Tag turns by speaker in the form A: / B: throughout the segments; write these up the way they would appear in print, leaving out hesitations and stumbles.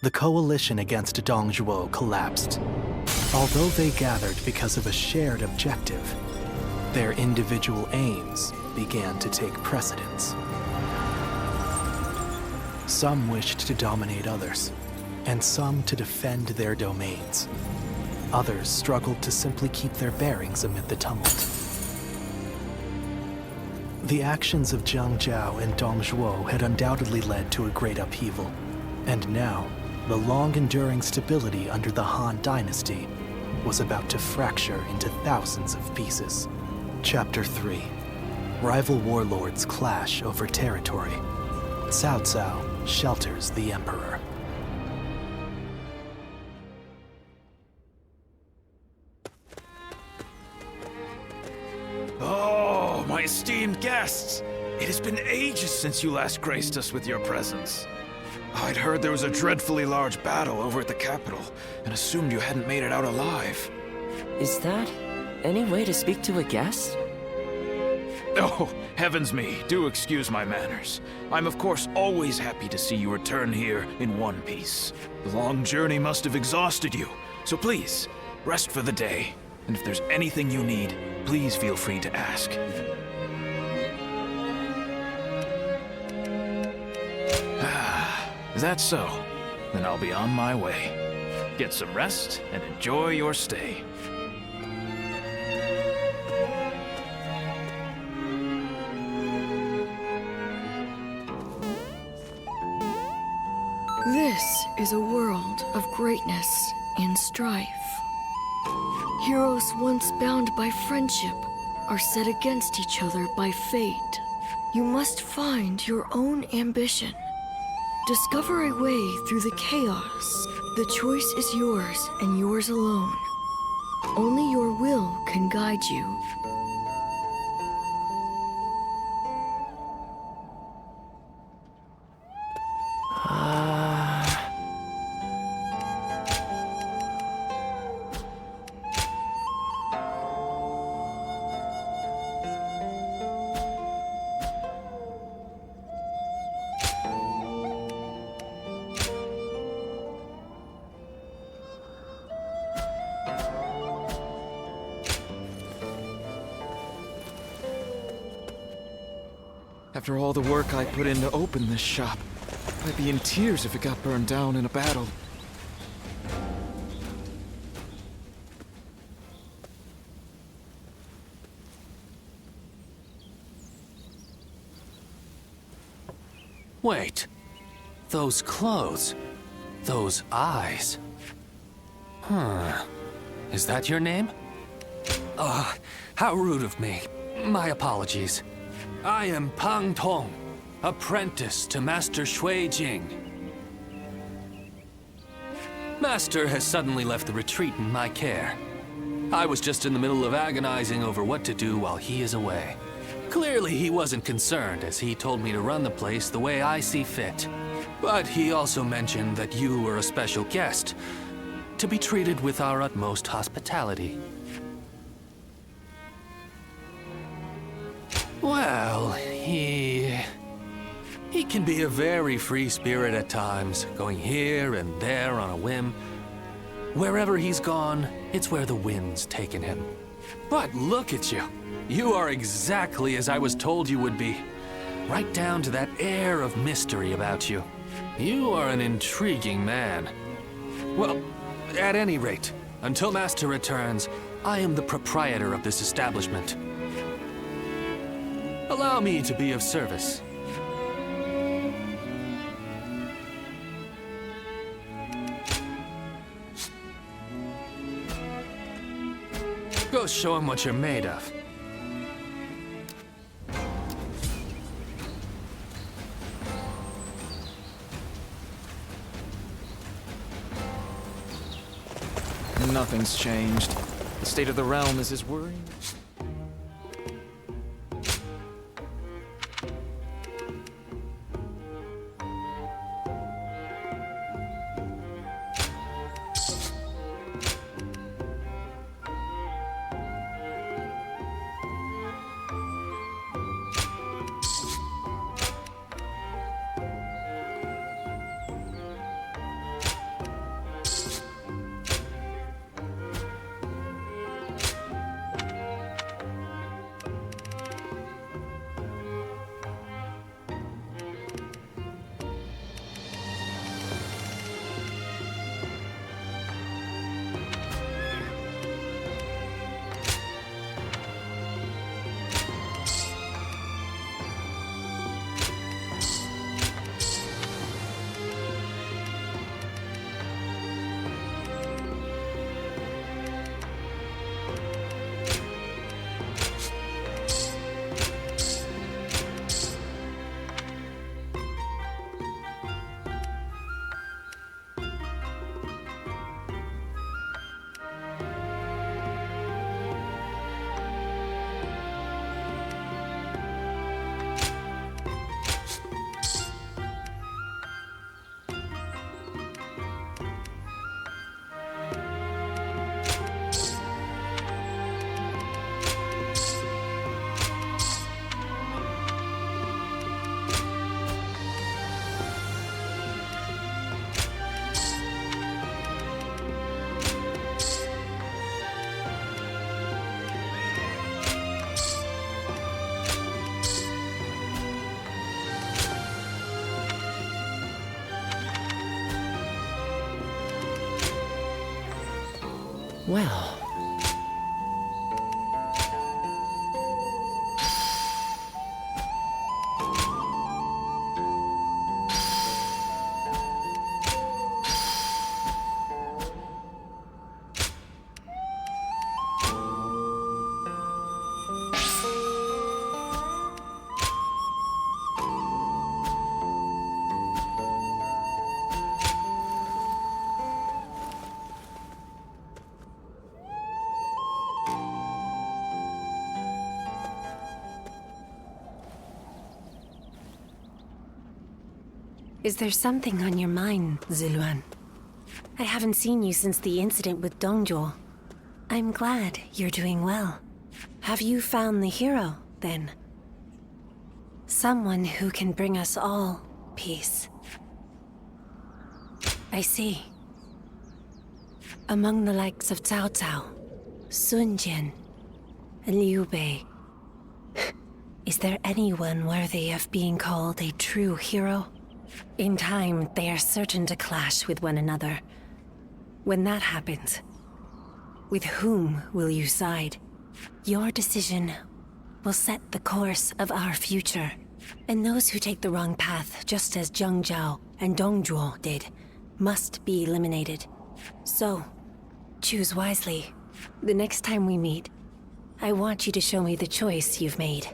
A: The coalition against Dongzhuo collapsed. Although they gathered because of a shared objective, their individual aims began to take precedence. Some wished to dominate others, and some to defend their domains. Others struggled to simply keep their bearings amid the tumult. The actions of Xiangyang and Dongzhuo had undoubtedly led to a great upheaval, and now, the long-enduring stability under the Han Dynasty was about to fracture into thousands of pieces. Chapter 3. Rival warlords clash over territory. Cao Cao shelters the Emperor.
B: Oh, my esteemed guests! It has been ages since you last graced us with your presence. I'd heard there was a dreadfully large battle over at the capital, and assumed you hadn't made it out alive.
C: Is that any way to speak to a guest?
B: Oh, heavens me, do excuse my manners. I'm of course always happy to see you return here in one piece. The long journey must have exhausted you, so please, rest for the day. And if there's anything you need, please feel free to ask. Is that so? Then I'll be on my way. Get some rest and enjoy your stay.
D: This is a world of greatness and strife. Heroes once bound by friendship are set against each other by fate. You must find your own ambition. Discover a way through the chaos. The choice is yours and yours alone. Only your will can guide you.
B: After all the work I put in to open this shop, I'd be in tears if it got burned down in a battle.
E: Wait. Those clothes. Those eyes. Is that your name? How rude of me. My apologies. I am Pang Tong, apprentice to Master Shui Jing. Master has suddenly left the retreat in my care. I was just in the middle of agonizing over what to do while he is away. Clearly he wasn't concerned, as he told me to run the place the way I see fit. But he also mentioned that you were a special guest, to be treated with our utmost hospitality. Well, he can be a very free spirit at times, going here and there on a whim. Wherever he's gone, it's where the wind's taken him. But look at you. You are exactly as I was told you would be. Right down to that air of mystery about you. You are an intriguing man. Well, at any rate, until Master returns, I am the proprietor of this establishment. Allow me to be of service. Go show him what you're made of.
B: Nothing's changed. The state of the realm is as worrying.
C: Well...
F: Is there something on your mind, Ziluan? I haven't seen you since the incident with Dongzhuo. I'm glad you're doing well. Have you found the hero, then? Someone who can bring us all peace. I see. Among the likes of Cao Cao, Sun Jian, and Liu Bei, is there anyone worthy of being called a true hero? In time, they are certain to clash with one another. When that happens, with whom will you side? Your decision will set the course of our future. And those who take the wrong path, just as Xiangyang and Dongzhuo did, must be eliminated. So, choose wisely. The next time we meet, I want you to show me the choice you've made.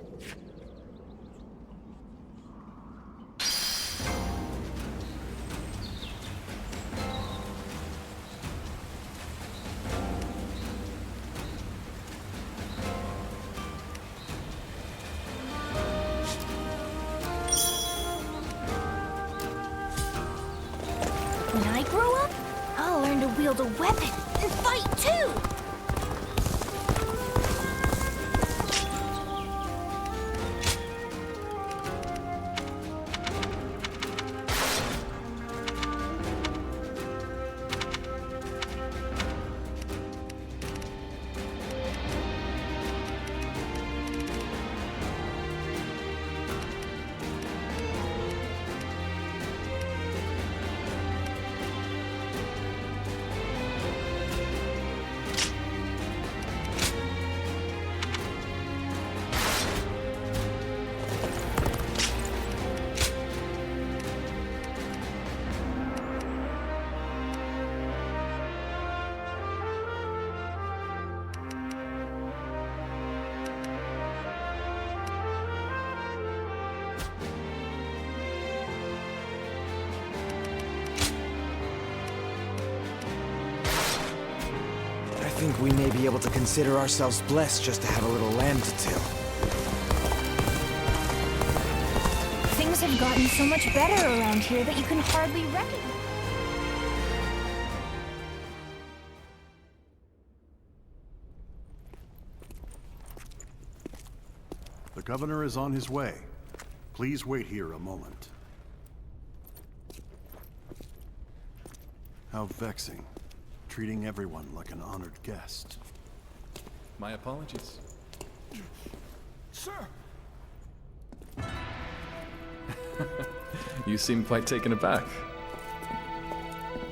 G: When I grow up, I'll learn to wield a weapon and fight too!
H: I think we may be able to consider ourselves blessed just to have a little land to till.
G: Things have gotten so much better around here that you can hardly recognize.
I: The governor is on his way. Please wait here a moment. How vexing. Treating everyone like an honored guest.
J: My apologies.
I: Sir!
J: You seem quite taken aback.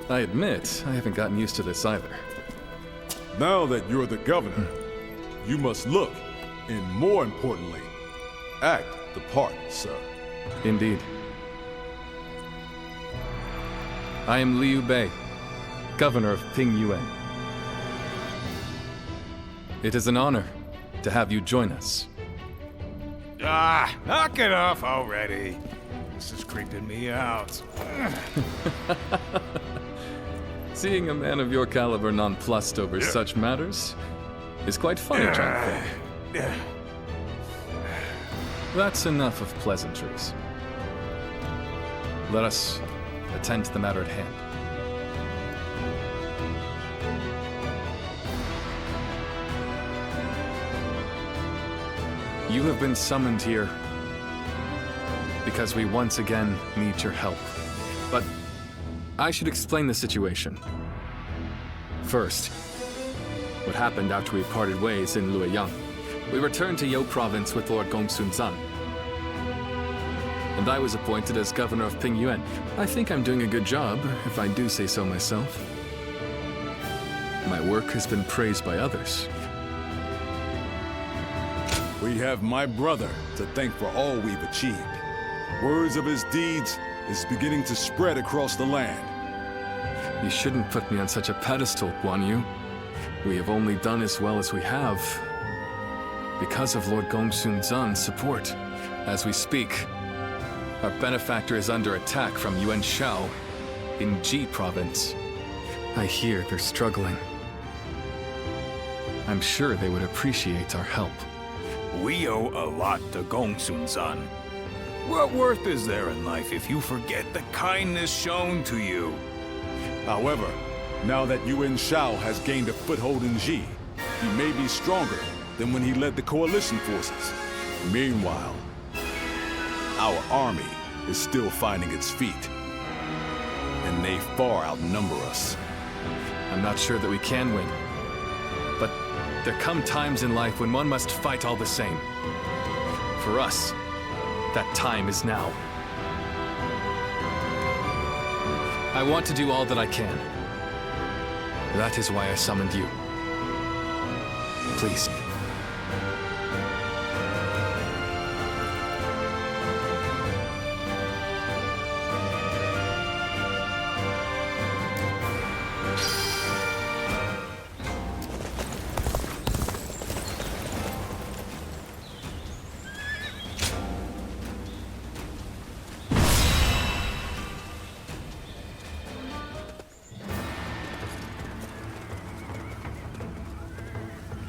J: I admit, I haven't gotten used to this either.
K: Now that you're the governor, you must look, and more importantly, act the part, sir.
J: Indeed. I am Liu Bei, Governor of Ping Yuan. It is an honor to have you join us.
B: Ah, knock it off already. This is creeping me out.
J: Seeing a man of your caliber nonplussed over such matters is quite funny, Jiang. That's enough of pleasantries. Let us attend to the matter at hand. You have been summoned here because we once again need your help. But I should explain the situation. First, what happened after we parted ways in Luoyang. We returned to You province with Lord Gongsun Zan. And I was appointed as governor of Ping Yuan. I think I'm doing a good job, if I do say so myself. My work has been praised by others.
K: We have my brother to thank for all we've achieved. Words of his deeds is beginning to spread across the land.
J: You shouldn't put me on such a pedestal, Guan Yu. We have only done as well as we have because of Lord Gongsun Zan's support. As we speak, our benefactor is under attack from Yuan Shao in Ji province. I hear they're struggling. I'm sure they would appreciate our help.
B: We owe a lot to Gongsun Zan. What worth is there in life if you forget the kindness shown to you?
K: However, now that Yuan Shao has gained a foothold in Ji, he may be stronger than when he led the coalition forces. Meanwhile, our army is still finding its feet, and they far outnumber us.
J: I'm not sure that we can win, but there come times in life when one must fight all the same. For us, that time is now. I want to do all that I can. That is why I summoned you. Please.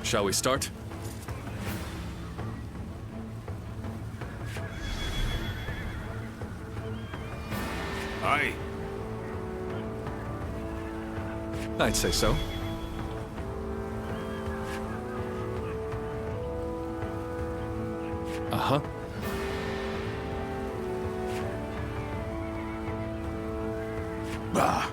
J: Shall we start?
B: Aye.
J: I'd say so. Uh-huh.
B: Bah.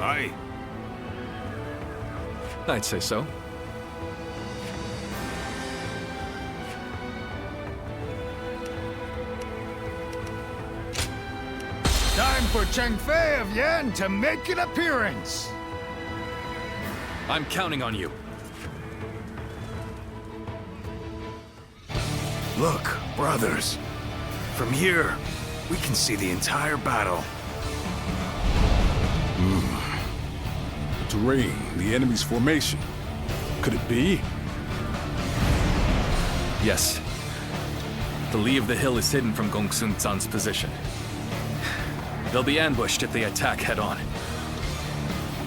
B: Aye.
J: I'd say so.
L: Time for Cheng Fei of Yan to make an appearance!
J: I'm counting on you.
B: Look, brothers. From here, we can see the entire battle.
K: Terrain, the enemy's formation. Could it be?
J: Yes. The lee of the hill is hidden from Gongsun Zan's position. They'll be ambushed if they attack head-on.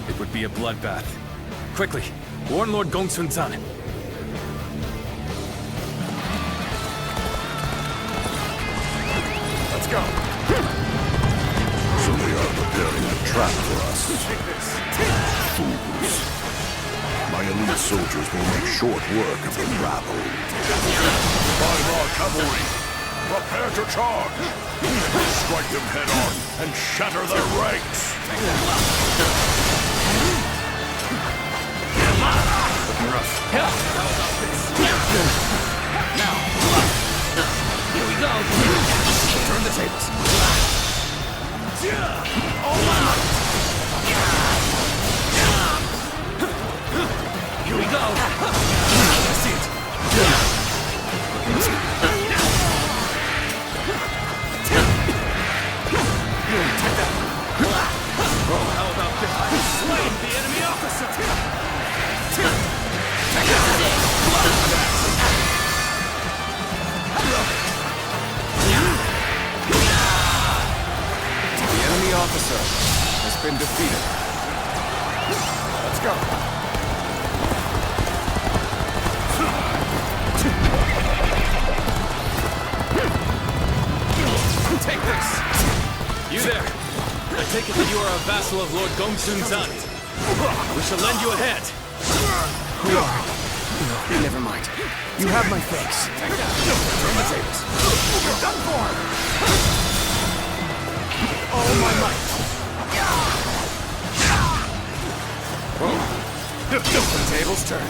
J: It would be a bloodbath. Quickly, warn Lord Gongsun Zan.
B: Let's go.
K: So they are preparing a trap for us. Fools. My elite soldiers will make short work of the rabble.
M: Five our cavalry, prepare to charge! Strike them head-on and shatter their ranks!
B: Looking rough. How about this? Now! Here we go! Turn the tables. All out! Here we go! I see it! Take that! Oh, how about this? Slaying the enemy officer! Take that! The enemy officer has been defeated. Let's go! Take this! You there! I take it that you are a vassal of Lord Gongsun Zan. We shall lend you a hand.
H: We are. No, never mind. You have my thanks.
B: Take that! Turn the tables. You're done for! All my might. Whoa. The tables turn.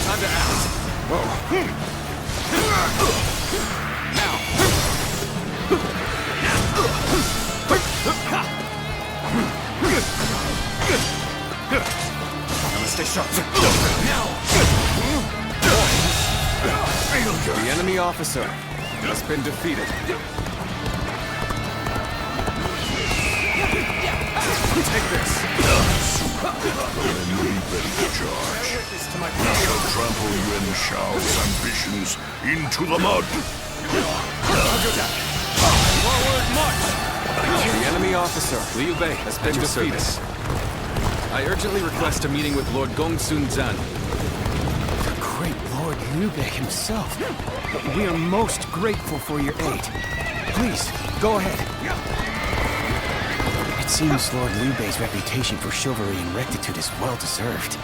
E: Time to act. Now.
H: Stay sharp.
E: Now.
H: The enemy officer has been defeated.
E: Take this.
M: Enemy ready to charge. I shall trample Yuan Shao's ambitions into the mud.
E: Forward march.
H: The enemy officer, Liu Bei, has been defeated.
J: I urgently request a meeting with Lord Gongsun Zan.
H: The great Lord Liu Bei himself. We are most grateful for your aid. Please, go ahead. It seems Lord Liu Bei's reputation for chivalry and rectitude is well deserved.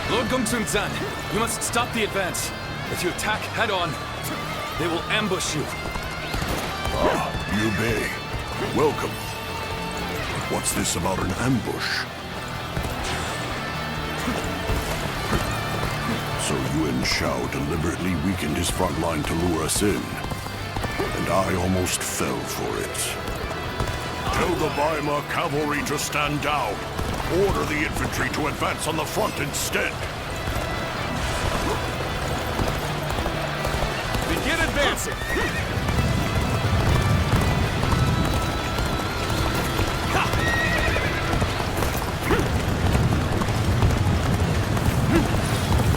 J: Lord Gongsun Zan, you must stop the advance. If you attack head-on, they will ambush you.
M: Ah, Liu Bei. Welcome. What's this about an ambush? So Yuan Shao deliberately weakened his front line to lure us in. And I almost fell for it. Tell the Weimar cavalry to stand down. Order the infantry to advance on the front instead.
E: Begin advancing.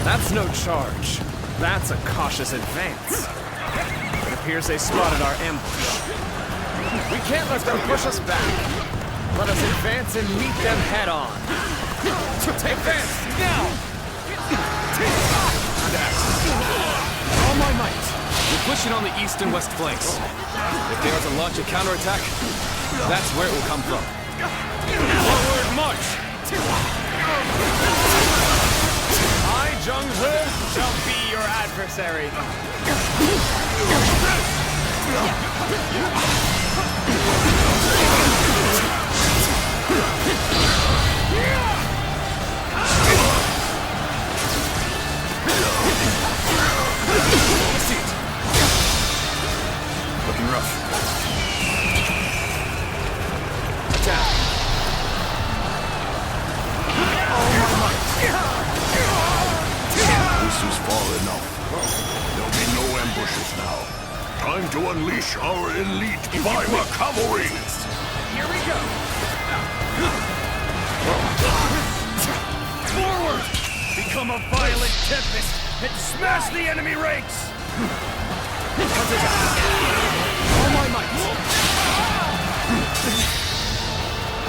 N: That's no charge. That's a cautious advance. It appears they spotted our ambush. We can't let them push us back. Let us advance and meet them head-on. Advance, now!
J: All my might. We're pushing on the east and west flanks. If they are to launch a counterattack, that's where it will come from.
E: Forward march! I, Zheng-He, shall be your adversary.
J: Looking rough.
E: Down.
M: This is far enough. There'll be no ambushes now. Time to unleash our elite Weimar cavalry!
E: Here we go. Forward! Become a violent tempest and smash the enemy ranks! All my might!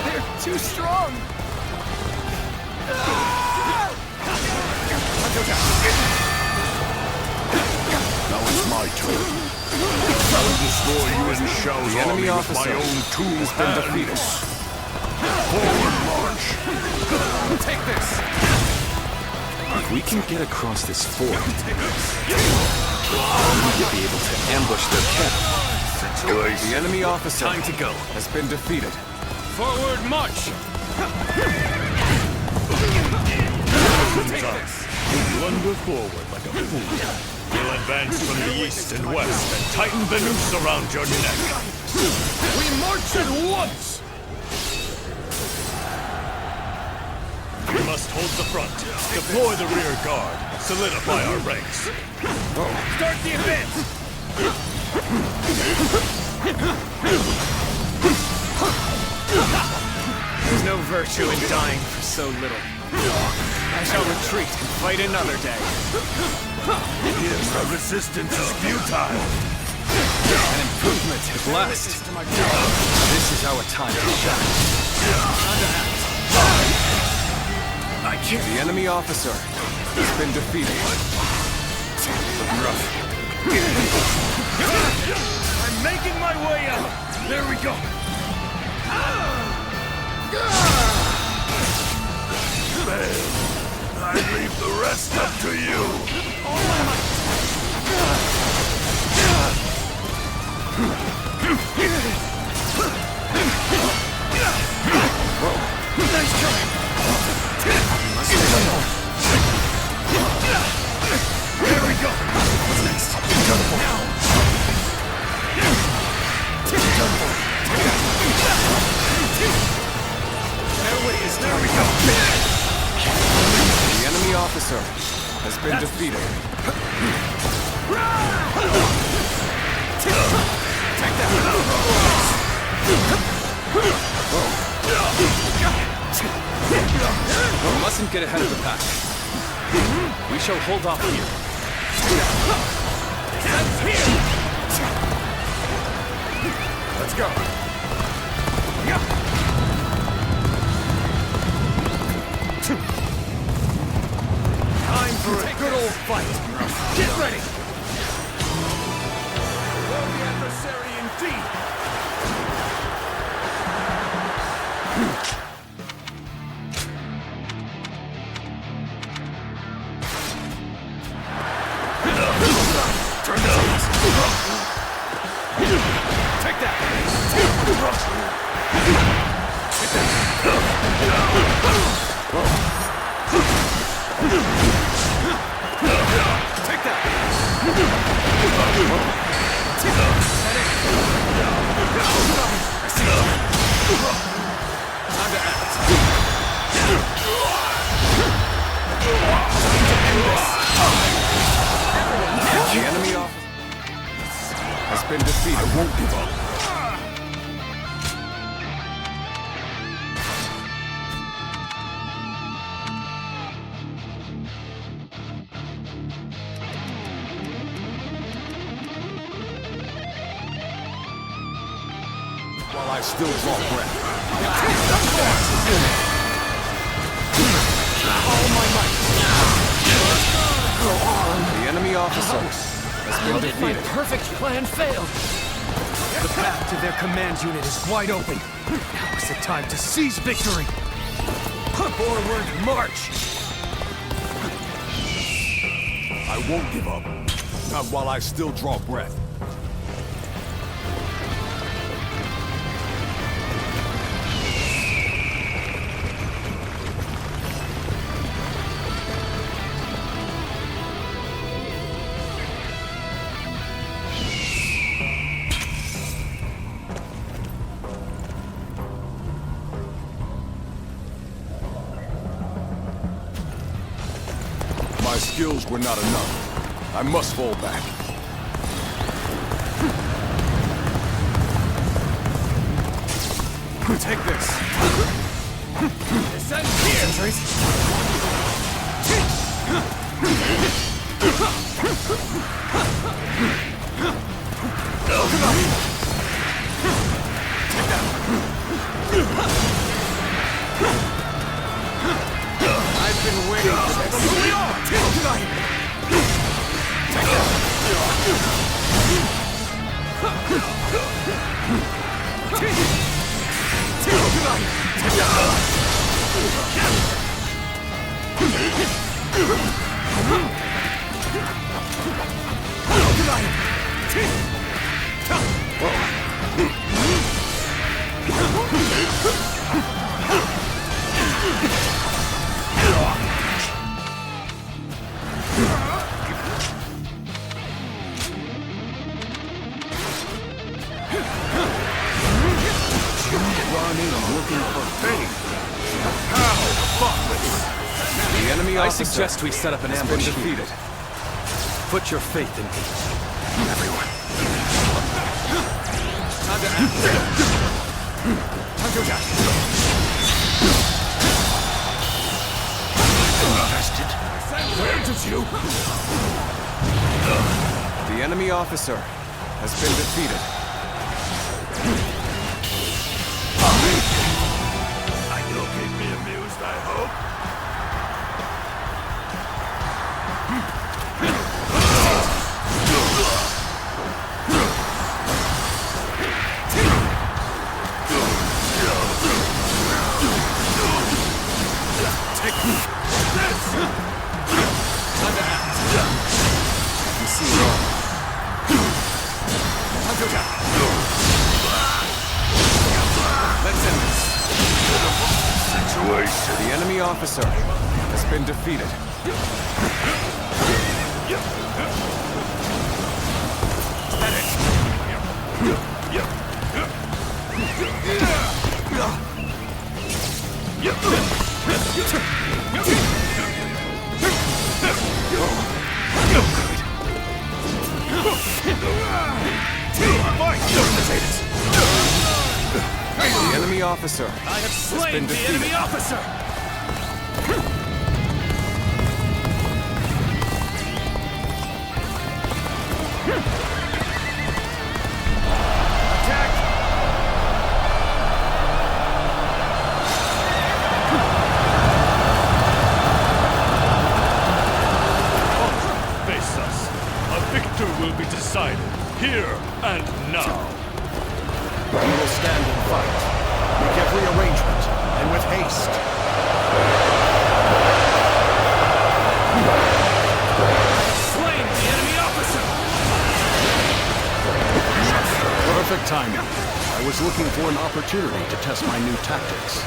E: They're too strong!
M: Now it's my turn. I will destroy Yuan Shao's army with my own two hands. Forward march!
E: Take this!
J: If we can get across this ford, we'll be able to ambush their camp.
H: The enemy officer
J: Time to go.
H: has been defeated.
E: Forward march!
M: Take this! Blunder forward like a fool. We'll advance from the east and west and tighten the noose around your neck.
E: We march at once!
M: We must hold the front, deploy the rear guard, solidify our ranks.
E: Start the advance! There's no virtue in dying for so little. I shall retreat and fight another day.
M: Yes, our resistance is futile.
J: An improvement at last. This is our time to shine.
H: I can't. The enemy officer has been defeated.
J: Looking rough.
E: I'm making my way out. There we go.
M: I leave the rest up to you.
N: Take that!
J: We mustn't get ahead of the pack. We shall hold off here.
N: Let's go. Time for a good old fight. Get ready. Worthy adversary indeed. Turn this. Take that. Take that. Time to act. The enemy has been defeated. I won't give up. While I still draw breath. All my might. The enemy officer has been defeated.
H: My perfect plan failed. The path to their command unit is wide open. Now is the time to seize victory. Forward march.
K: I won't give up. Not while I still draw breath. My skills were not enough. I must fall back.
N: Take this. This ends here. Take that. I've been waiting for this. Take that.
J: The enemy I suggest we set up an ambush. Defeated. Put your faith in me, everyone.
N: Time to act. Time to act. Invested. Where did you? The enemy officer has been defeated.
M: You'll keep me amused, I hope.
N: Take this! Time to act. You see it all. Time to act. Let's end this.
M: Situation.
N: The enemy officer has been defeated. officer.
H: I have slain the enemy officer!
M: Face us. A victor will be decided, here and now.
L: We will stand and fight. Make every arrangement, and with haste.
H: Slain the enemy officer!
I: Perfect timing. I was looking for an opportunity to test my new tactics.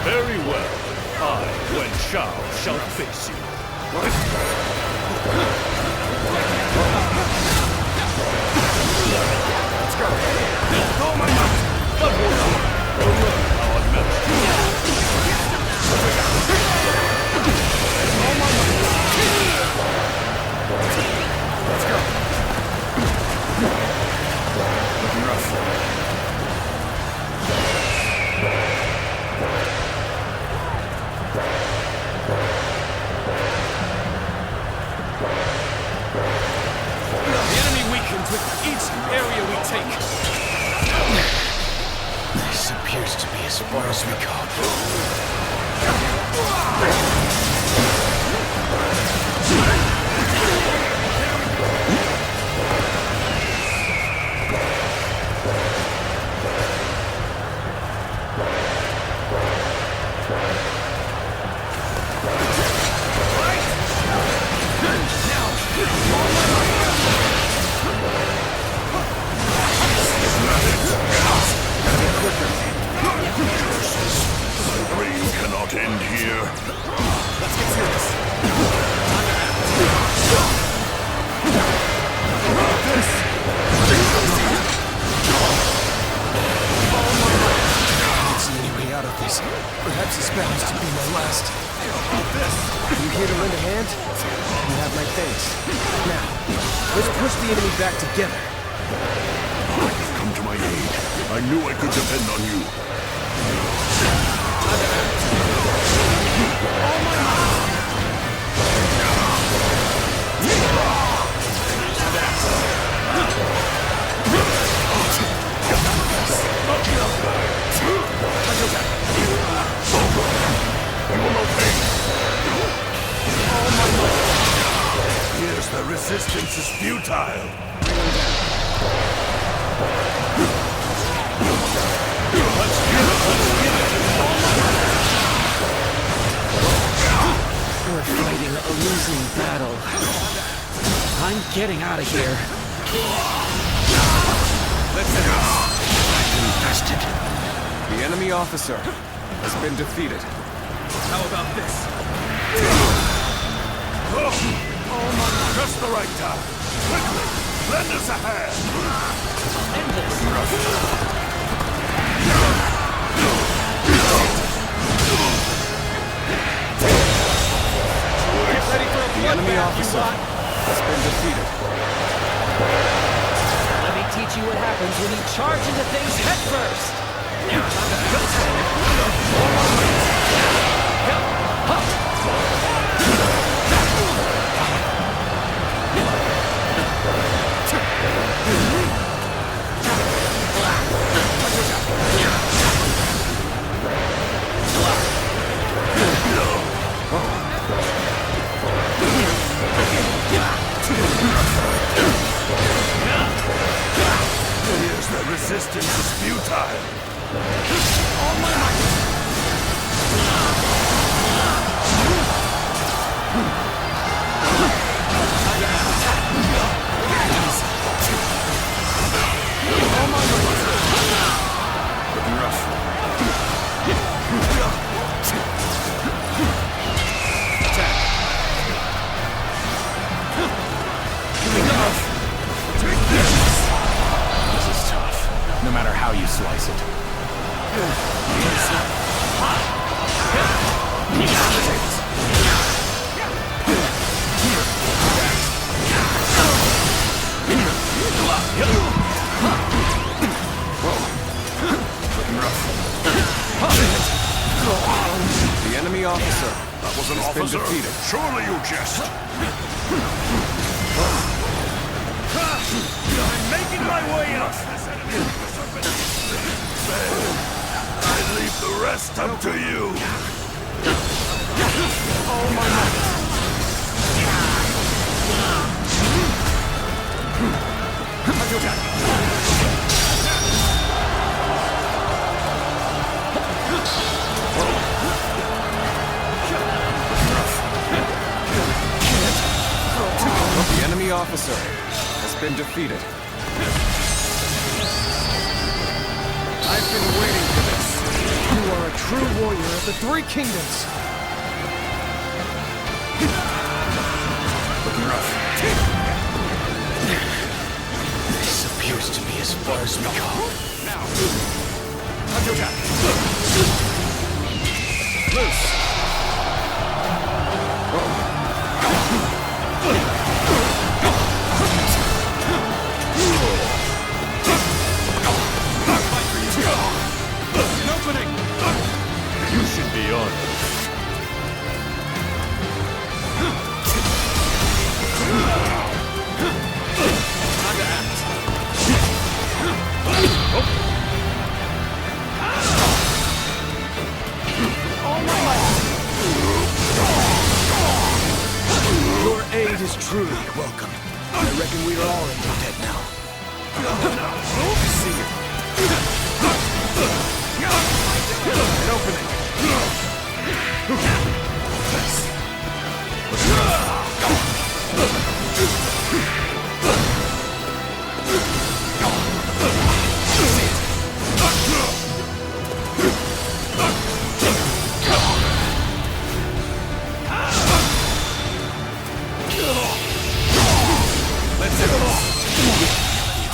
M: Very well. I, Wen Xiao, shall face you.
L: Let's go. Oh my God!
M: But hold on. Don't look how I've managed to.
L: Let's go. Looking rough.
H: The enemy weakens with each area we take.
L: This appears to be as far as we go.
M: The reign cannot end here.
L: Let's get serious. I don't see any way out of this. Perhaps this battle's to be my last.
N: You here to lend a hand? You have my thanks. Now, let's push the enemy back together.
M: You've come to my aid. I knew I could depend on you. Here's the resistance is futile.
C: We're fighting a losing battle. I'm getting out of here.
N: Listen.
L: Infested.
N: The enemy officer has been defeated.
H: How about this?
M: Just the right time. Quickly, lend us a hand.
H: Get ready for a
N: The enemy
H: bloodbath,
N: officer
H: you lot.
N: has been defeated.
C: Let me teach you what happens when you charge into things head first.
M: Here's the resistance is futile.
L: Looking rough. how you slice it. Looking rough. The enemy officer.
M: That was an
L: has been
M: officer.
L: defeated.
M: Surely you jest.
L: I'm making my way up.
M: I leave the rest up to you.
L: Oh my God. The enemy officer has been defeated.
H: I've been waiting for this. You are a true warrior of the Three Kingdoms.
L: Looking rough.
H: This appears to be as far as we go.
L: Now. Loose.
M: An opening. You should be on.
L: Time to act.
H: Your aid is truly welcome. I reckon we are all in your debt now. See you.
L: An opening.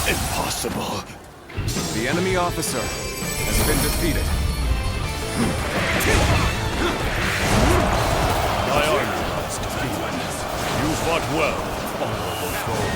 M: Impossible.
L: The enemy officer has been defeated.
M: My army was defeated. You fought well, honorable foe.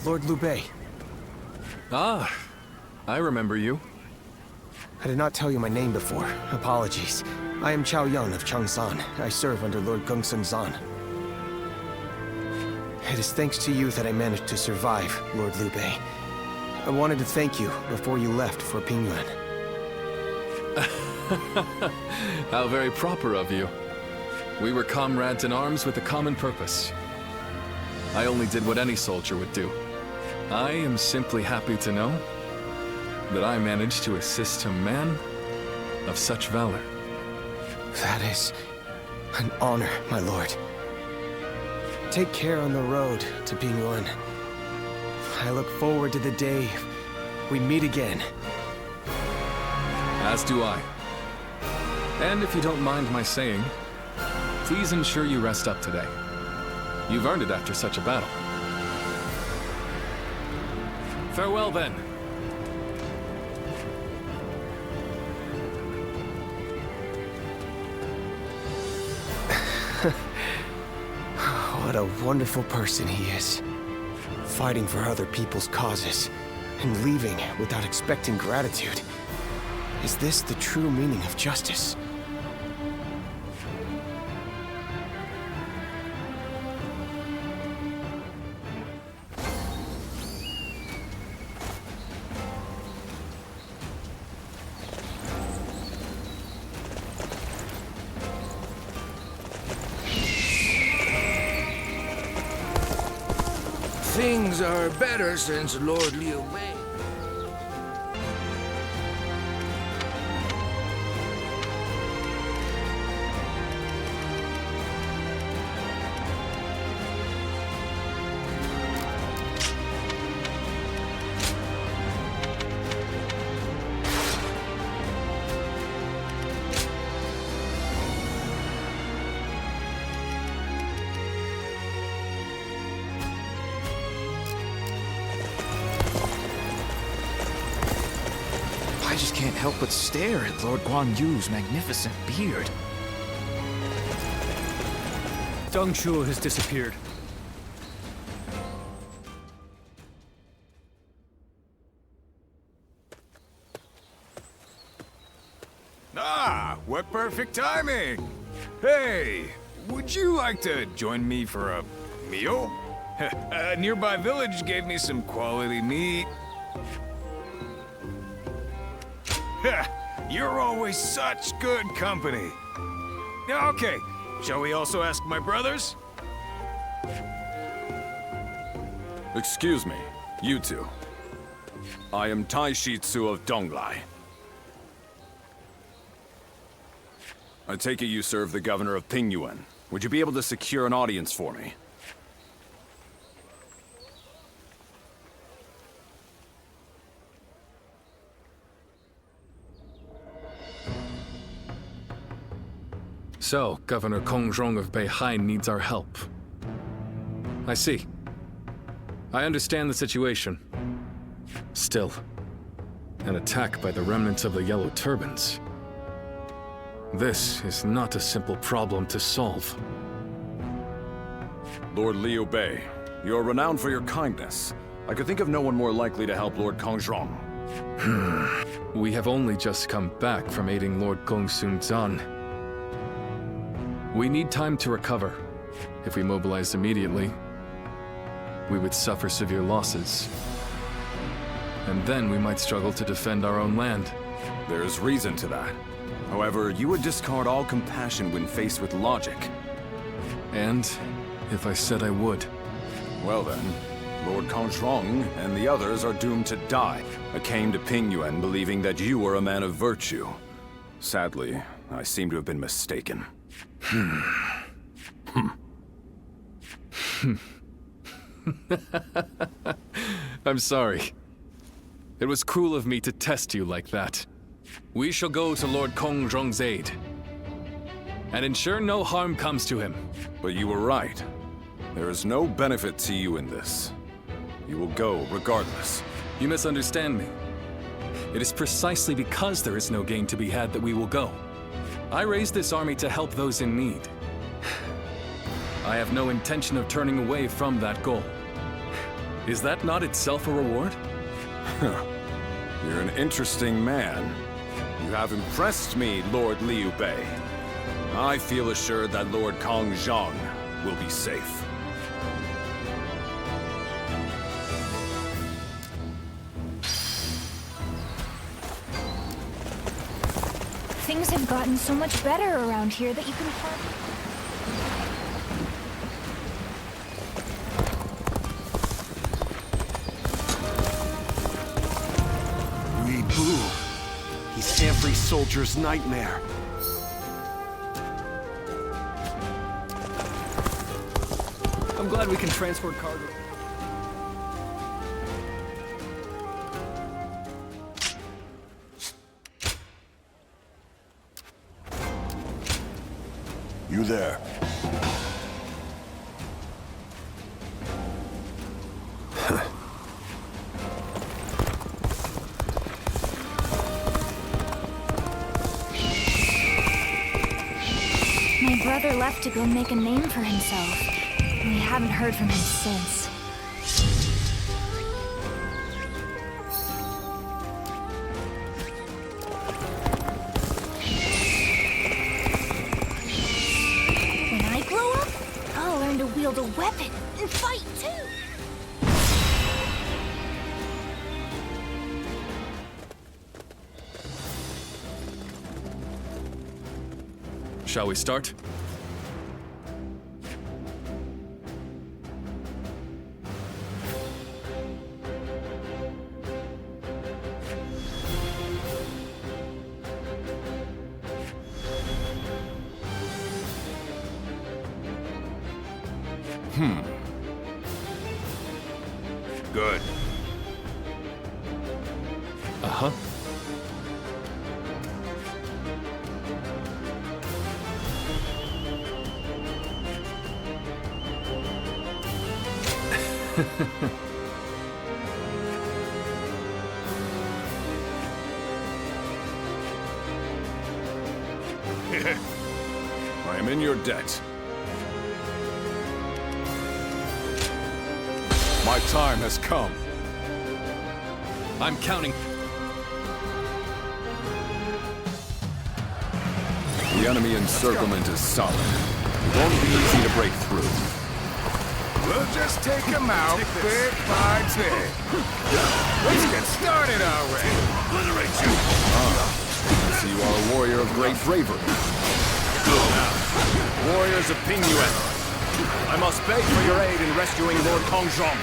H: Lord Liu Bei.
J: Ah, I remember you.
H: I did not tell you my name before. Apologies. I am Xiaoyang of Changsan. I serve under Lord Gongsun Zan. It is thanks to you that I managed to survive, Lord Liu Bei. I wanted to thank you before you left for Pingyuan.
J: How very proper of you. We were comrades in arms with a common purpose. I only did what any soldier would do. I am simply happy to know that I managed to assist a man of such valor.
H: That is an honor, my lord. Take care on the road to Pingyuan. I look forward to the day we meet again.
J: As do I. And if you don't mind my saying, please ensure you rest up today. You've earned it after such a battle. Farewell, then.
H: What a wonderful person he is. Fighting for other people's causes, and leaving without expecting gratitude. Is this the true meaning of justice?
O: Things are better since Lord Liu Bei.
B: I just can't help but stare at Lord Guan Yu's magnificent beard.
C: Deng Shuo has disappeared.
P: Ah, what perfect timing! Hey, would you like to join me for a meal? A nearby village gave me some quality meat. You're always such good company. Okay, shall we also ask my brothers?
K: Excuse me, you two. I am Tai Shitsu of Donglai. I take it you serve the governor of Pingyuan. Would you be able to secure an audience for me?
J: So, Governor Kongrong of Beihai needs our help. I see. I understand the situation. Still, an attack by the remnants of the Yellow Turbans. This is not a simple problem to solve.
K: Lord Liu Bei, you are renowned for your kindness. I could think of no one more likely to help Lord Kongrong.
J: We have only just come back from aiding Lord Gongsun Zan. We need time to recover. If we mobilized immediately, we would suffer severe losses. And then we might struggle to defend our own land.
K: There is reason to that. However, you would discard all compassion when faced with logic.
J: And if I said I would?
K: Well then, Lord Kongrong and the others are doomed to die. I came to Pingyuan believing that you were a man of virtue. Sadly, I seem to have been mistaken.
J: I'm sorry. It was cruel of me to test you like that. We shall go to Lord Kongrong's aid and ensure no harm comes to him.
K: But you were right. There is no benefit to you in this. You will go regardless.
J: You misunderstand me. It is precisely because there is no gain to be had that we will go. I raised this army to help those in need. I have no intention of turning away from that goal. Is that not itself a reward?
K: You're an interesting man. You have impressed me, Lord Liu Bei. I feel assured that Lord Kongrong will be safe.
G: Things have gotten so much better around here that you can hardly...
L: He's every soldier's nightmare.
C: I'm glad we can transport cargo.
M: You there?
G: My brother left to go make a name for himself. We haven't heard from him since. When I grow up, I'll learn to wield a weapon and fight too.
J: Shall we start?
P: Good.
J: Uh-huh.
K: I am in your debt. My time has come.
J: I'm counting.
K: The enemy encirclement is solid. It won't be easy to break through.
P: We'll just take him out bit by bit. Let's get started already. Obliterate you.
K: So you are a warrior of great bravery.
L: Warriors of Pingyuan, I must beg for your aid in rescuing Lord Kongjong.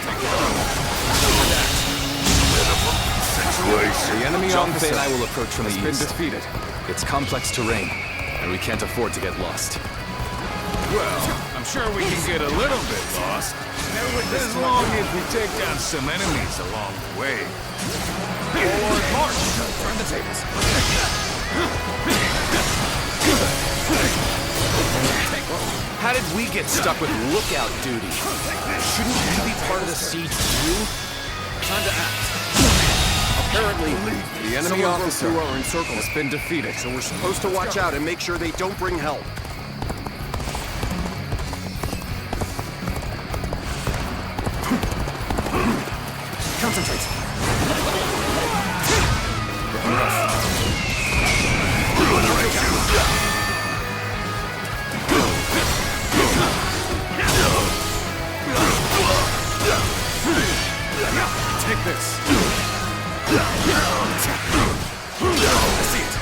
K: The enemy
J: Xiaopei and I
K: officer
J: will approach from the
K: has been
J: east.
K: defeated.
J: It's complex terrain, and we can't afford to get lost.
P: Well, I'm sure we can get a little bit lost. As long as we take down some enemies along the way.
L: Forward march! Turn the tables.
C: How did we get stuck with lookout duty? Shouldn't we be part of the siege too? Time to act. Apparently,
K: The enemy officer
C: through our encirclement
K: has been defeated.
C: so we're supposed to watch out and make sure they don't bring help.
L: Concentrate. Take this. I see it.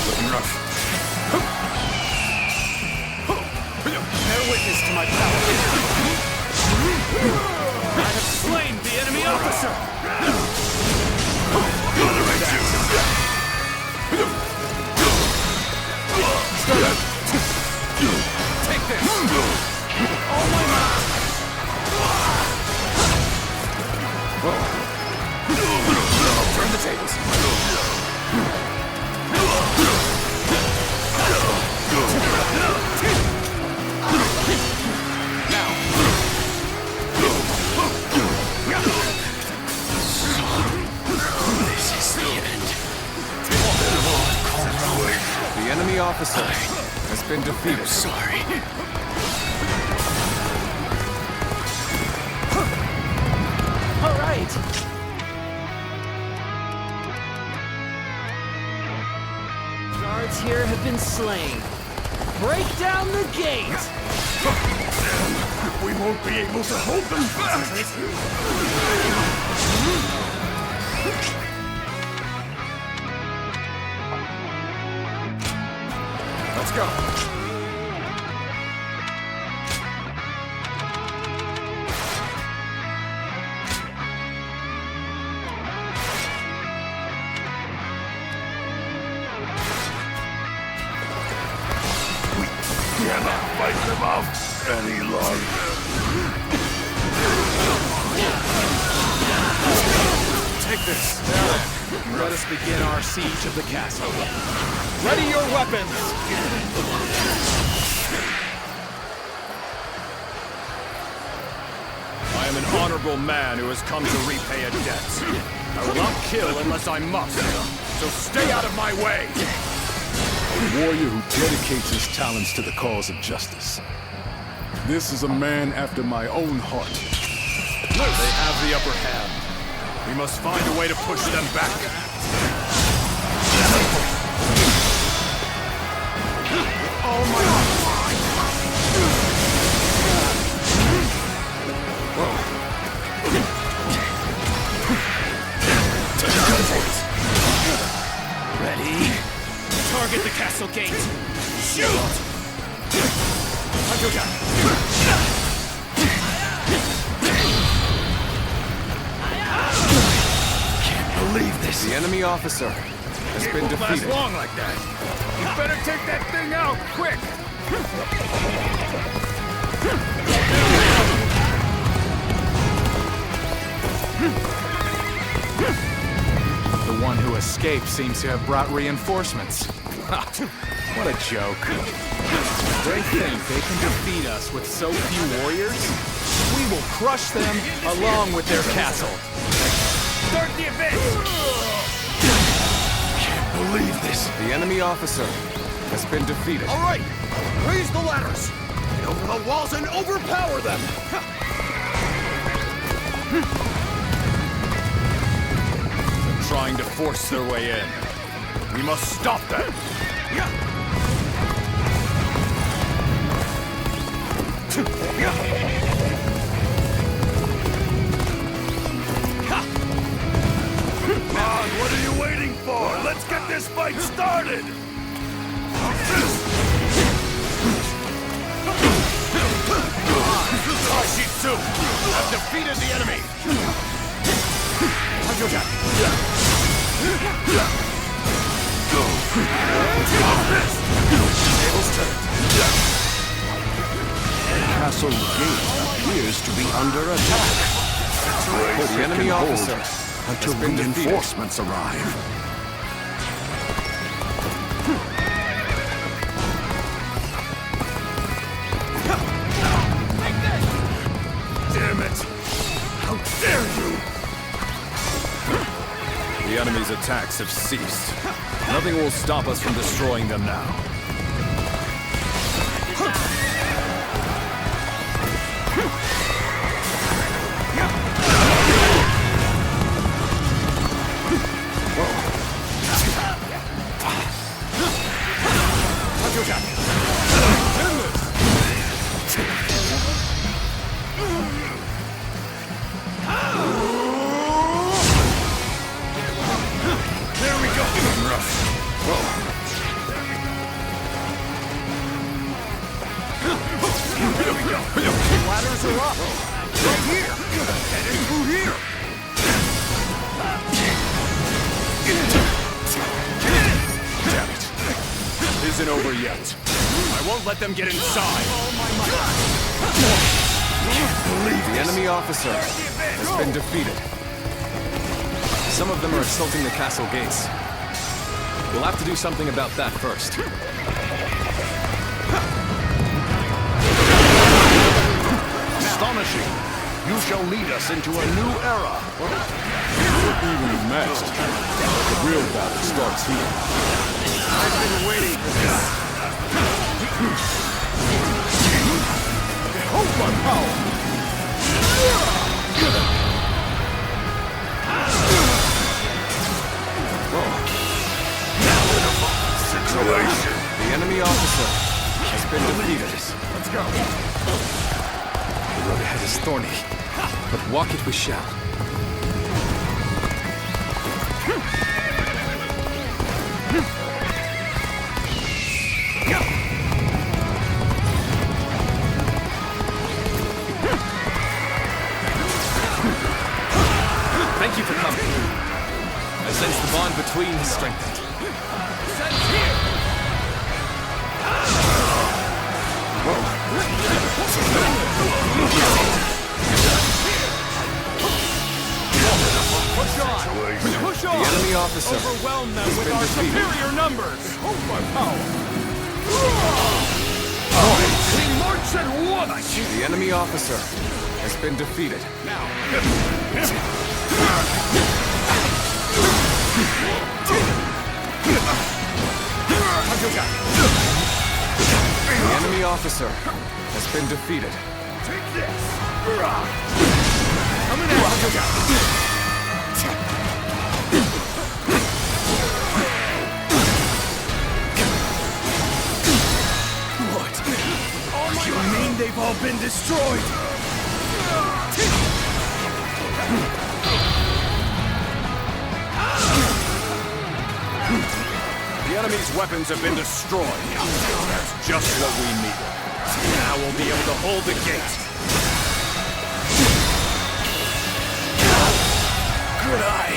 L: Looking rough. Bear witness to my power. I have slain the enemy officer. Take this. All my might. Turn the tables. Now.
C: This is the end.
K: The enemy officer has been defeated.
C: Sorry. All right. Guards here have been slain. Break down the gate!
M: We won't be able to hold them back!
L: Let's go.
M: Cannot fight them off any longer.
L: Take this. Now, let us begin our siege of the castle. Ready your weapons! I am an honorable man who has come to repay a debt. I will not kill unless I must, so stay out of my way!
K: A warrior who dedicates his talents to the cause of justice. This is a man after my own heart.
L: They have the upper hand. We must find a way to push them back. All my might.
C: Ready?
L: Target the castle gate. Shoot!
C: Can't believe this.
K: The enemy officer has been
P: Won't last
K: defeated.
P: long like that. You better take that thing out, quick!
L: The one who escaped seems to have brought reinforcements. What a joke. They think they can defeat us with so few warriors? We will crush them along with their castle. Start the advance!
C: Can't believe this. The enemy officer has been defeated.
L: All right, raise the ladders. Get over the walls and overpower them. They're trying to force their way in. We must stop them.
M: Come on, what are you waiting for? Let's get this fight started!
L: Musou! I've defeated the enemy!
M: Tables turned. The castle gate appears to be under attack.
C: The enemy officer
M: until reinforcements arrive.
L: Damn it! How dare you! The enemy's attacks have ceased. Nothing will stop us from destroying them now.
M: Ladders are up! Right here! Headed through here!
L: Damn it! Isn't over yet. I won't let them get inside.
C: Can't believe the enemy officer has been defeated. Some of them are assaulting the castle gates. We'll have to do something about that first.
M: Astonishing! You shall lead us into a new era!
K: We're evenly matched. The real battle starts here.
M: I've been waiting for this! Behold my power! Situation!
C: The enemy officer has been defeated.
M: Let's go!
C: The road ahead is thorny, but walk it we shall. Thank you for coming. I sense the bond between has strengthened.
L: Push on! Push on!
C: The enemy officer
L: Overwhelm them
C: has
L: with
C: been
L: our
C: defeated.
L: superior numbers! Hold my power! We march at once!
C: The enemy officer has been defeated. The enemy officer has been defeated.
M: Take this!
L: Coming at
M: What? You mean they've all been destroyed?
L: The enemy's weapons have been destroyed. That's just what we needed. Now we'll be able to hold the gate.
M: Good eye.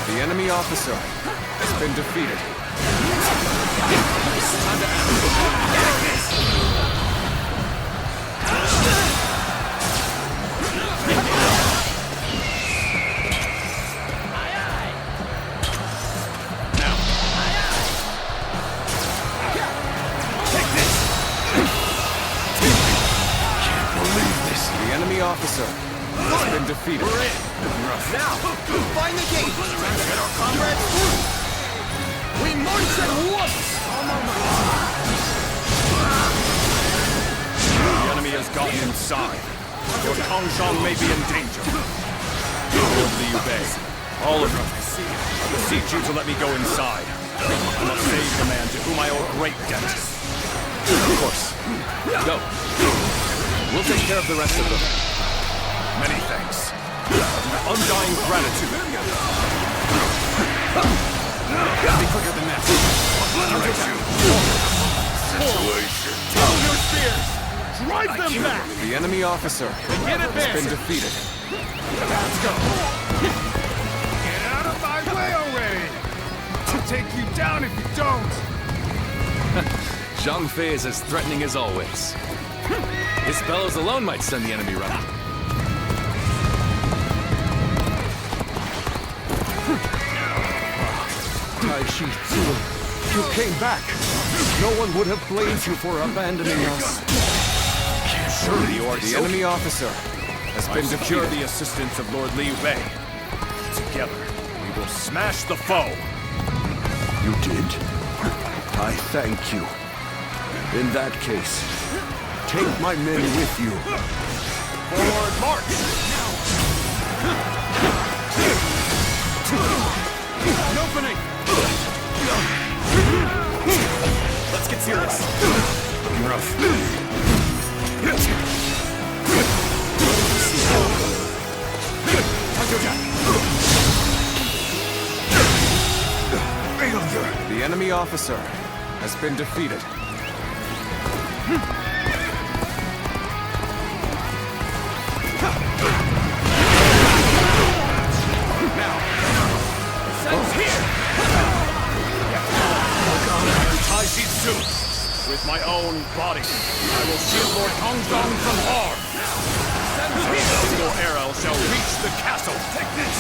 C: The enemy officer has been defeated.
M: It's time to act.
C: officer has been defeated.
N: We're in. Now, find the gate. Get our comrades through. We march at once.
K: The enemy has gotten inside. Your Xiangyang may be in danger. Lord Liu Bei, all of you, I beseech you to let me go inside. I must save the man to whom I owe a great debt.
C: Of course. Go. We'll take care of the rest of them.
K: Many thanks. Undying gratitude.
N: Be quicker than that. Hold your spears. Drive them back.
C: The enemy officer has been defeated.
N: Let's go.
P: Get out of my way already! I'll take you down if you don't!
J: Zhang Fei is as threatening as always. His bellows alone might send the enemy running.
I: Taishi Tzu, you came back. No one would have blamed you for abandoning us.
K: Surely you are
C: The enemy officer has been
K: secure
C: defeated.
K: the assistance of Lord Liu Bei. Together, we will smash the foe.
M: You did? I thank you. In that case, take my men with you.
K: Forward march!
N: An opening. Let's get serious.
K: Looking rough.
C: The enemy officer has been defeated.
N: Sen's here.
K: Taishi Tzu, with my own body, I will shield Lord Xiangyang from harm. A single arrow shall reach the castle. Take this!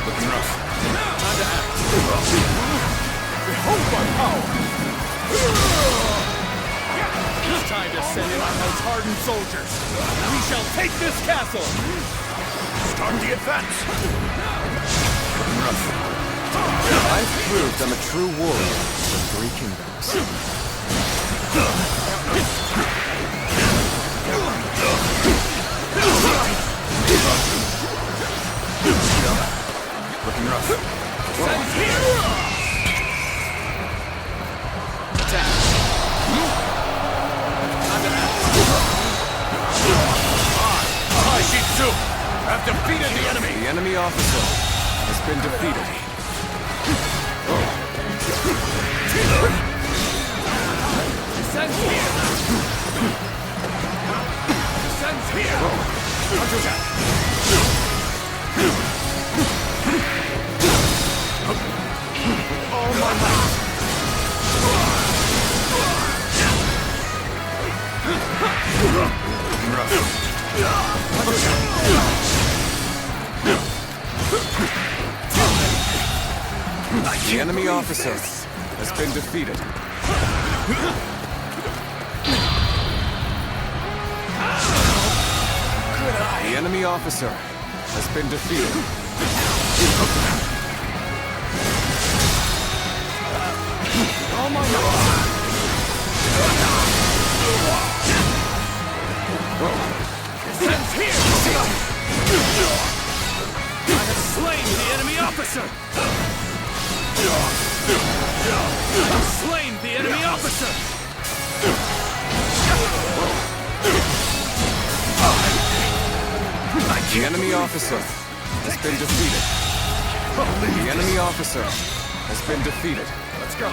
K: Looking rough. Time to act.
N: Behold my power. It's time to send in our most hardened soldiers. We shall take this castle.
K: Start the advance.
C: Looking rough. I've proved I'm a true warrior of the Three Kingdoms. Looking rough.
N: Sen's here.
C: Attack.
K: Time to act. Taishi Tzu have defeated the enemy.
C: The enemy officer has been defeated.
N: Sen's here. Sen's here.
K: Counterattack.
N: All my might.
C: The enemy officer has been defeated. The enemy officer has been defeated.
N: All my might. Sen's here. I have slain the enemy officer. I have slain the enemy officer.
C: The enemy officer has been defeated. The enemy officer has been defeated.
N: Let's go.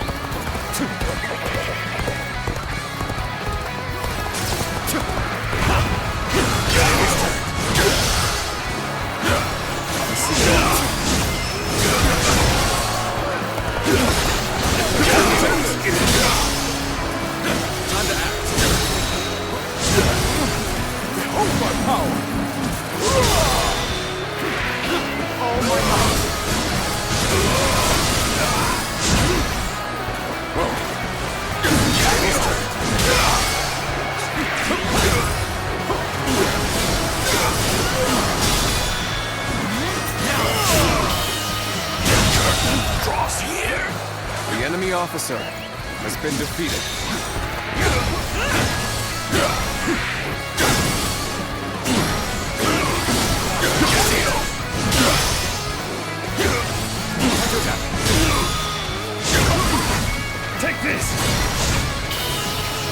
C: Time to act.
N: Behold my power. All my might.
C: The enemy officer has been defeated.
P: Take this!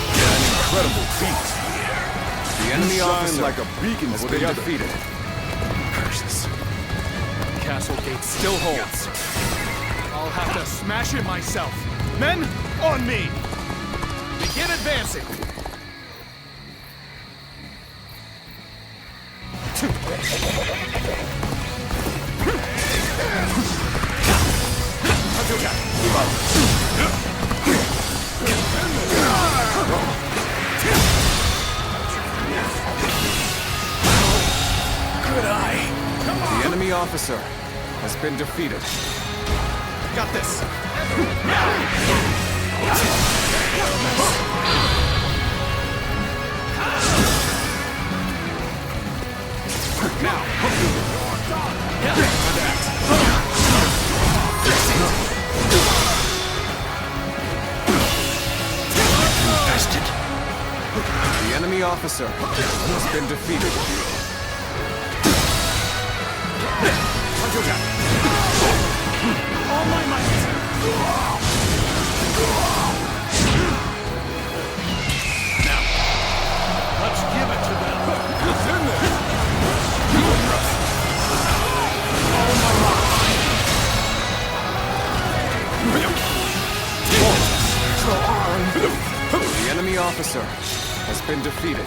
C: An incredible feat. The enemy
K: You shine
C: officer
K: like a beacon
C: has
K: for
C: been
K: the other.
C: defeated.
L: Curses. Castle gate still holds. I'll have to smash it myself. Men, on me! Begin advancing!
C: Good eye. The enemy officer has been defeated.
L: Got this. Now.
C: Bastard. The enemy officer has been defeated.
L: All my might. Now, let's give it to them. It's in there. All my
C: might. The enemy officer has been defeated.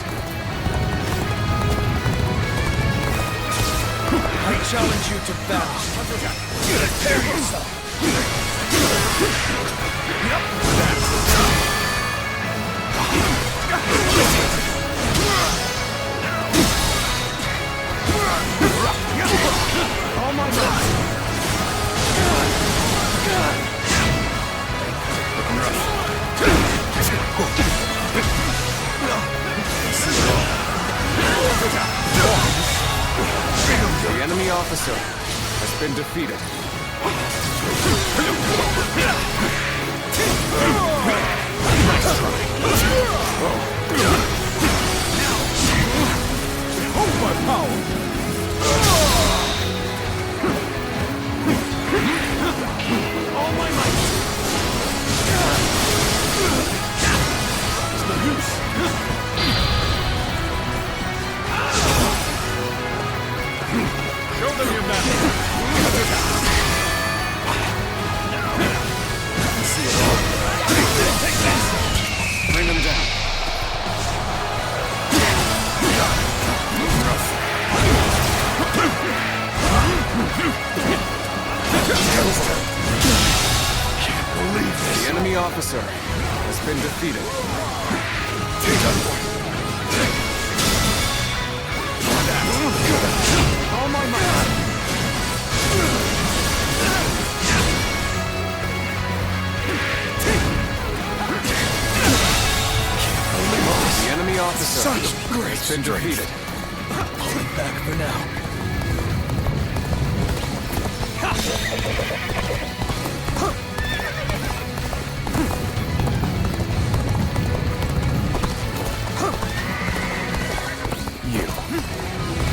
N: I challenge you to battle. Prepare yourself.
L: All my might.
C: The enemy officer has been defeated.
L: Hold my power! All my might! What's the use? Show them your magic!
C: See it all.
L: Take this!
C: Bring them down.
L: Can't believe this.
C: The enemy officer has been defeated.
L: All my might.
C: The enemy officer
N: Such great
C: has been
N: strength.
C: defeated.
N: Pull it back for now.
L: You,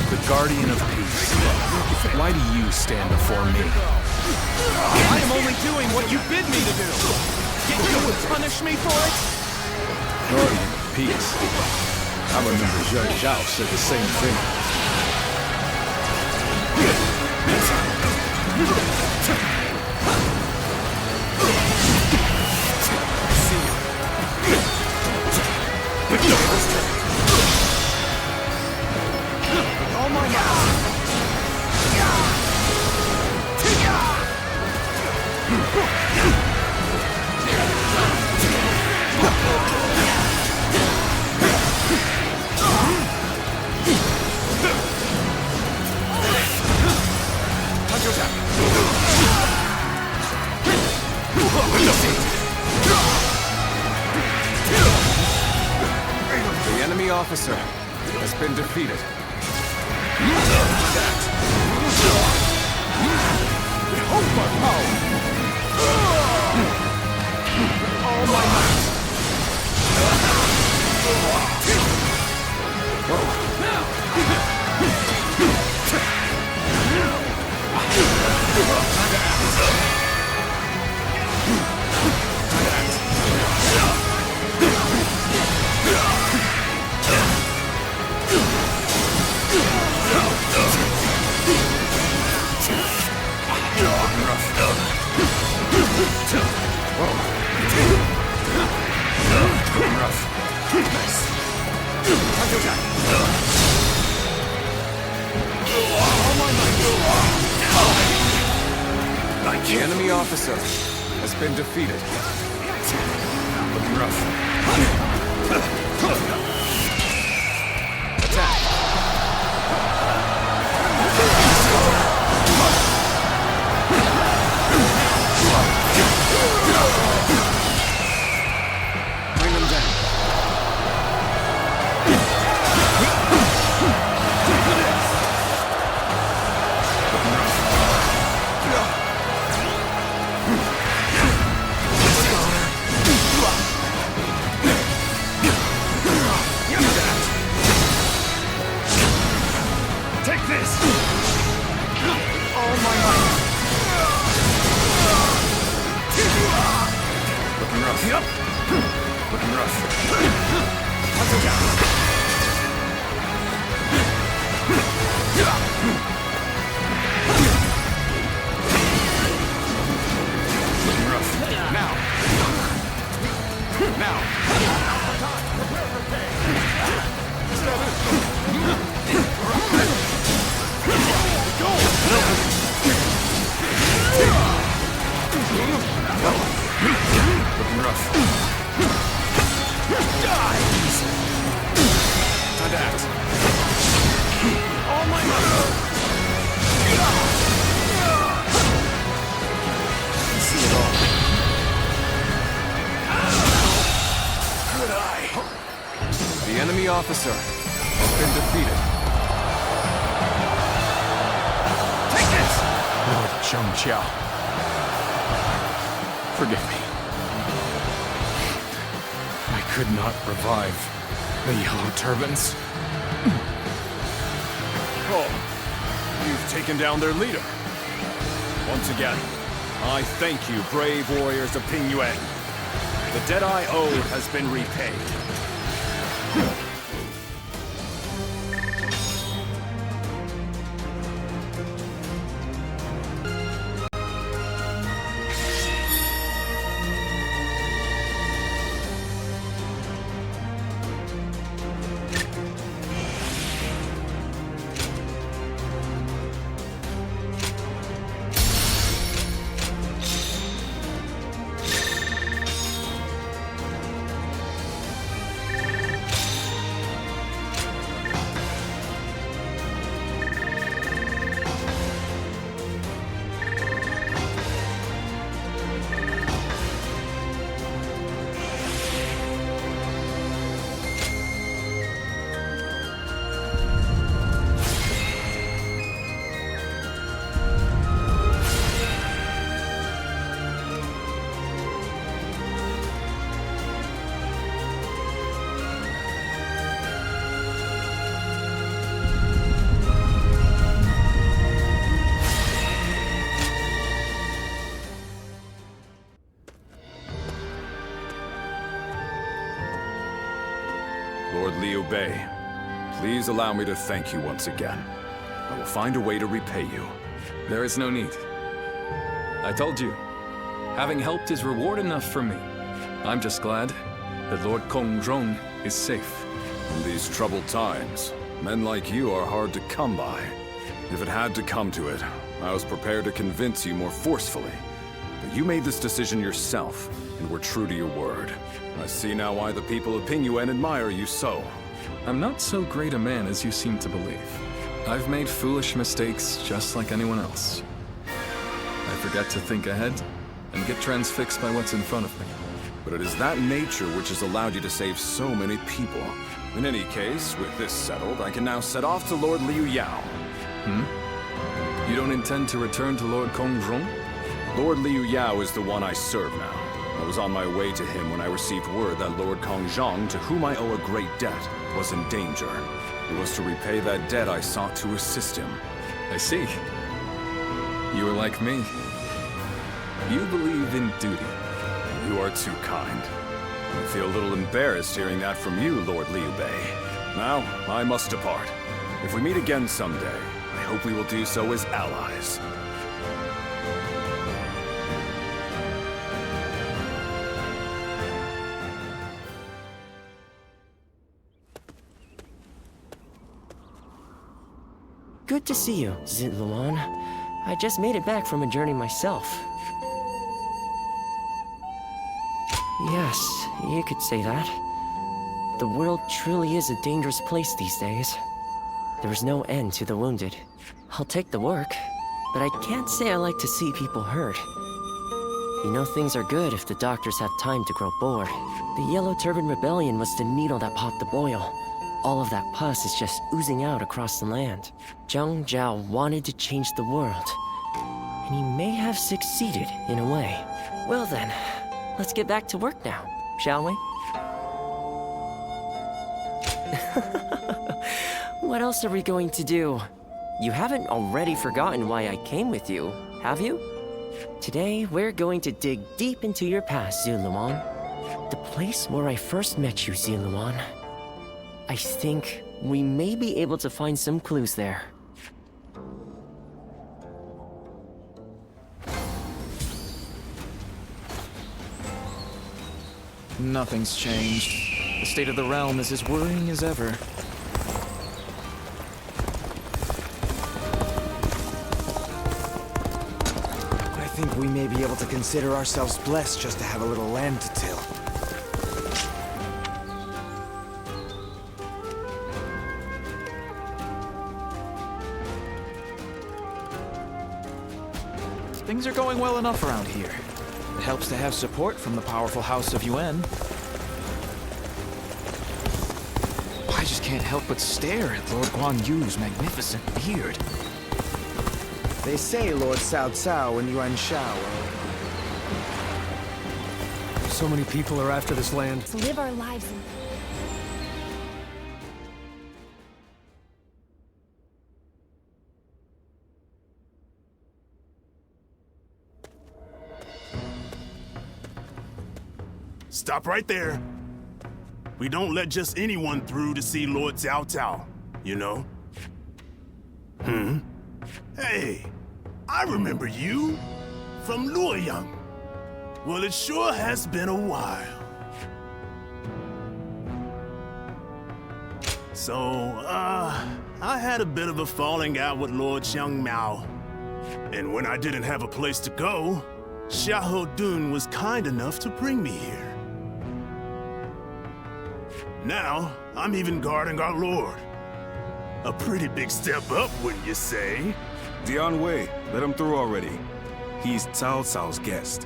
L: the guardian of peace. Why do you stand before me? I am only doing what you bid me to do. Yet you would punish me for it?
K: Guardian of peace. I remember Jieqiao said the same thing.
L: All my might.
C: The enemy officer has been defeated.
L: Behold my power!
P: has been defeated. Looking rough. Attack! Bring them down. Take this! All my might. Looking rough. Yep. Looking rough. Hunt him down. Looking rough. Now. Now. Looking rough. Time to act. All my might. See it all. Good eye. The enemy officer has been defeated. Take this! Lord Xiangyang. Forgive me. I could not revive the Yellow Turbans. Oh, you've taken down their leader. Once again, I thank you, brave warriors of Pingyuan. The debt I owed has been repaid. Lord Liu Bei, please allow me to thank you once again. I will find a way to repay you.
J: There is no need. I told you, having helped is reward enough for me. I'm just glad that Lord Kongrong is safe.
K: In these troubled times, men like you are hard to come by. If it had to come to it, I was prepared to convince you more forcefully. But you made this decision yourself, and were true to your word. I see now why the people of Pingyuan admire you so.
J: I'm not so great a man as you seem to believe. I've made foolish mistakes just like anyone else. I forget to think ahead and get transfixed by what's in front of me.
K: But it is that nature which has allowed you to save so many people. In any case, with this settled, I can now set off to Lord Liu Yao.
J: You don't intend to return to Lord Kongrong?
K: Lord Liu Yao is the one I serve now. I was on my way to him when I received word that Lord Kongjang, to whom I owe a great debt, was in danger. It was to repay that debt I sought to assist him.
J: I see. You are like me. You believe in duty.
K: You are too kind. I feel a little embarrassed hearing that from you, Lord Liu Bei. Now, I must depart. If we meet again someday, I hope we will do so as allies.
Q: Good to see you, Zitluan. I just made it back from a journey myself. Yes, you could say that. The world truly is a dangerous place these days. There is no end to the wounded. I'll take the work, but I can't say I like to see people hurt. You know things are good if the doctors have time to grow bored. The Yellow Turban Rebellion was the needle that popped the boil. All of that pus is just oozing out across the land. Xiangyang wanted to change the world, and he may have succeeded in a way. Well then, let's get back to work now, shall we? What else are we going to do? You haven't already forgotten why I came with you, have you? Today, we're going to dig deep into your past, Zuluan. The place where I first met you, Zuluan. I think we may be able to find some clues there.
B: Nothing's changed. The state of the realm is as worrying as ever.
H: I think we may be able to consider ourselves blessed just to have a little land to till.
B: Things are going well enough around here. It helps to have support from the powerful House of Yuan. I just can't help but stare at Lord Guan Yu's magnificent beard.
H: They say Lord Cao Cao and Yuan Shao.
I: So many people are after this land.
G: To live our lives in...
R: Stop right there. We don't let just anyone through to see Lord Cao Cao, you know? Hey, I remember you from Luoyang. Well, it sure has been a while. So, I had a bit of a falling out with Lord Xiangmao. And when I didn't have a place to go, Xiahou Dun was kind enough to bring me here. Now, I'm even guarding our lord. A pretty big step up, wouldn't you say?
K: Dian Wei, let him through already. He's Cao Cao's guest.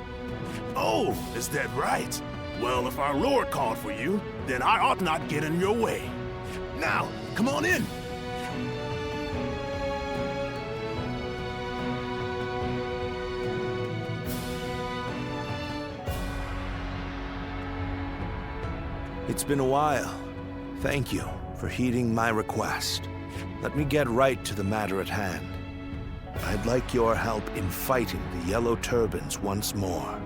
R: Oh, is that right? Well, if our lord called for you, then I ought not get in your way. Now, come on in.
S: It's been a while. Thank you for heeding my request. Let me get right to the matter at hand. I'd like your help in fighting the Yellow Turbans once more.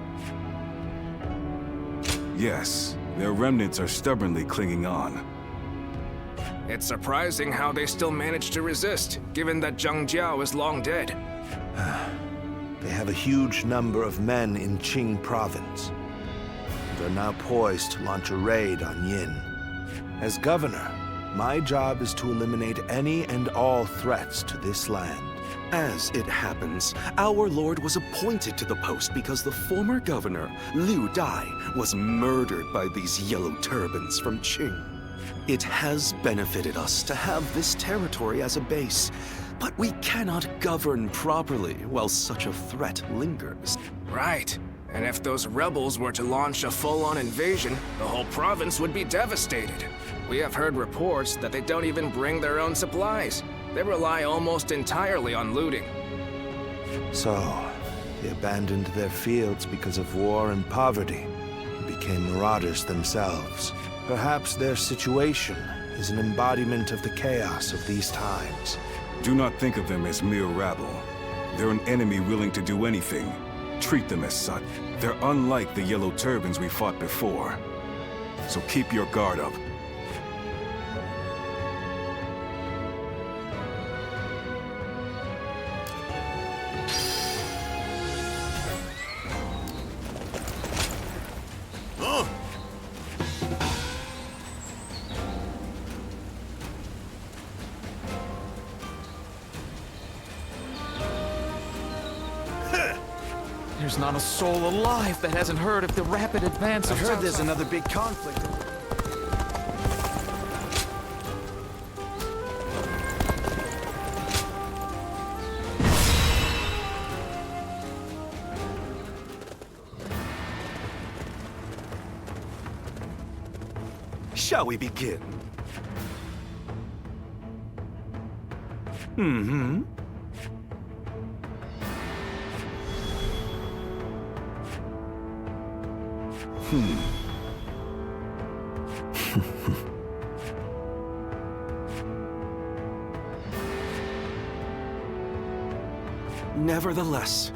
K: Yes, their remnants are stubbornly clinging on.
N: It's surprising how they still manage to resist, given that Xiangyao is long dead.
S: They have a huge number of men in Qing province. They're now poised to launch a raid on Yin. As governor, my job is to eliminate any and all threats to this land.
T: As it happens, our lord was appointed to the post because the former governor, Liu Dai, was murdered by these Yellow Turbans from Qing. It has benefited us to have this territory as a base, but we cannot govern properly while such a threat lingers.
N: Right. And if those rebels were to launch a full-on invasion, the whole province would be devastated. We have heard reports that they don't even bring their own supplies. They rely almost entirely on looting.
S: So, they abandoned their fields because of war and poverty, and became marauders themselves. Perhaps their situation is an embodiment of the chaos of these times.
K: Do not think of them as mere rabble. They're an enemy willing to do anything. Treat them as such. They're unlike the Yellow Turbans we fought before. So keep your guard up.
B: There's There's not a soul alive that hasn't heard of the rapid advance of...
H: I heard there's another big conflict.
T: Shall we begin? Mm-hmm. Nevertheless,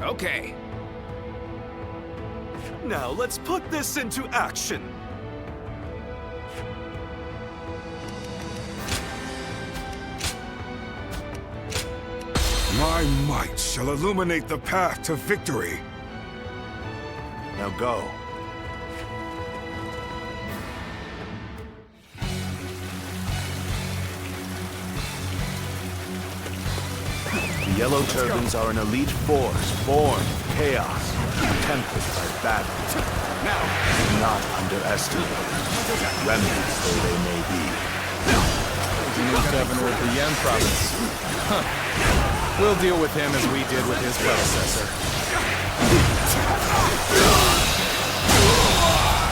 P: okay.
T: Now let's put this into action.
M: My might shall illuminate the path to victory.
S: Now go. The Yellow Turbans are an elite force born of chaos, tempered by battle.
P: Now,
S: Do not underestimate them, remnants though they may be.
L: The new governor of the Yan province. Huh. We'll deal with him as we did with his predecessor.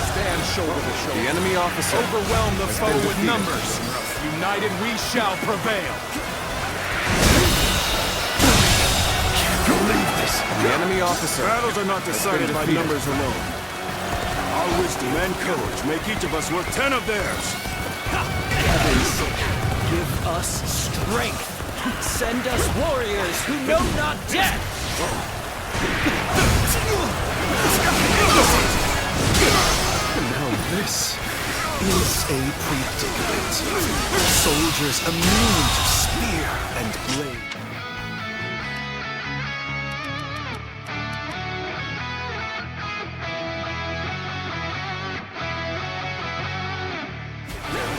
L: Stand shoulder to shoulder.
C: The enemy officer
L: Overwhelm the
C: has
L: foe
C: been
L: with
C: defeated.
L: numbers. United we shall prevail.
M: Believe this.
C: The enemy officer
M: Battles are not
C: has
M: decided
C: been
M: by
C: defeated.
M: numbers alone. Our wisdom and courage make each of us worth 10 of theirs.
U: Heavens, give us strength. Send us warriors who know not death.
T: Now this is a predicament. Soldiers immune to spear and blade.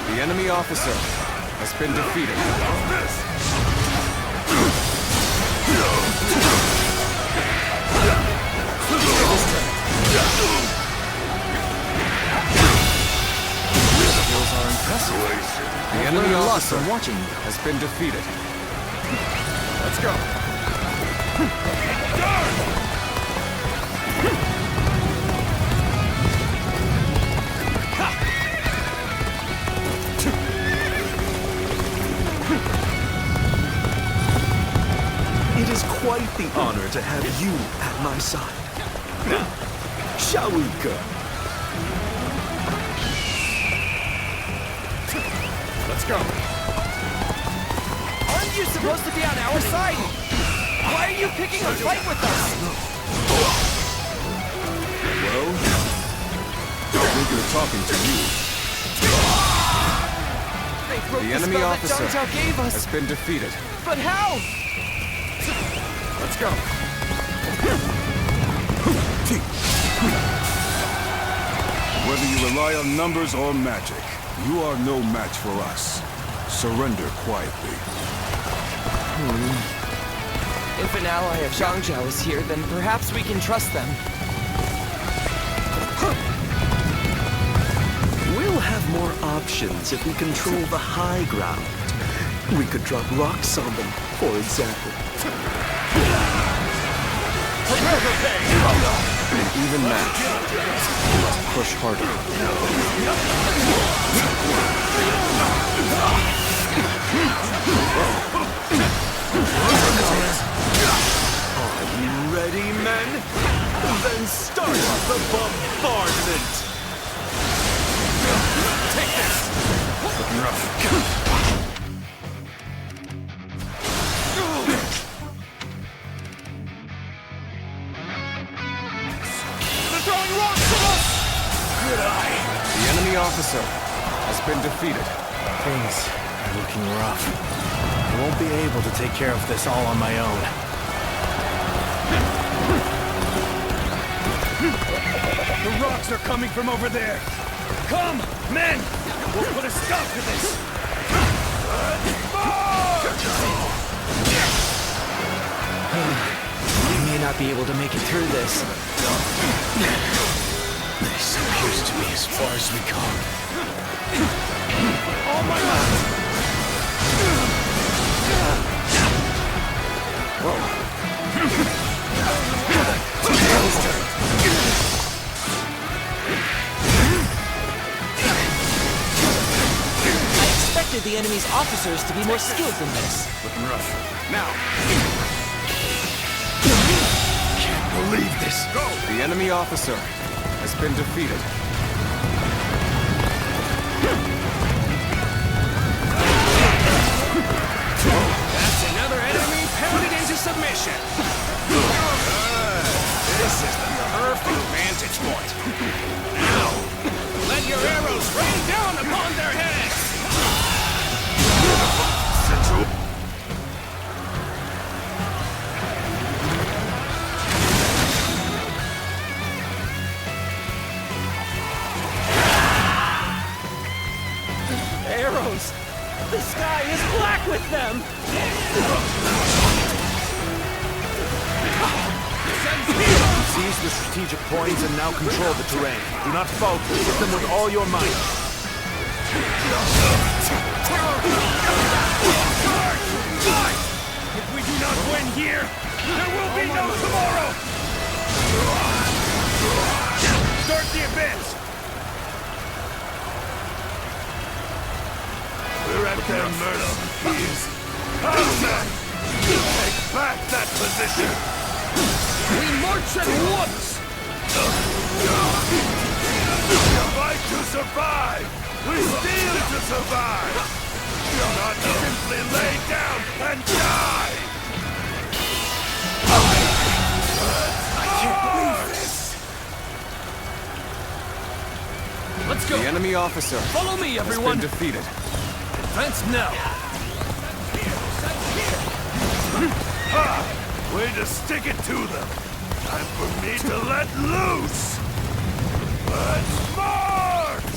C: The enemy officer has been defeated. Skills are impressive. The enemy officer watching you has been defeated.
L: Let's go.
T: It is quite the honor to have you at my side. Now, shall we go?
L: Let's go.
U: Aren't you supposed to be on our side? Why are you picking a fight with us?
M: Well, I think you're talking to you.
U: They broke
C: The enemy
U: spell
C: officer
U: that Xiangyang gave us.
C: has been defeated.
U: But how?
L: Let's go.
M: Whether you rely on numbers or magic, you are no match for us. Surrender quietly.
U: If an ally of Xiangyao is here, then perhaps we can trust them.
T: We'll have more options if we control the high ground. We could drop rocks on them, for example.
C: An even match. You must push harder.
T: Are you ready, men? Then start the bombardment!
L: Take this! Looking rough.
U: They're throwing rocks at us!
C: Good eye. The enemy officer has been defeated.
A: Things are looking rough. I won't be able to take care of this all on my own.
L: The rocks are coming from over there.
N: Come, men! We'll put a stop to this!
U: We may not be able to make it through this. This appears to be as far as we go.
N: All my might!
U: I expected the enemy's officers to be more skilled than this.
N: Looking rough. Now!
M: Can't believe this.
N: Go!
C: The enemy officer has been defeated.
N: That's another enemy pounded into submission! This is the perfect vantage point. Now, let your arrows rain down upon their heads!
U: Arrows! The sky is black with them!
S: Seize the strategic points and now control the terrain. Do not falter. Hit them with all your might.
N: If we do not win here, there will be no tomorrow! Start the advance!
M: We're at their mercy. Take back that position!
N: We march at once!
M: Fight to survive! We steal to survive! Not simply lay down and die!
N: I can't believe this! Let's go!
C: The enemy officer
N: Follow me, everyone!
C: has been defeated.
N: Advance now!
M: Way to stick it to them! Time for me to let loose! Let's march!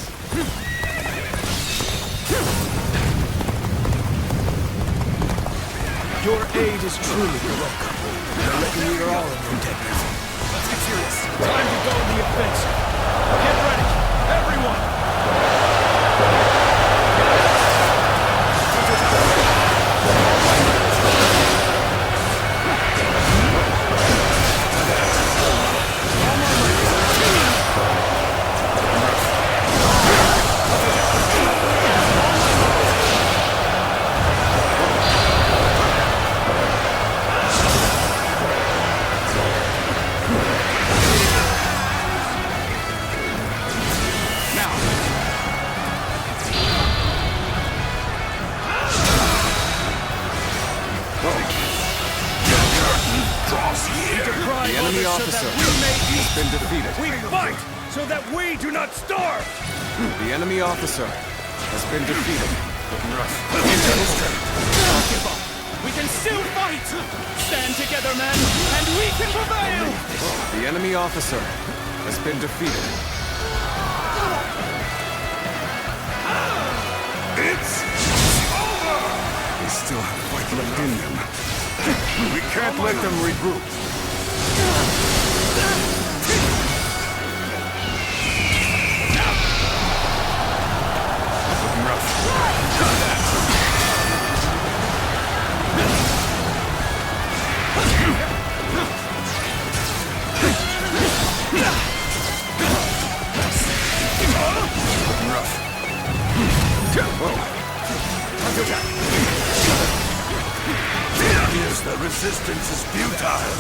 A: Your aid is truly welcome. I reckon we are all in your debt.
N: Let's get serious. Time to go in the offensive. Get ready, everyone!
C: The enemy officer has been defeated.
N: We fight so that we do not starve!
C: The enemy officer has been defeated.
N: Don't give up! We can still fight! Stand together, men, and we can prevail!
C: The enemy officer has been defeated.
M: It's over! They still have fight left in them. We can't let them regroup. Looking rough. Looking rough. Yes, the resistance is futile.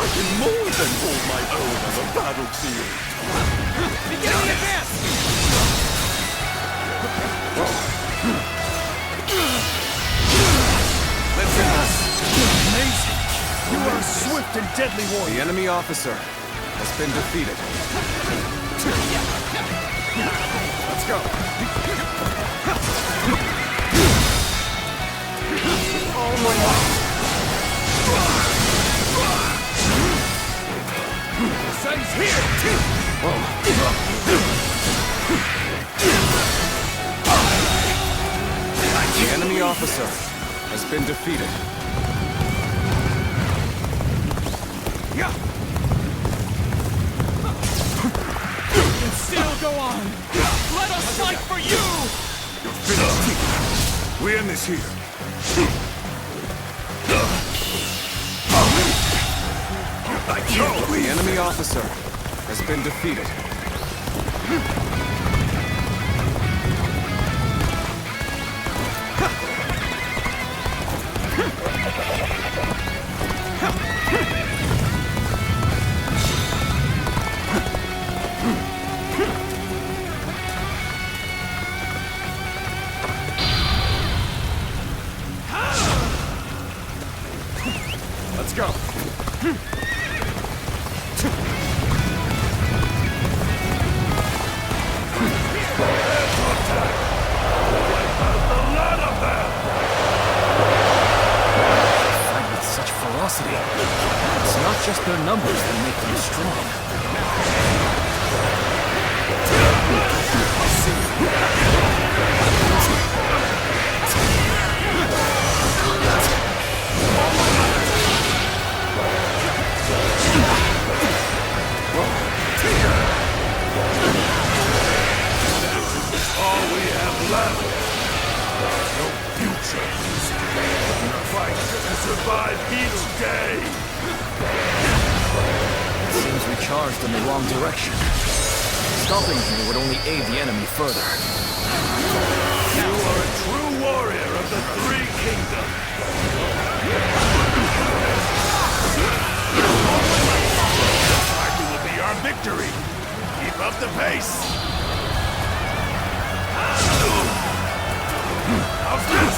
M: I can more than hold my own on the battlefield.
N: Begin the advance!
C: Let's do this.
N: Amazing! You are a swift and deadly warrior.
C: The enemy officer has been defeated. Let's go.
N: Oh my God!
O: ends here!
C: The enemy officer has been defeated.
O: You can still go on! Let us fight for you!
K: You're finished. We end this here.
C: The enemy officer has been defeated.
L: Let's go.
U: It's not just their numbers that make them strong.
M: All we have left. No future. Fight to survive each day.
U: It seems we charged in the wrong direction. Stopping here would only aid the enemy further.
M: You are a true warrior of the Three Kingdoms. Fight will be our victory. Keep up the pace. How's this?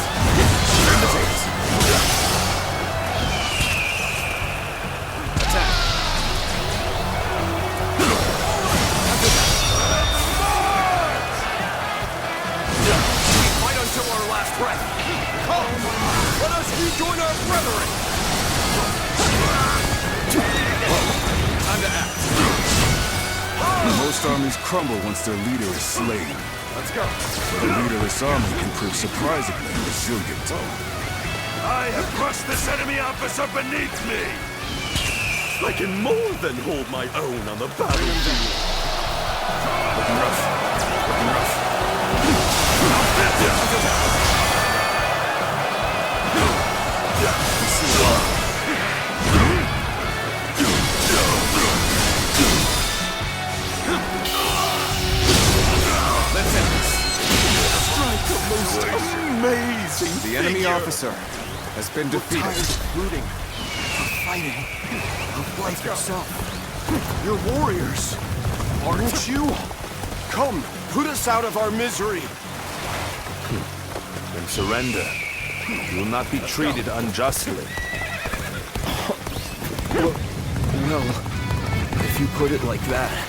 C: Fight until our last breath. Come, let us rejoin our brethren. Time to act.
K: Most armies crumble once their leader is slain.
L: Let's go.
K: But a leaderless army can prove surprisingly resilient.
M: I have crushed this enemy officer beneath me. I can more than hold my own on the battlefield.
C: Looking rough. Looking rough. Let's end this.
M: Strike the most amazing
C: The enemy
M: figure.
C: officer has been defeated.
H: Tired of looting, of fighting, of life itself. You're warriors, aren't you? Come, put us out of our misery.
S: Then surrender. You will not be treated unjustly.
U: Well, if you put it like that.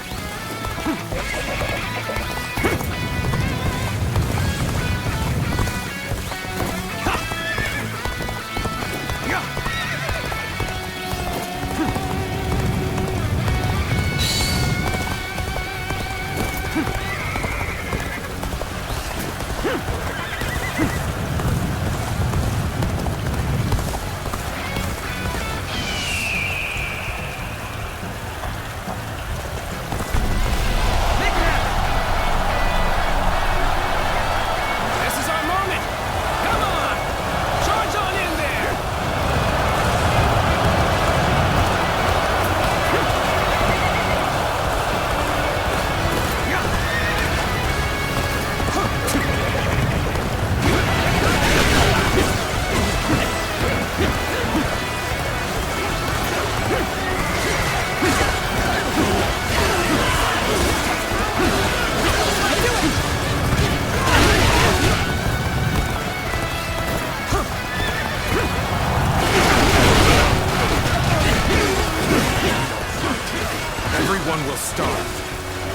L: Everyone will starve.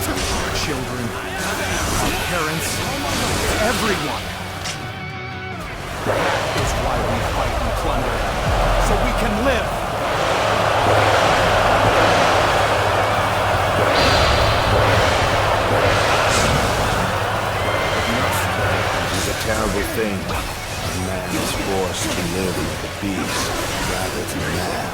L: Our children, our parents, everyone. That is why we fight and plunder, so we can live.
S: think a man is forced to live like a beast rather than a man.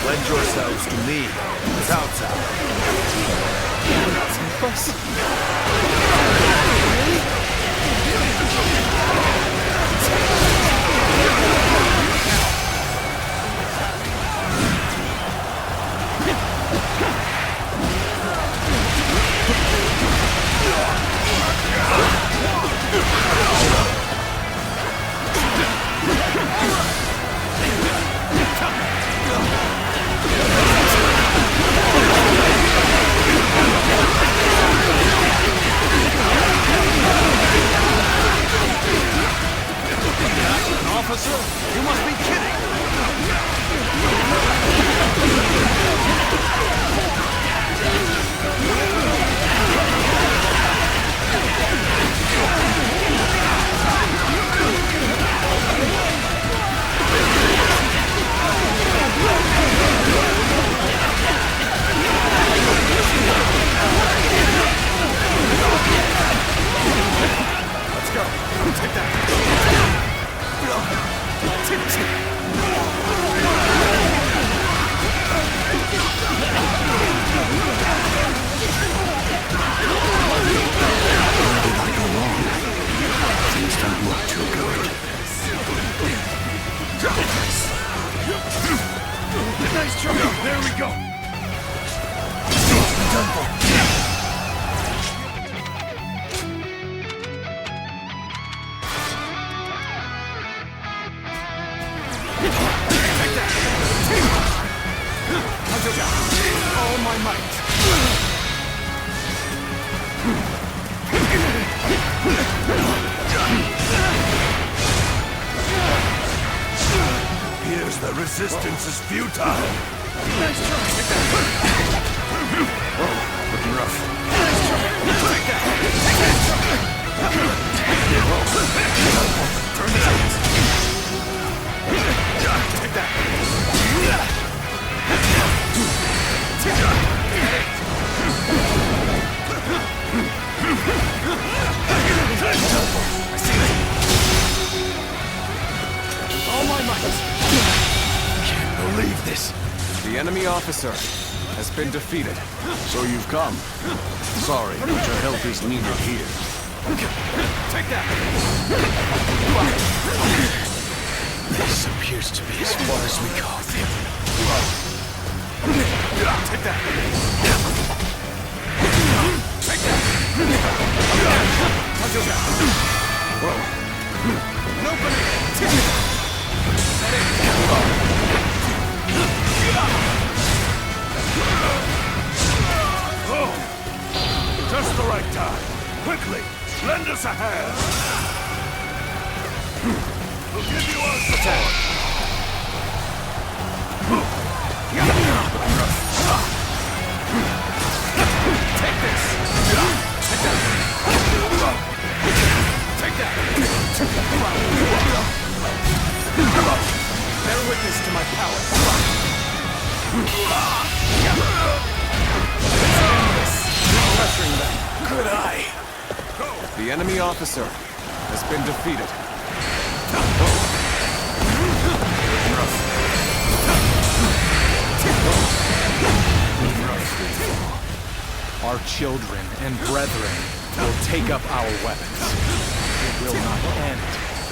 S: Lend yourselves to me, Cao Cao.
I: Officer, you must be kidding!
O: Let's go. Take that.
M: Things don't look too good.
O: Nice try. There we go. Done for. All my might.
M: Appears the resistance is futile.
O: Nice try.
M: Whoa, looking rough.
O: Nice try. Take that. Turn this out. Take that. I see it. All my might.
M: Can't believe this.
L: The enemy officer has been defeated.
K: So you've come. Sorry, but your help is needed here.
O: Take that.
M: This appears to be as far as we go.
O: Take that. Take that.
M: Whoa.
O: Nobody.
M: Oh, just the right time. Quickly, lend us a hand. We'll give you our support.
O: Take this. Take that. Take that. Bear witness to my power. Pressuring them.
M: Good eye. Go
L: The enemy officer has been defeated. Our children and brethren will take up our weapons. It will not end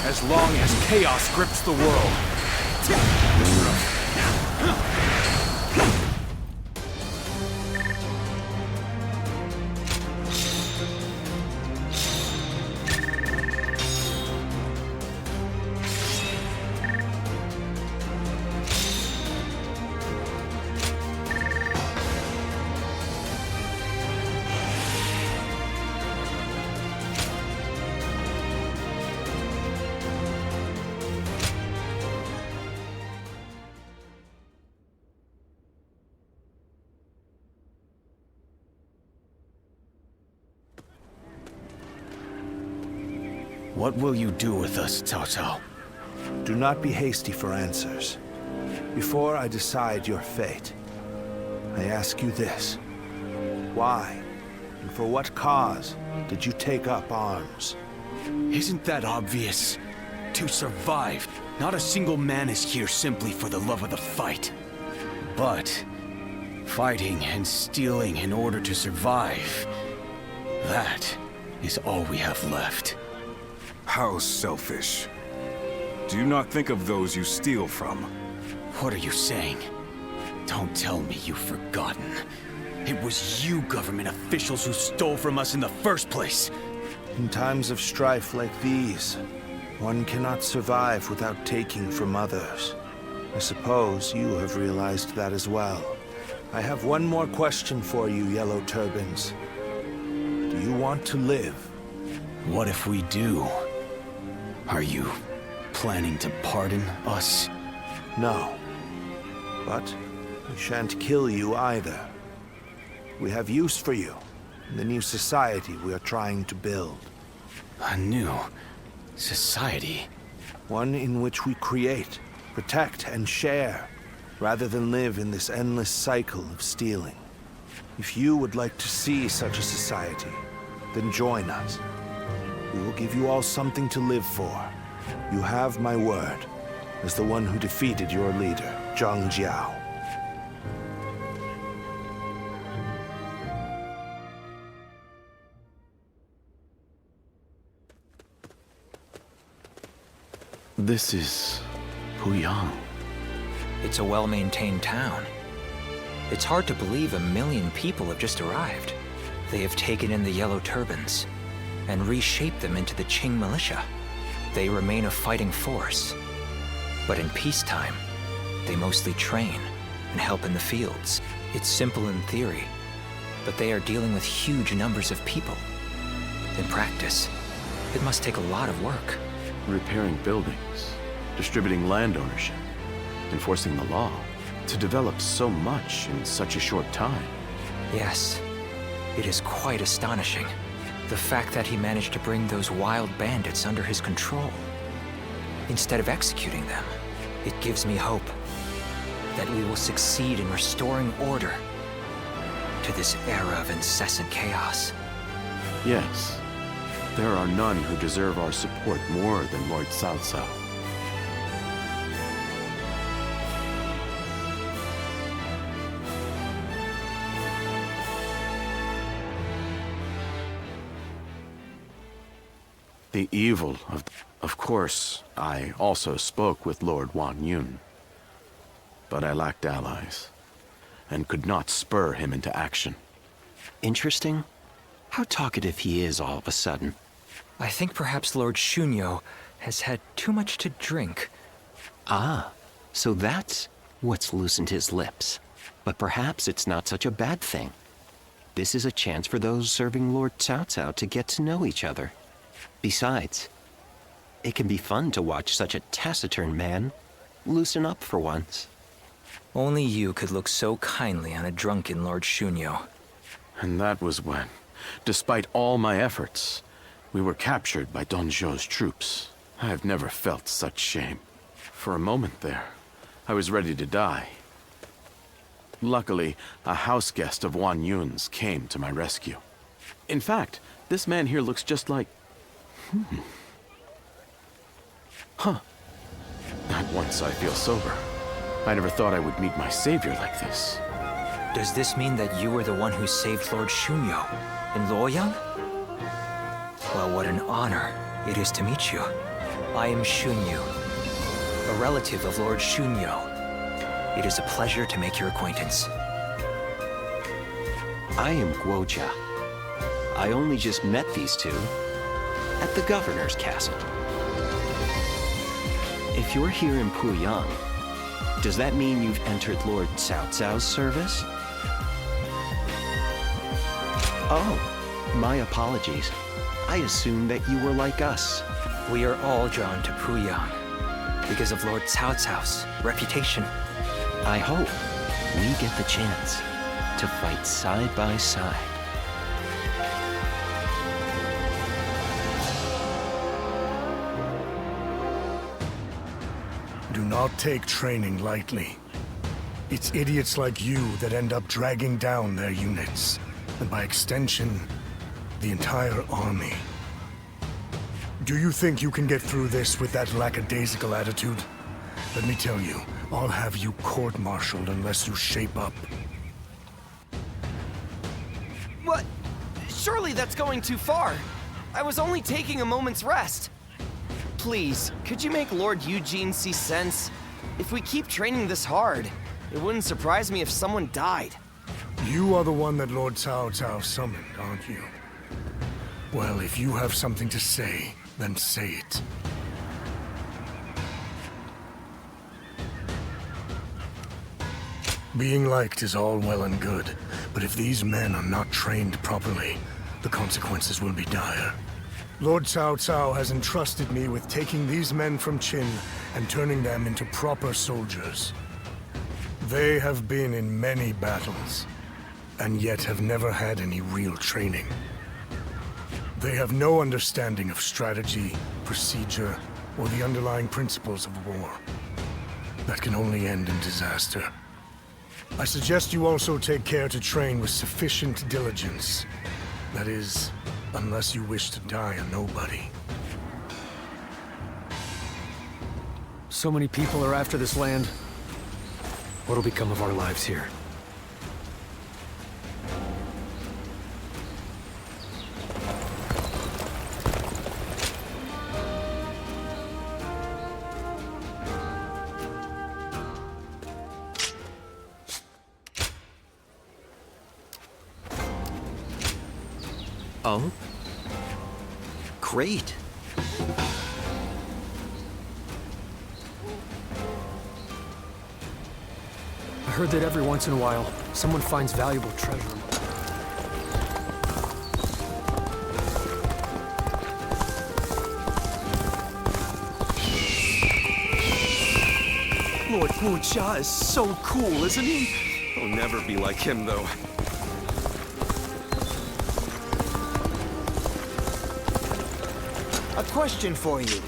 L: as long as chaos grips the world.
H: What will you do with us, Cao Cao? Do not be hasty for answers. Before I decide your fate, I ask you this. Why, and for what cause, did you take up arms?
T: Isn't that obvious? To survive. Not a single man is here simply for the love of the fight. But fighting and stealing in order to survive, that is all we have left.
K: How selfish. Do you not think of those you steal from?
T: What are you saying? Don't tell me you've forgotten. It was you government officials who stole from us in the first place.
H: In times of strife like these, one cannot survive without taking from others. I suppose you have realized that as well. I have one more question for you, Yellow Turbans. Do you want to live?
T: What if we do? Are you planning to pardon us?
H: No. But we shan't kill you either. We have use for you in the new society we are trying to build.
T: A new society?
H: One in which we create, protect, and share, rather than live in this endless cycle of stealing. If you would like to see such a society, then join us. We will give you all something to live for. You have my word, as the one who defeated your leader, Xiangyang.
T: This is Huyang.
D: It's a well-maintained town. It's hard to believe 1 million people have just arrived. They have taken in the Yellow Turbans and reshaped them into the Qing militia. They remain a fighting force. But in peacetime, they mostly train and help in the fields. It's simple in theory, but they are dealing with huge numbers of people. In practice, it must take a lot of work.
V: Repairing buildings, distributing land ownership, enforcing the law. To develop so much in such a short time.
D: Yes, it is quite astonishing. The fact that he managed to bring those wild bandits under his control. Instead of executing them, it gives me hope that we will succeed in restoring order to this era of incessant chaos.
V: Yes, there are none who deserve our support more than Lord Cao Cao. The evil of course, I also spoke with Lord Wan Yun. But I lacked allies, and could not spur him into action.
T: Interesting. How talkative he is all of a sudden.
D: I think perhaps Lord Xiangyang has had too much to drink.
T: Ah, so that's what's loosened his lips. But perhaps it's not such a bad thing. This is a chance for those serving Lord Cao Cao to get to know each other. Besides, it can be fun to watch such a taciturn man loosen up for once.
D: Only you could look so kindly on a drunken Lord Xiangyang.
V: And that was when, despite all my efforts, we were captured by Don Zhou's troops. I have never felt such shame. For a moment there, I was ready to die. Luckily, a house guest of Wan Yun's came to my rescue. In fact, this man here looks just like Huh. At once I feel sober. I never thought I would meet my savior like this.
D: Does this mean that you were the one who saved Lord Xiangyang in Luoyang? Well, what an honor it is to meet you. I am Xunyu, a relative of Lord Xiangyang. It is a pleasure to make your acquaintance.
E: I am Guojia. I only just met these two at the governor's castle. If you're here in Puyang, does that mean you've entered Lord Cao Cao's service? Oh, my apologies. I assumed that you were like us.
D: We are all drawn to Puyang because of Lord Cao Cao's reputation.
E: I hope we get the chance to fight side by side.
R: Do not take training lightly. It's idiots like you that end up dragging down their units, and by extension, the entire army. Do you think you can get through this with that lackadaisical attitude? Let me tell you, I'll have you court-martialed unless you shape up.
N: What? Surely that's going too far. I was only taking a moment's rest. Please, could you make Lord Eugene see sense? If we keep training this hard, it wouldn't surprise me if someone died.
R: You are the one that Lord Cao Cao summoned, aren't you? Well, if you have something to say, then say it. Being liked is all well and good, but if these men are not trained properly, the consequences will be dire. Lord Cao Cao has entrusted me with taking these men from Qin and turning them into proper soldiers. They have been in many battles, and yet have never had any real training. They have no understanding of strategy, procedure, or the underlying principles of war. That can only end in disaster. I suggest you also take care to train with sufficient diligence. That is, unless you wish to die a nobody.
F: So many people are after this land. What'll become of our lives here?
E: Oh? Great.
F: I heard that every once in a while, someone finds valuable treasure.
T: Lord Guojia is so cool, isn't he? He'll never be like him, though.
N: A question for you.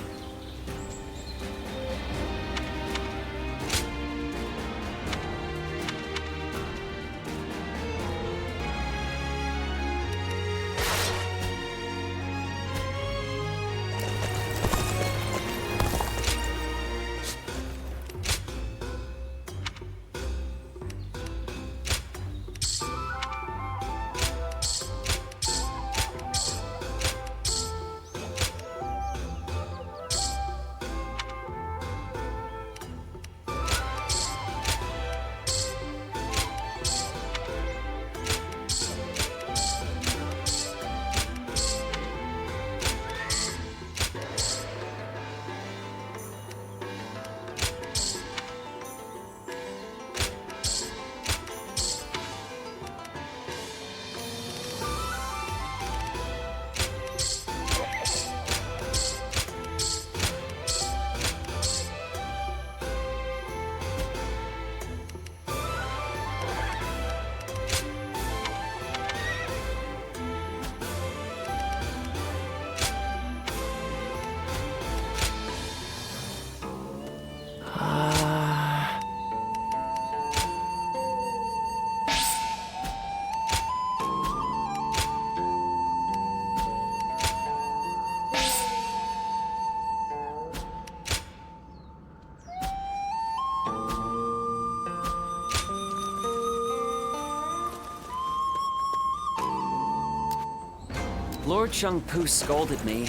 U: Lord Chengpu scolded me.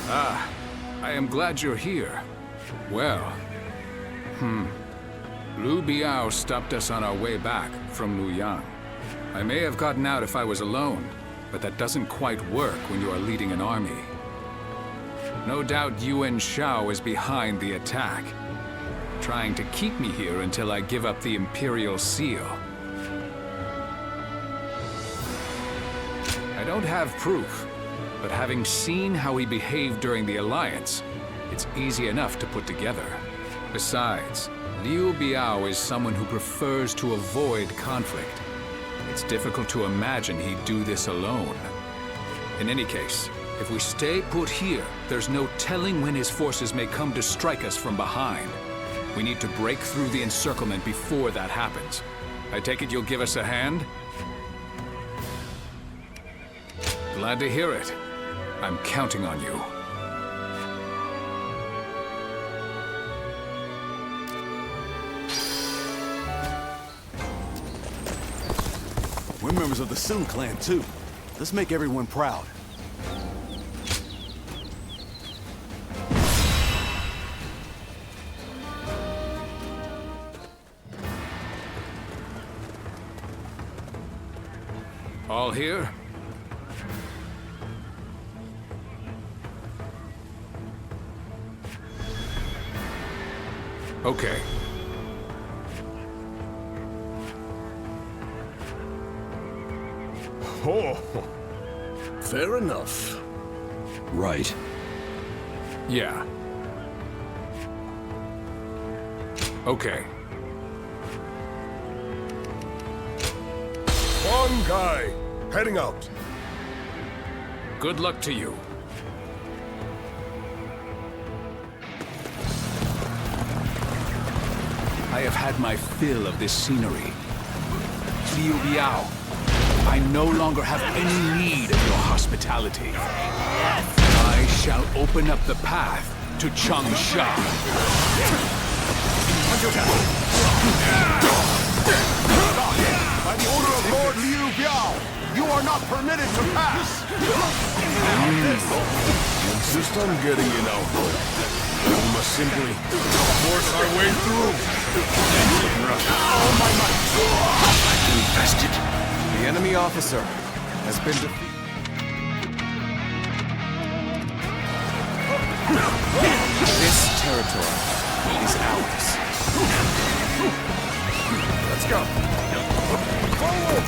P: Ah, I am glad you're here. Well, Liu Biao stopped us on our way back from Nanyang. I may have gotten out if I was alone, but that doesn't quite work when you are leading an army. No doubt Yuan Shao is behind the attack, trying to keep me here until I give up the Imperial Seal. I don't have proof, but having seen how he behaved during the Alliance, it's easy enough to put together. Besides, Liu Biao is someone who prefers to avoid conflict. It's difficult to imagine he'd do this alone. In any case, if we stay put here, there's no telling when his forces may come to strike us from behind. We need to break through the encirclement before that happens. I take it you'll give us a hand? Glad to hear it. I'm counting on you.
K: We're members of the Sun clan, too. Let's make everyone proud.
P: All here? Okay.
R: Oh, fair enough.
M: Right.
P: Yeah. Okay.
R: One guy, heading out.
P: Good luck to you. I have had my fill of this scenery. Liu Biao, I no longer have any need of your hospitality. I shall open up the path to Changsha.
I: By the order of Lord Liu Biao, you are not permitted to pass!
R: You insist on getting in out. We must simply force our way through.
H: All my might! Infested. The enemy officer has been defeated. This territory is ours. Let's go. Forward!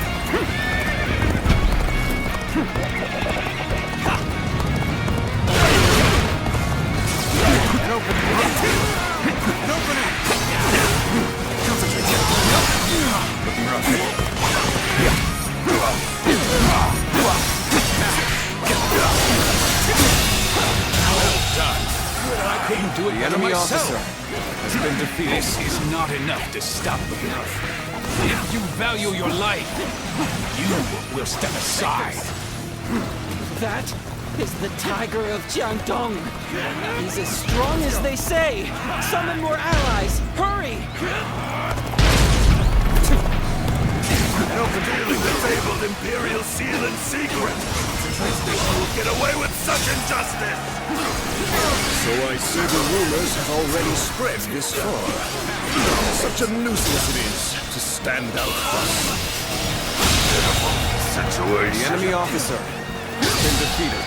H: An opening! An opening! Looking rough.
P: I couldn't do it
H: the enemy
P: myself.
H: officer has been defeated.
P: This is not enough to stop me. If you value your life, you will step aside.
U: That is the Tiger of Jiangdong. He's as strong as they say. Summon more allies. Hurry!
M: Dealing the fabled Imperial Seal in secret. You will get away with such injustice.
R: So I see the rumors have already spread this far. Such a nuisance it is to stand out front.
M: Situation.
H: The enemy officer has been defeated.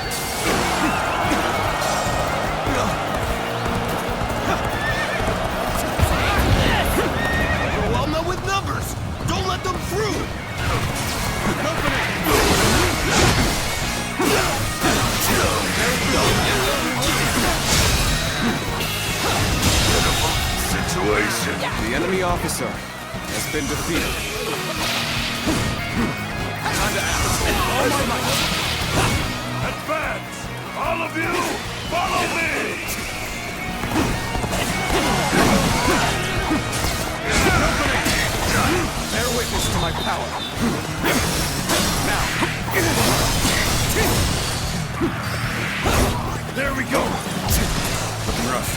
I: Overwhelm them with numbers! Don't let them through!
M: Situation.
H: The enemy officer has been defeated.
M: Advance! All of you, follow me!
H: Bear witness to my power. Now.
M: There we go!
H: Looking rough.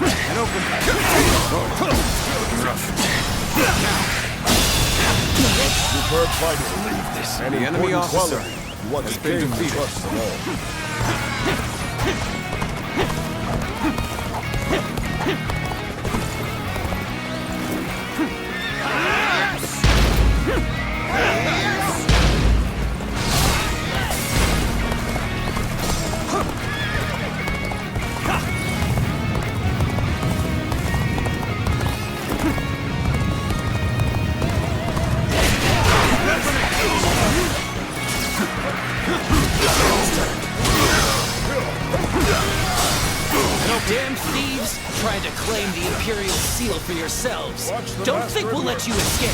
P: And open.
M: Superb fighter. Believe this.
L: The enemy officer
M: has been defeated.
U: Damn thieves, trying to claim the Imperial seal for yourselves. Don't think we'll let you escape.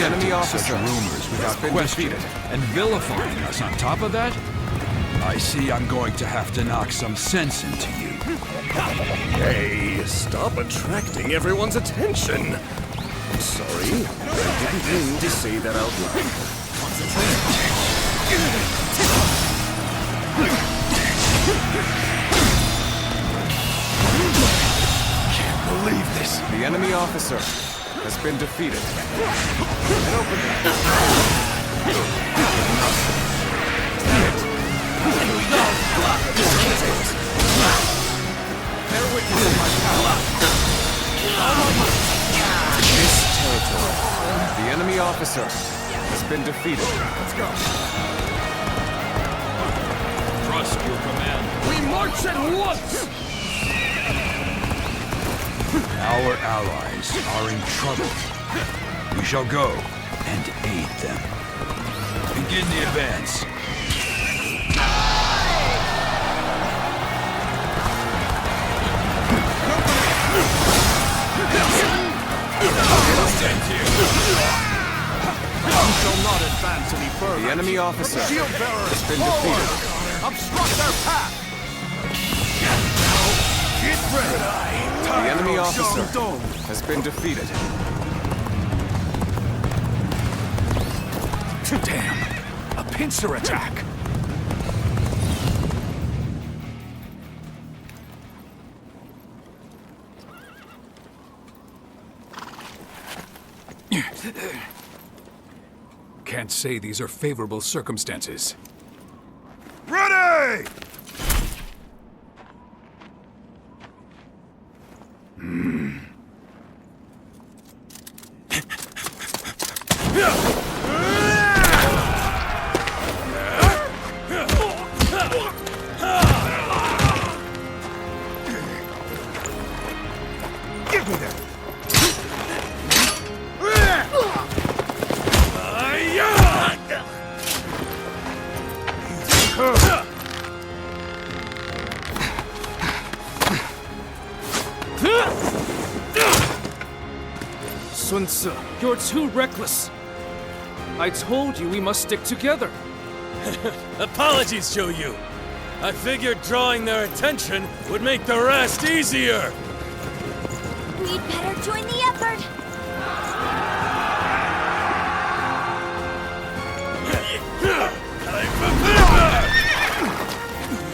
L: enemy officer
J: rumors without
L: been
J: question
L: defeated.
J: and vilifying us on top of that? I see I'm going to have to knock some sense into you.
R: Hey, stop attracting everyone's attention. Sorry, I didn't mean to say that out loud.
L: Can't believe this. The enemy officer has been defeated.
O: Bear witness to my power.
L: This territory. The enemy officer has been defeated. Let's go.
J: Trust your command.
O: We march at once!
J: Our allies are in trouble. We shall go and aid them. Begin the advance.
O: We shall not advance any further.
L: The enemy officer
O: Shield bearer
L: has been
O: forward.
L: defeated.
O: Obstruct their path.
L: Get ready. The enemy officer has been defeated.
J: Damn! A pincer attack! Can't say these are favorable circumstances.
M: Ready!
O: Give me that.
F: Sun Tzu, you're too reckless. I told you we must stick together.
Q: Apologies, Zhou Yu. I figured drawing their attention would make the rest easier.
G: We'd better join the effort.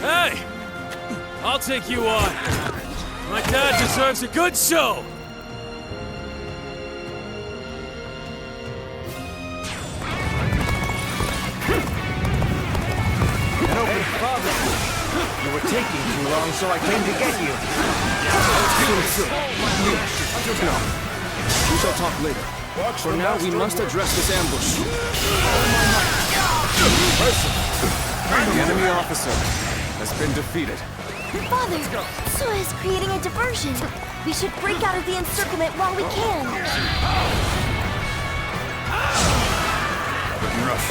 Q: Hey! I'll take you on. My dad deserves a good show.
H: You were taking too long, so I came to get you.
F: No. We shall talk later. For now, we must address this ambush.
L: The enemy officer has been defeated.
G: Father, Sua is creating a diversion. We should break out of the encirclement while we can.
J: Looking rough.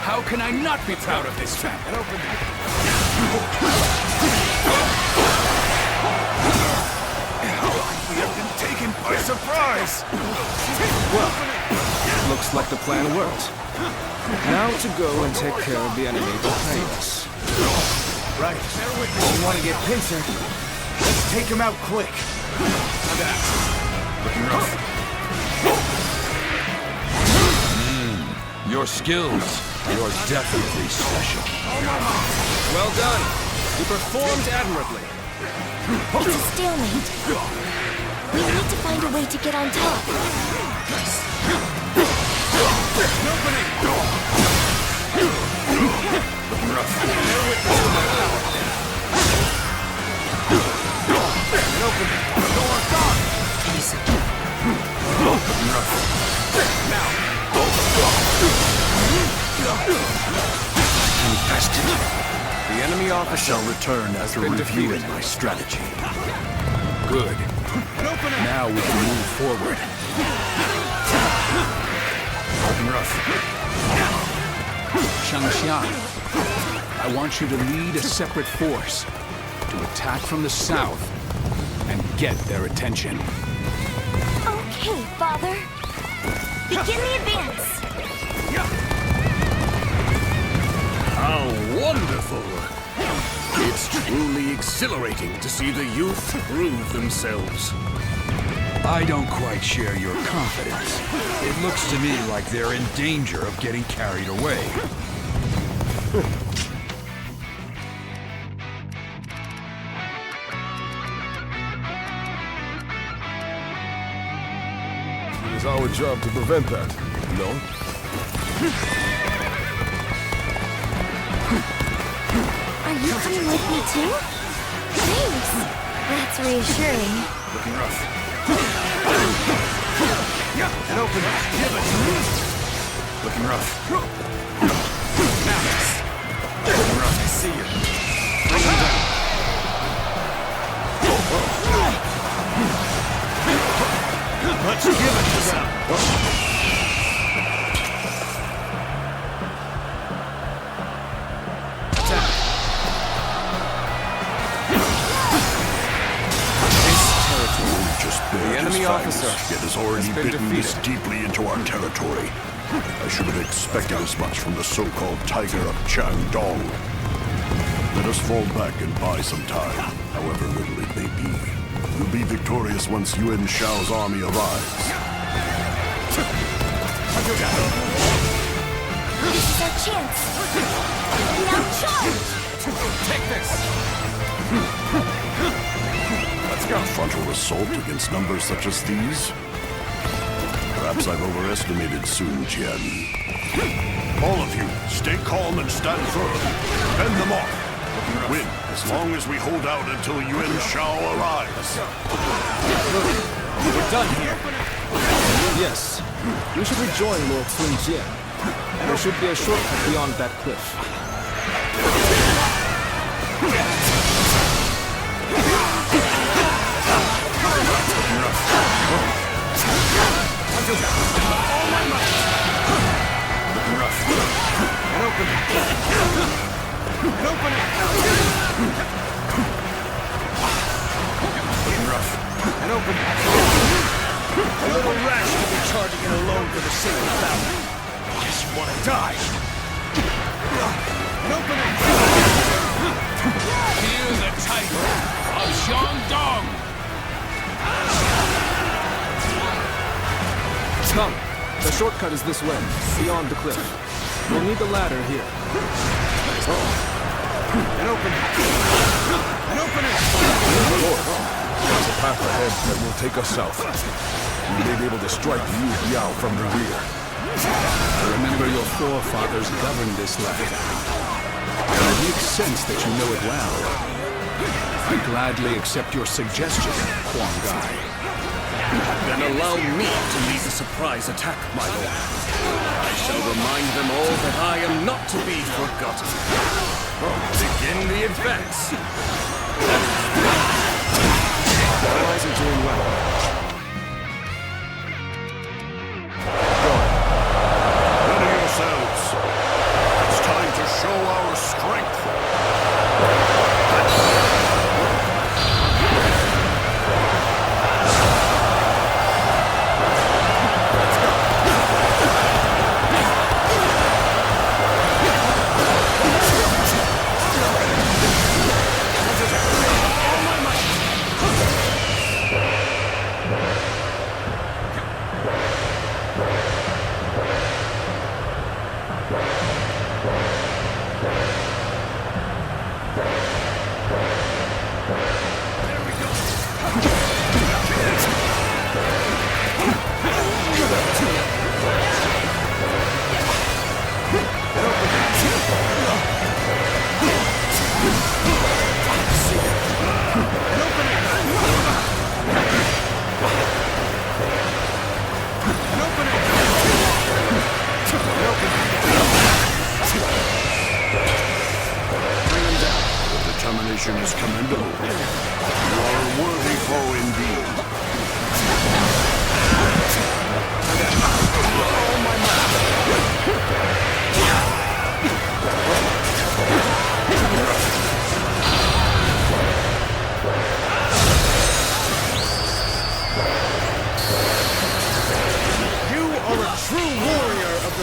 J: How can I not be proud of this family?
M: We have been taken by surprise!
F: Well, looks like the plan worked. Now to go and take care of the enemy behind us.
H: Right. You want to get pincer? Let's take him out quick.
J: Looking rough. Your skills, you're definitely special.
N: Well done. You performed admirably.
G: It's a stalemate. We need to find a way to get on top.
J: Looking rough.
N: Bear witness to my power. An opening. Door gone.
G: Easy.
J: Looking rough.
N: Now.
J: Contested.
N: The enemy officer
J: shall return after reviewing my strategy. Good. Now we can move forward. Looking rough.
L: Xiangyang, I want you to lead a separate force to attack from the south and get their attention.
G: Okay, Father. Begin the advance.
I: How wonderful! It's truly exhilarating to see the youth prove themselves.
J: I don't quite share your confidence. It looks to me like they're in danger of getting carried away.
I: It is our job to prevent that, no?
G: Are you coming with me too? Thanks. That's reassuring.
J: Looking rough.
N: An opening. Give it to me.
J: Looking rough.
N: Now.
J: Looking rough.
N: I see you.
J: Bring him down.
N: Let's give it to them. Attack. This territory.
M: Just
N: The
M: bared
N: enemy
M: his
N: officer
M: fangs, yet has already
N: has been
M: bitten this
N: defeated.
M: deeply into our territory. I should have expected as much from the so-called Tiger of Xiangyang. Let us fall back and buy some time, however little it may be. We'll be victorious once Yuan Shao's army arrives.
G: This is our chance. Now charge!
N: Take this!
M: Let's go. Frontal assault against numbers such as these? Perhaps I've overestimated Sun Jian. All of you, stay calm and stand firm. Fend them off. Win as long as we hold out until Yuan Shao arrives.
N: We're done here.
F: Yes. We should rejoin Lord Sun Jian. There should be a shortcut beyond that cliff.
N: All my might.
J: Looking rough.
N: An opening. An opening.
J: Looking rough.
N: An opening. A little rash to be charging in alone for the sake of battle. Guess you want to die. An opening.
O: Fear the tiger of Xiangyang.
F: Come. The shortcut is this way, beyond the cliff. We'll need the ladder here.
N: An opening. An opening.
I: Lord, there's a path ahead that will take us south. We may be able to strike Jieqiao from the rear.
L: I remember your forefathers governed this land. It makes sense that you know it well. I gladly accept your suggestion, Huang Gai.
I: Then allow me to lead the surprise attack, my lord. I shall remind them all that I am not to be forgotten. Begin the advance.
F: The allies are doing well.
M: Ready yourselves. It's time to show our strength.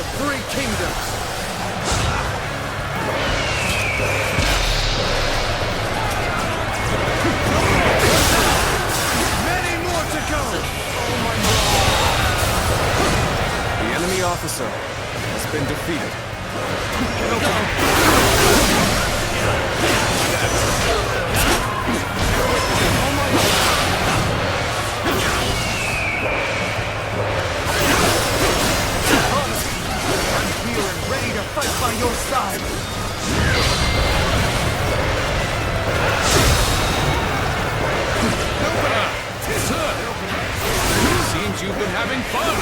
C: the Three Kingdoms! Many more to go!
F: The enemy officer has been defeated.
O: Ready to fight by your side!
P: Seems you've been having fun!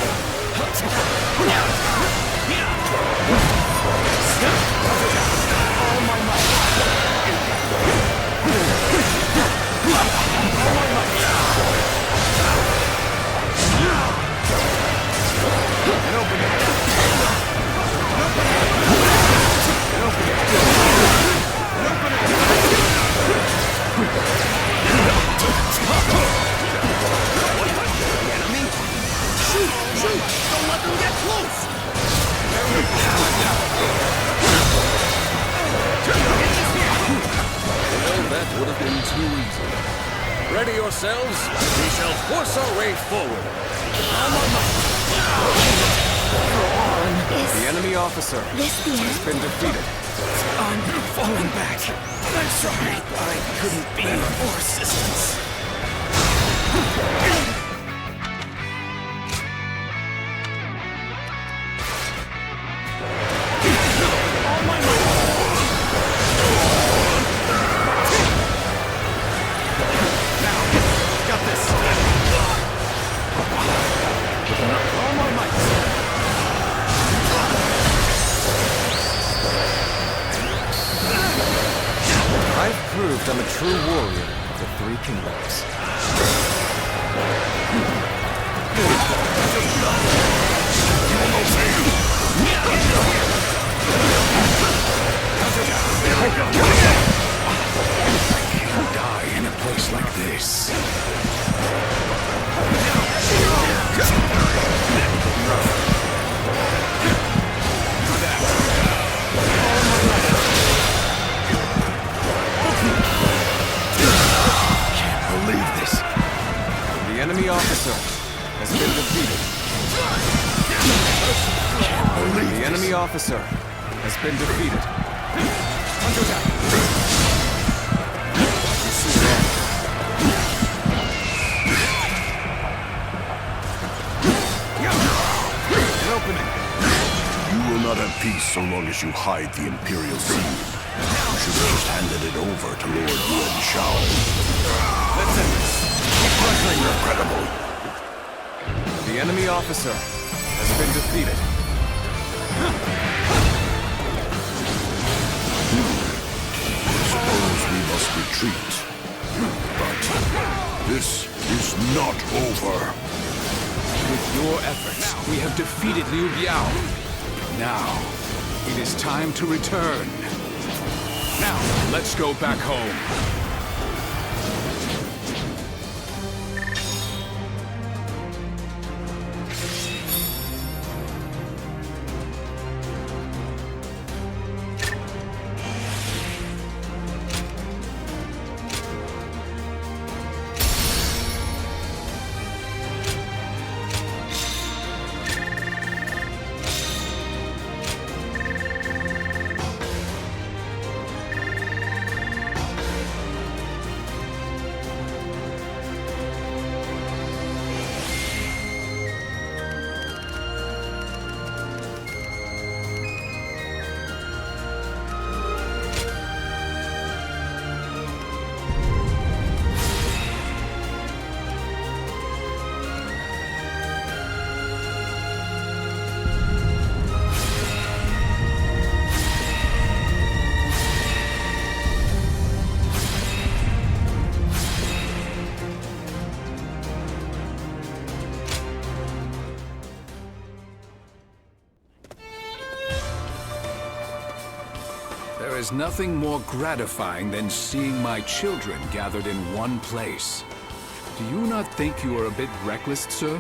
O: All my might!
C: Shoot! Don't let them get close!
I: Well, that would have been too easy. Ready yourselves. We shall force our way forward.
F: The enemy officer has been defeated.
O: I'm falling back. I'm sorry. I couldn't be more assistance.
F: I've proved I'm a true warrior of the Three Kingdoms.
P: I can't die in a place like this.
F: Believe this. The enemy officer has been defeated. The enemy officer has been defeated.
M: You will not have peace so long as you hide the Imperial Seal. You should have just handed it over to Lord Xiangyang. Incredible.
F: The enemy officer has been defeated.
M: Suppose we must retreat. But this is not over.
P: With your efforts, we have defeated Liu Biao. Now, it is time to return. Now, let's go back home. There is nothing more gratifying than seeing my children gathered in one place. Do you not think you are a bit reckless, sir?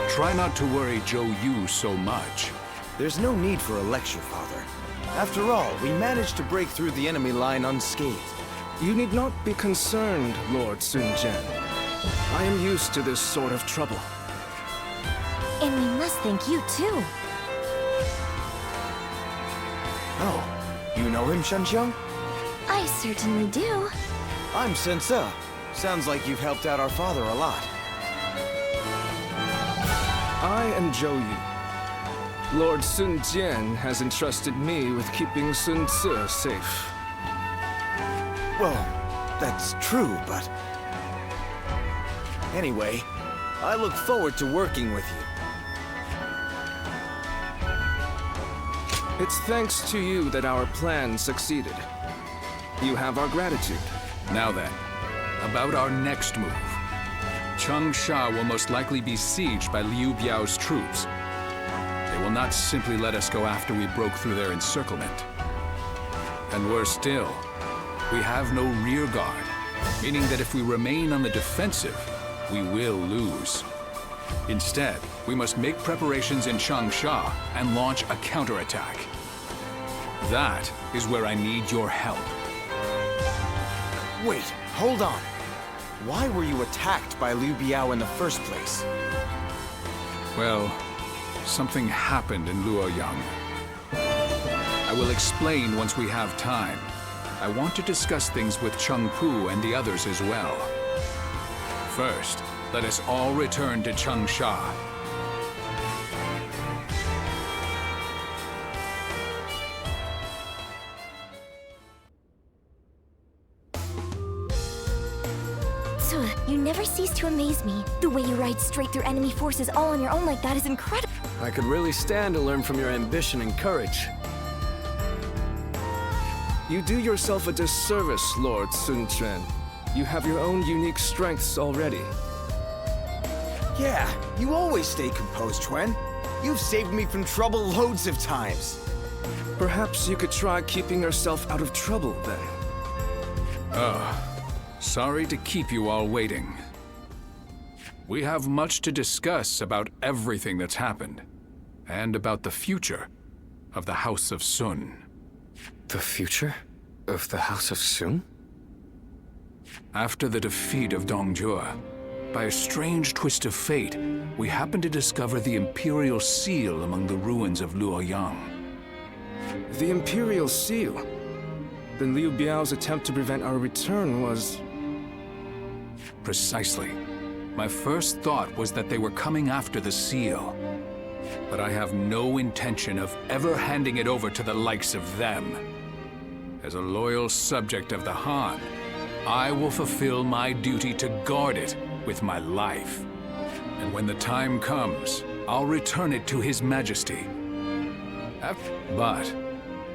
P: Try not to worry Zhou Yu so much.
H: There's no need for a lecture, Father. After all, we managed to break through the enemy line unscathed.
F: You need not be concerned, Lord Sun Jian. I am used to this sort of trouble.
G: And we must thank you, too.
H: Oh, you know him, Xiangyang?
G: I certainly do.
H: I'm Sensei. Sounds like you've helped out our father a lot.
F: I am Zhou Yu. Lord Sun Jian has entrusted me with keeping Sun Ce safe.
H: Well, that's true, but... Anyway, I look forward to working with you.
F: It's thanks to you that our plan succeeded. You have our gratitude.
P: Now then, about our next move. Changsha will most likely be sieged by Liu Biao's troops. They will not simply let us go after we broke through their encirclement. And worse still, we have no rear guard, meaning that if we remain on the defensive, we will lose. Instead, we must make preparations in Changsha and launch a counterattack. That is where I need your help.
H: Wait, hold on. Why were you attacked by Liu Biao in the first place?
P: Well, something happened in Luoyang. I will explain once we have time. I want to discuss things with Cheng Pu and the others as well. First, let us all return to Changsha.
G: So, you never cease to amaze me. The way you ride straight through enemy forces all on your own like that is incredible.
N: I could really stand to learn from your ambition and courage.
F: You do yourself a disservice, Lord Sun Quan. You have your own unique strengths already.
H: Yeah, you always stay composed, Quan. You've saved me from trouble loads of times.
F: Perhaps you could try keeping yourself out of trouble, then.
P: Sorry to keep you all waiting. We have much to discuss about everything that's happened, and about the future of the House of Sun.
N: The future of the House of Sun?
P: After the defeat of Dongjue, by a strange twist of fate, we happened to discover the Imperial Seal among the ruins of Luoyang.
F: The Imperial Seal? Then Liu Biao's attempt to prevent our return was...
P: Precisely. My first thought was that they were coming after the seal. But I have no intention of ever handing it over to the likes of them. As a loyal subject of the Han, I will fulfill my duty to guard it with my life. And when the time comes, I'll return it to His Majesty. But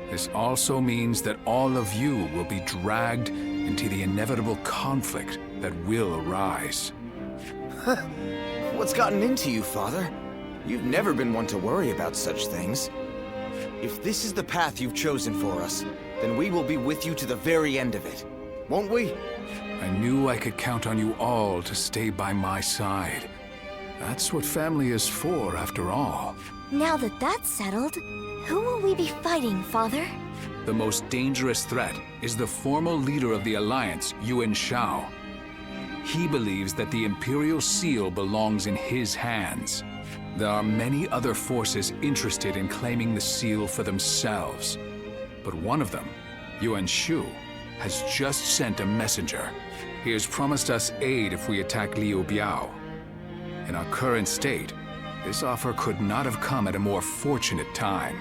P: this also means that all of you will be dragged into the inevitable conflict that will arise.
H: What's gotten into you, Father? You've never been one to worry about such things. If this is the path you've chosen for us, then we will be with you to the very end of it. Won't we?
P: I knew I could count on you all to stay by my side. That's what family is for, after all.
G: Now that that's settled, who will we be fighting, Father?
P: The most dangerous threat is the former leader of the Alliance, Yuan Shao. He believes that the Imperial Seal belongs in his hands. There are many other forces interested in claiming the seal for themselves. But one of them, Yuan Shu, has just sent a messenger. He has promised us aid if we attack Liu Biao. In our current state, this offer could not have come at a more fortunate time.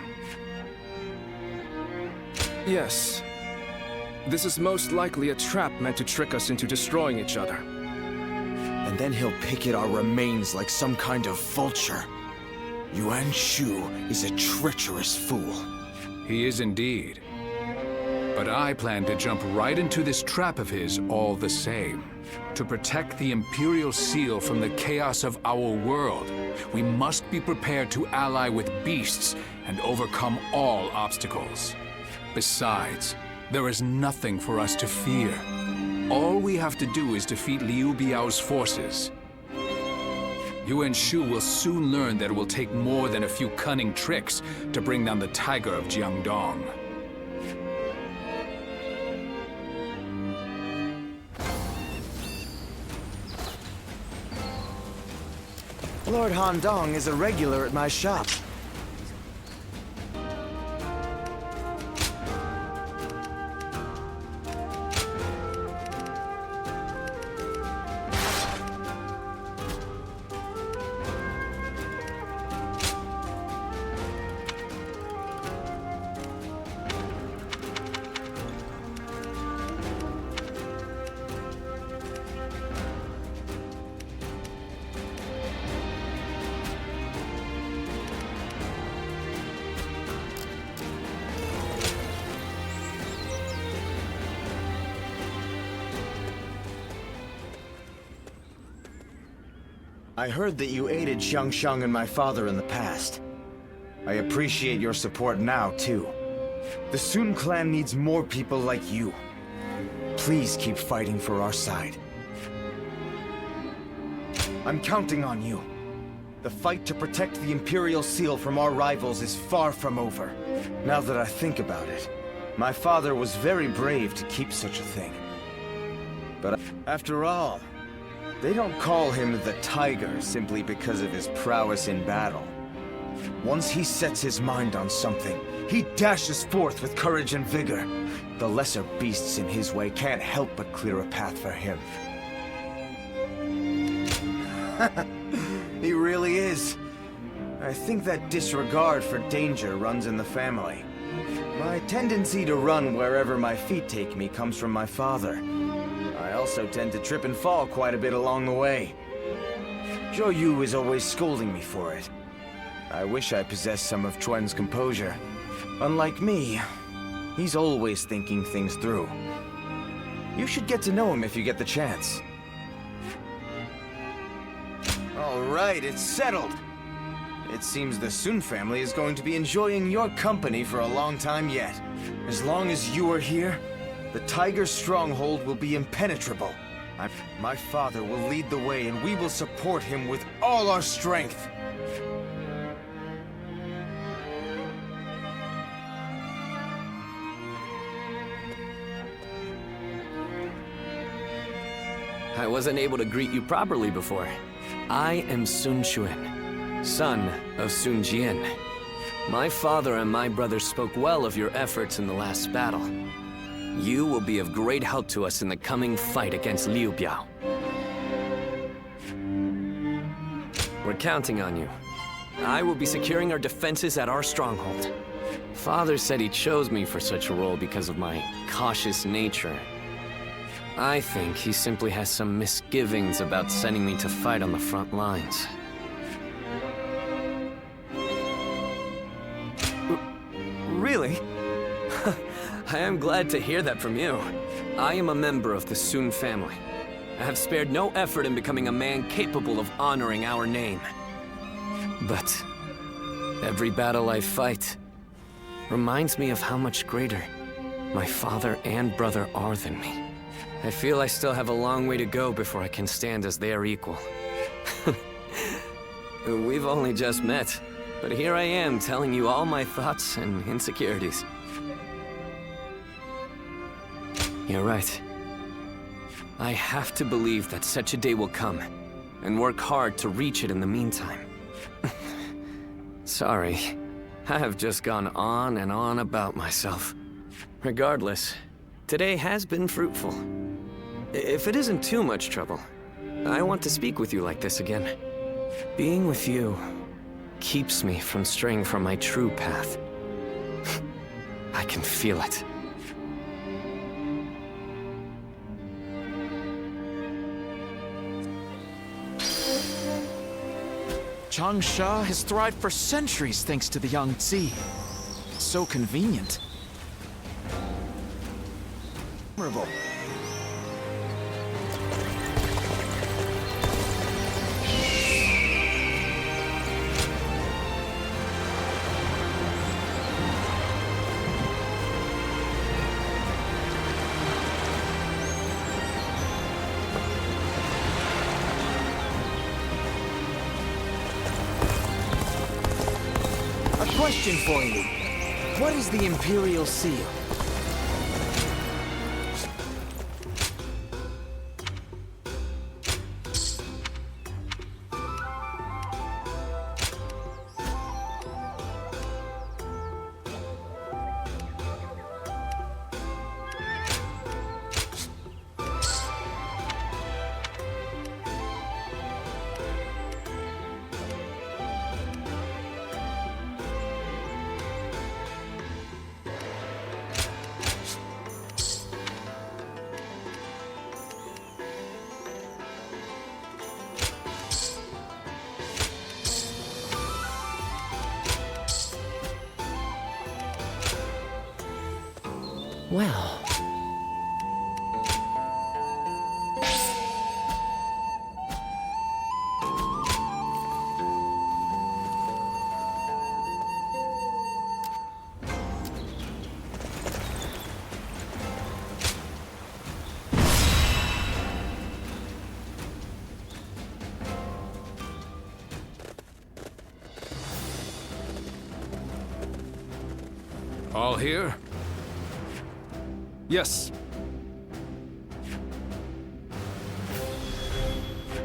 F: Yes. This is most likely a trap meant to trick us into destroying each other.
H: And then he'll pick at our remains like some kind of vulture. Yuan Shu is a treacherous fool.
P: He is indeed. But I plan to jump right into this trap of his all the same. To protect the Imperial Seal from the chaos of our world, we must be prepared to ally with beasts and overcome all obstacles. Besides, there is nothing for us to fear. All we have to do is defeat Liu Biao's forces. Yuan Shu will soon learn that it will take more than a few cunning tricks to bring down the Tiger of Jiangdong.
H: Lord Handong is a regular at my shop. I heard that you aided Xiangyang and my father in the past. I appreciate your support now, too. The Sun clan needs more people like you. Please keep fighting for our side. I'm counting on you. The fight to protect the Imperial Seal from our rivals is far from over. Now that I think about it, my father was very brave to keep such a thing. But after all, they don't call him the Tiger simply because of his prowess in battle. Once he sets his mind on something, he dashes forth with courage and vigor. The lesser beasts in his way can't help but clear a path for him. He really is. I think that disregard for danger runs in the family. My tendency to run wherever my feet take me comes from my father. I also tend to trip and fall quite a bit along the way. Zhou Yu is always scolding me for it. I wish I possessed some of Chuan's composure. Unlike me, he's always thinking things through. You should get to know him if you get the chance. All right, it's settled. It seems the Sun family is going to be enjoying your company for a long time yet. As long as you are here, the Tiger's stronghold will be impenetrable. My father will lead the way, and we will support him with all our strength.
A: I wasn't able to greet you properly before. I am Sun Quan, son of Sun Jian. My father and my brother spoke well of your efforts in the last battle. You will be of great help to us in the coming fight against Liu Biao. We're counting on you. I will be securing our defenses at our stronghold. Father said he chose me for such a role because of my cautious nature. I think he simply has some misgivings about sending me to fight on the front lines. Really? I am glad to hear that from you. I am a member of the Sun family. I have spared no effort in becoming a man capable of honoring our name. But every battle I fight reminds me of how much greater my father and brother are than me. I feel I still have a long way to go before I can stand as their equal. We've only just met, but here I am telling you all my thoughts and insecurities. You're right. I have to believe that such a day will come, and work hard to reach it in the meantime. Sorry, I have just gone on and on about myself. Regardless, today has been fruitful. If it isn't too much trouble, I want to speak with you like this again. Being with you keeps me from straying from my true path. I can feel it.
B: Changsha has thrived for centuries thanks to the Yangtze. It's so convenient.
H: Memorable.
B: Question for you. What is the Imperial Seal?
U: Well...
F: All here? Yes.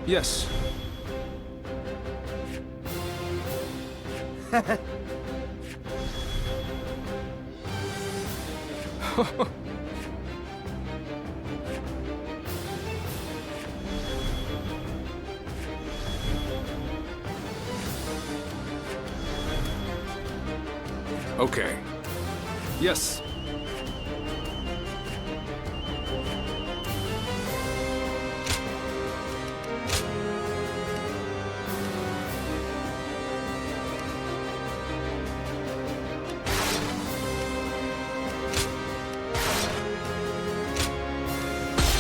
F: Yes. Okay. Yes.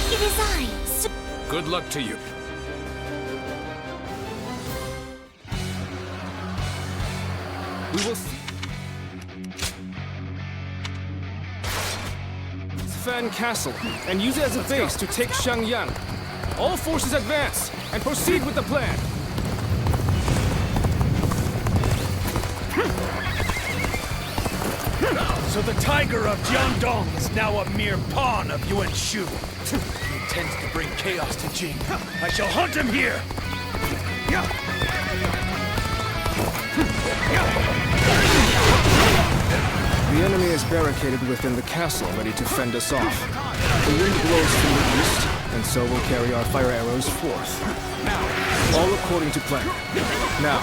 G: It is I,
F: Good luck to you. We will see. Fan Castle and use it as a base to take Xiangyang. All forces advance and proceed with the plan.
J: So the Tiger of Jiangdong is now a mere pawn of Yuan Shu. He intends to bring chaos to Jing. I shall hunt him here!
F: The enemy is barricaded within the castle, ready to fend us off. The wind blows from the east, and so we'll carry our fire arrows forth. All according to plan. Now,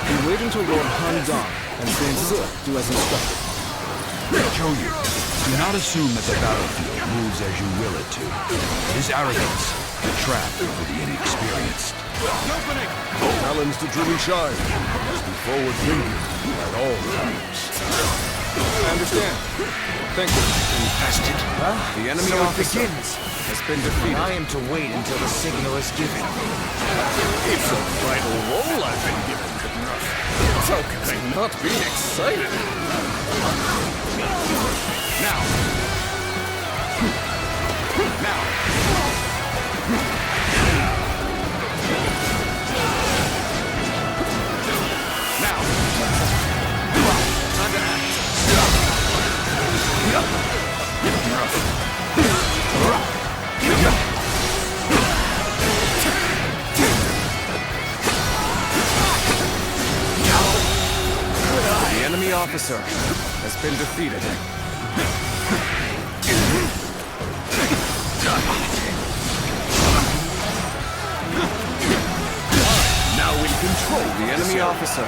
F: we wait until Lord Han Dong and Prince Se do as instructed.
J: Xiaopei, do not assume that the battlefield moves as you will it to. It is arrogance, a trap for the inexperienced.
M: Challenge the driven shine. Must be forward thinking at all times.
F: I understand. Thank you.
J: Infested.
F: The enemy officer has been defeated.
B: I am to wait until the signal is given.
I: It's a vital role I've been given. How can I not be excited?
F: Now! Time to act. The enemy officer has been defeated.
I: Now in control.
F: The enemy officer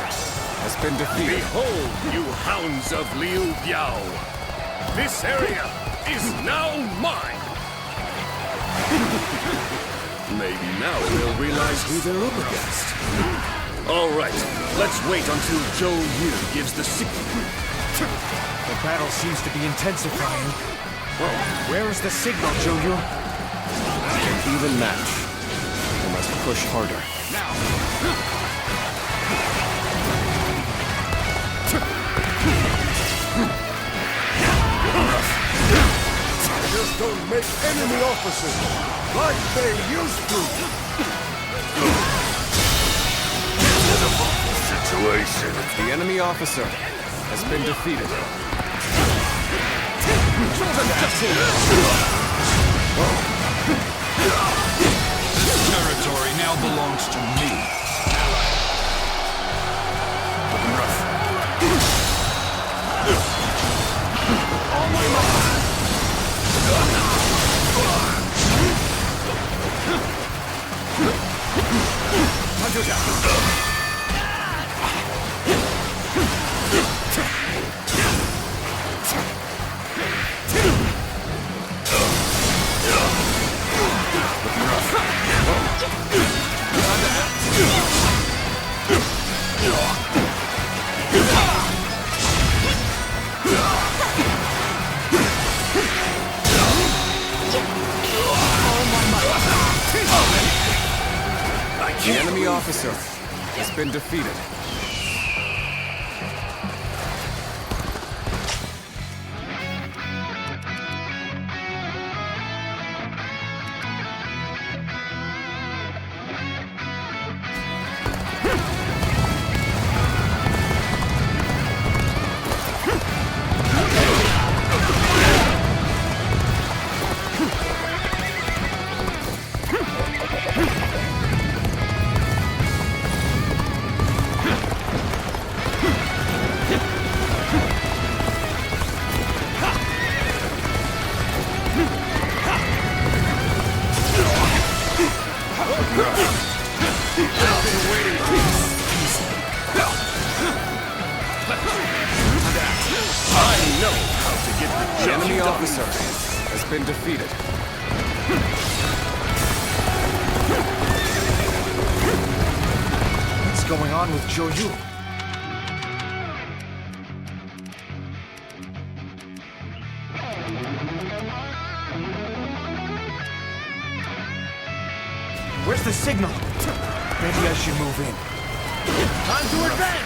F: has been defeated.
I: Behold, you hounds of Liu Biao. This area is now mine. Maybe now they'll realize who they're up against. All right, let's wait until Zhou Yu gives the signal.
B: The battle seems to be intensifying. Where is the signal, Zhou Yu?
F: An even match. We must push harder.
M: Just don't make enemy officers like they used to.
F: Situation. The enemy officer has
L: has been defeated.
J: This territory now belongs to me. Looking rough.
O: All my might!
L: The enemy officer has been defeated. The enemy officer has been defeated.
B: What's going on with Zhou? Where's the signal? Maybe I should move in.
O: Time to advance!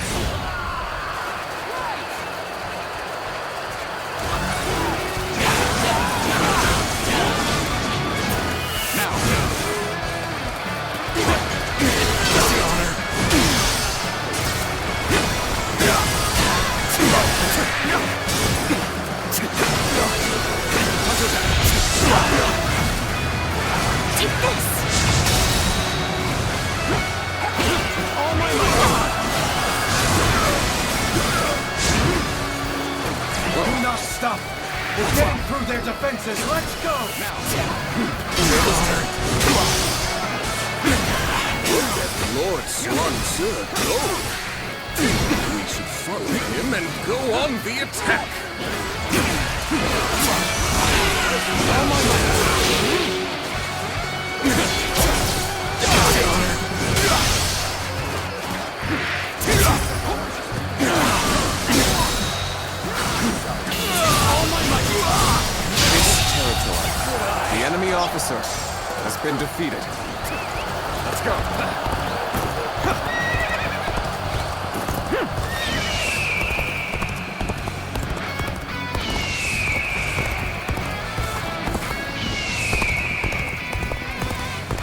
G: Take this!
O: All my might!
B: Do not stop! We're getting through their defenses! Let's go! Now!
I: Look at Lord Xiangyang go! We should follow him and go on the attack!
O: All my might!
L: The enemy officer has been defeated. Let's go.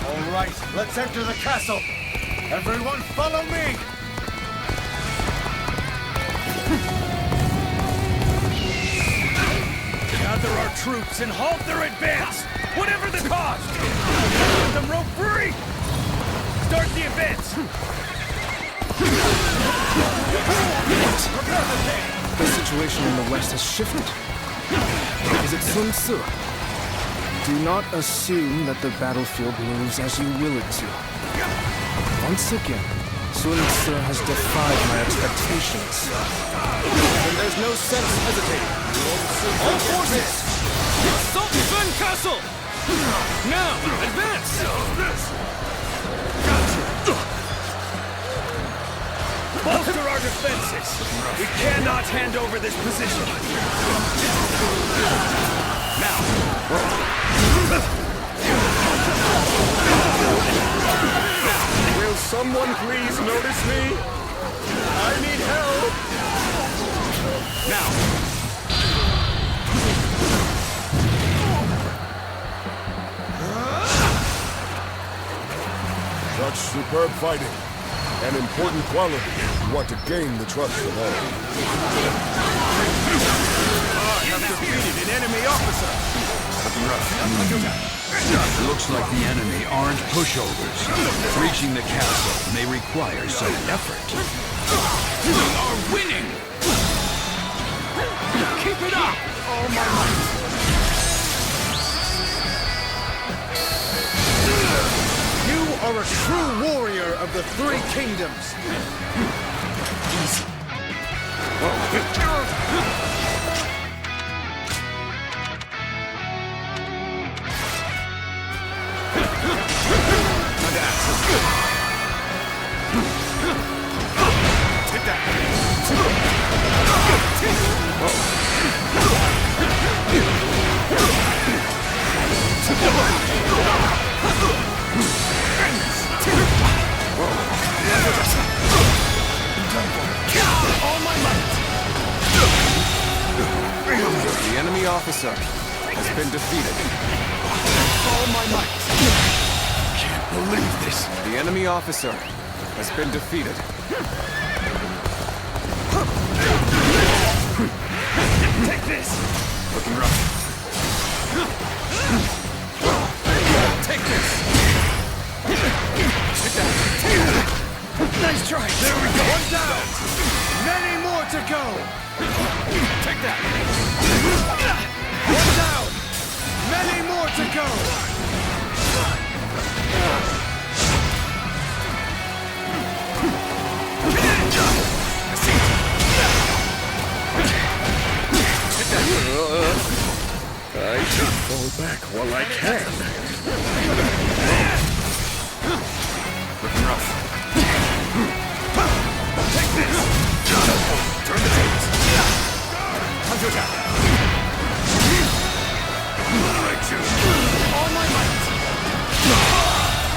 B: All right, let's enter the castle. Everyone follow me!
Q: Gather our troops and halt their advance, whatever the cost! Let them rope free! Start the advance!
F: The situation in the west has shifted. Is it Sun Tzu? Do not assume that the battlefield moves as you will it to. Once again, Sun Tzu has defied my expectations.
L: And there's no sense hesitating.
Q: All forces! Assault Sun Castle! Now, advance! Bolster our defenses! We cannot hand over this position! Now!
I: Will someone please notice me? I need help!
Q: Now!
M: Such superb fighting. An important quality if you want to gain the trust of all.
Q: I have defeated an enemy officer!
J: Looks like the enemy aren't pushovers. Reaching the castle may require some effort.
Q: We are winning! Keep it up! All my might! You are a true warrior of the Three Kingdoms! Easy. Take that! All my might!
C: The enemy officer has been defeated.
Q: All my might! Can't believe this!
C: The enemy officer has been defeated.
Q: Take this!
C: Looking rough.
Q: Take this! Sit down. Nice try! There we go! One down! Many more to go! Take that! One down! Many more to go!
I: I should fall back while I can.
C: Looking rough.
Q: Take this! Turn the tables! Counterattack! All my might!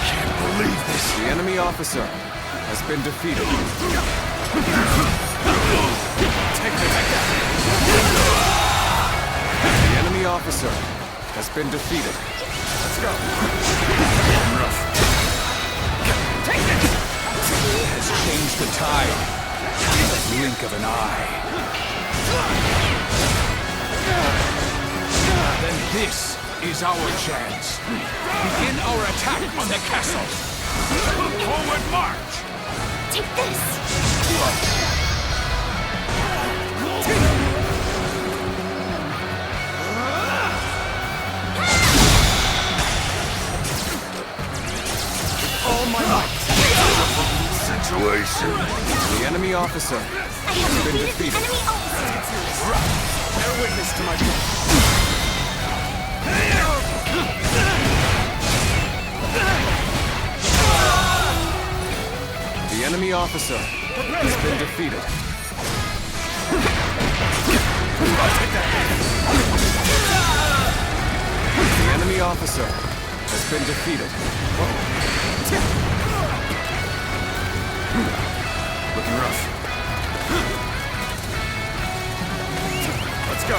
Q: Can't believe this!
C: The enemy officer has been defeated.
Q: Take that!
C: The enemy officer has been defeated.
Q: Let's go!
C: Rough.
Q: Take this!
C: Has changed the tide in the blink of an eye.
L: Then this is our chance. Begin our attack on the castle. Forward march!
G: Take this!
Q: All my might!
M: Situation.
C: The enemy officer has been defeated.
Q: Bear witness to my
C: The enemy officer has been defeated. The enemy officer has been defeated. Looking rough.
Q: Let's go!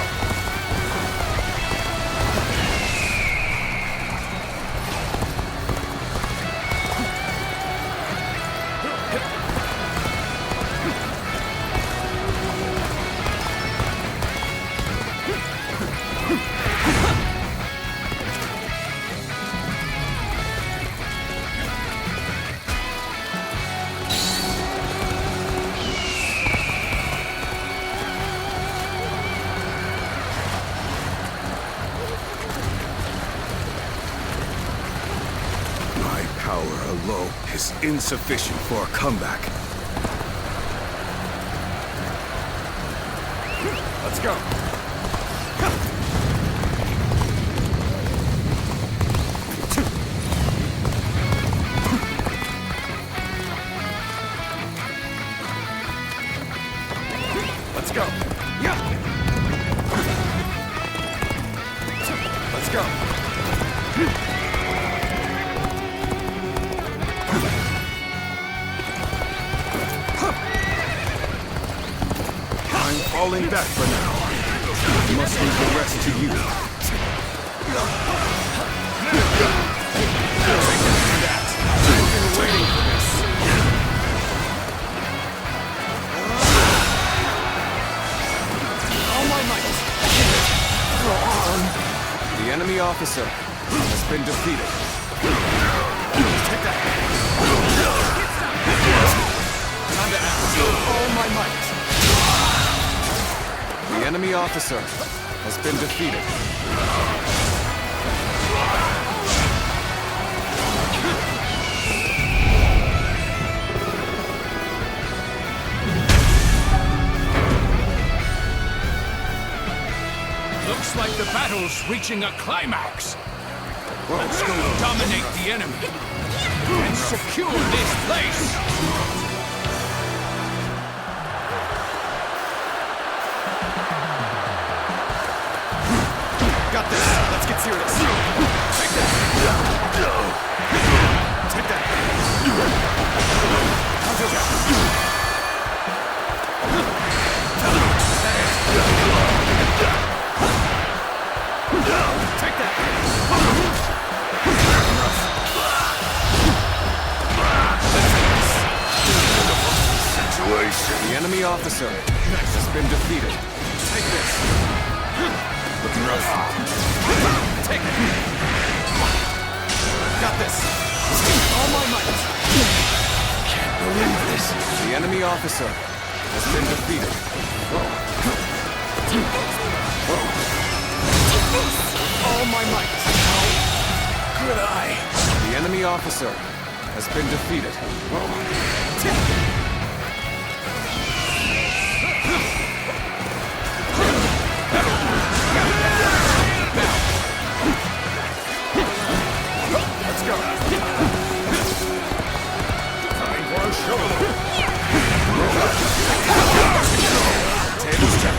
I: Alone is insufficient for a comeback.
Q: Let's go! Let's go! Let's go!
I: Falling back for now. Must leave the rest to you.
Q: I've been waiting for this.
A: The enemy officer has been defeated.
L: Take that! Time to act. All my might.
A: The enemy officer has been defeated.
Q: Looks like the battle's reaching a climax. Let's go dominate the enemy and secure this place.
L: Got this. Let's get serious. Take that. Take that. Counter that. Take that.
K: Situation.
A: The enemy officer has been defeated.
L: Take this.
A: Looking rough.
L: Take it. Got this. All my might.
A: Can't believe this. The enemy officer has been defeated.
L: All my might. Good eye.
A: The enemy officer has been defeated.
L: Let's go. Time for a show. Tables check.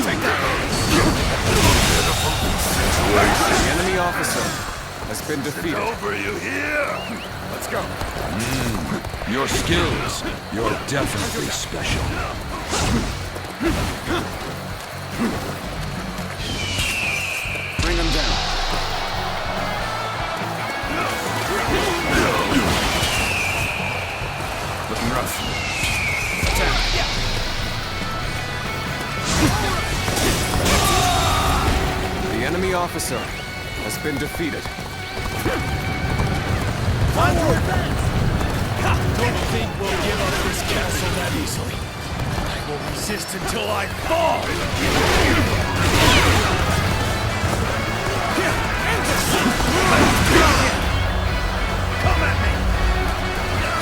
L: Take that.
A: The enemy officer has been defeated.
M: Over you here.
L: Let's go.
J: Your skills, you're definitely special.
A: Bring him down.
L: Looking rough.
A: The enemy officer has been defeated.
Q: Don't think we'll give up this castle that easily. I will resist until I fall! Come at me!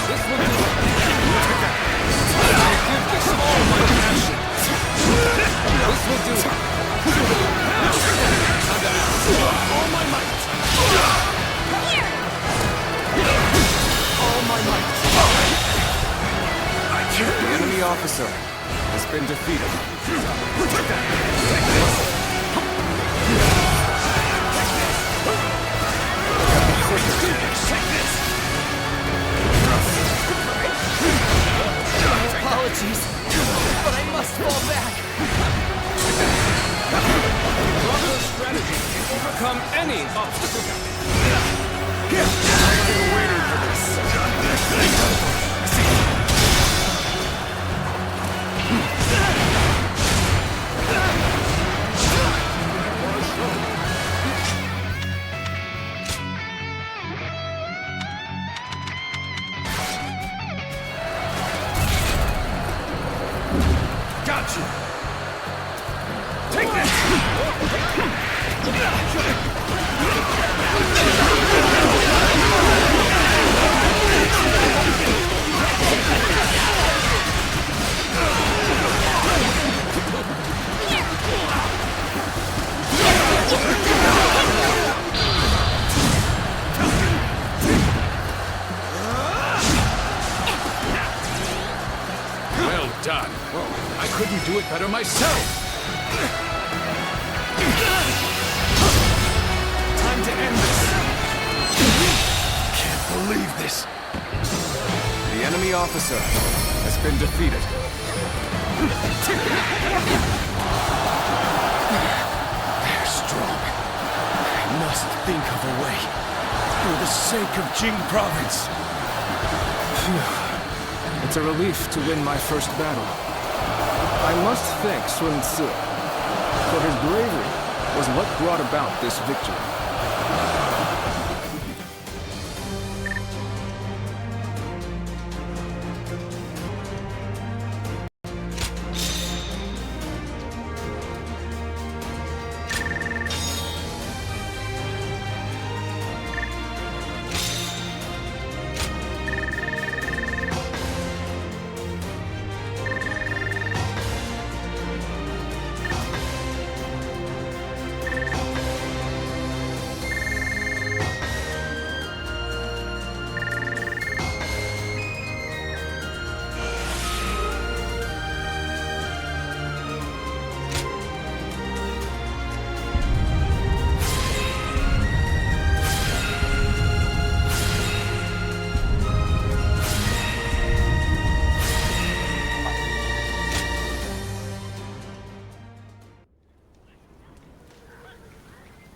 A: This will do it.
L: Give this all my passion.
A: This will do it.
L: All my might. All my might.
A: The enemy officer has been defeated.
U: Apologies, but I must fall back.
A: Proper strategy can overcome any obstacle.
L: I've been waiting for this.
Q: Got you! Take this! Well done. I couldn't do it better myself.
L: Time to end this. Can't believe this.
A: The enemy officer has been defeated.
L: They're strong. I must think of a way. For the sake of Jing province.
F: It's a relief to win my first battle. I must thank Sun Tzu for his bravery was what brought about this victory.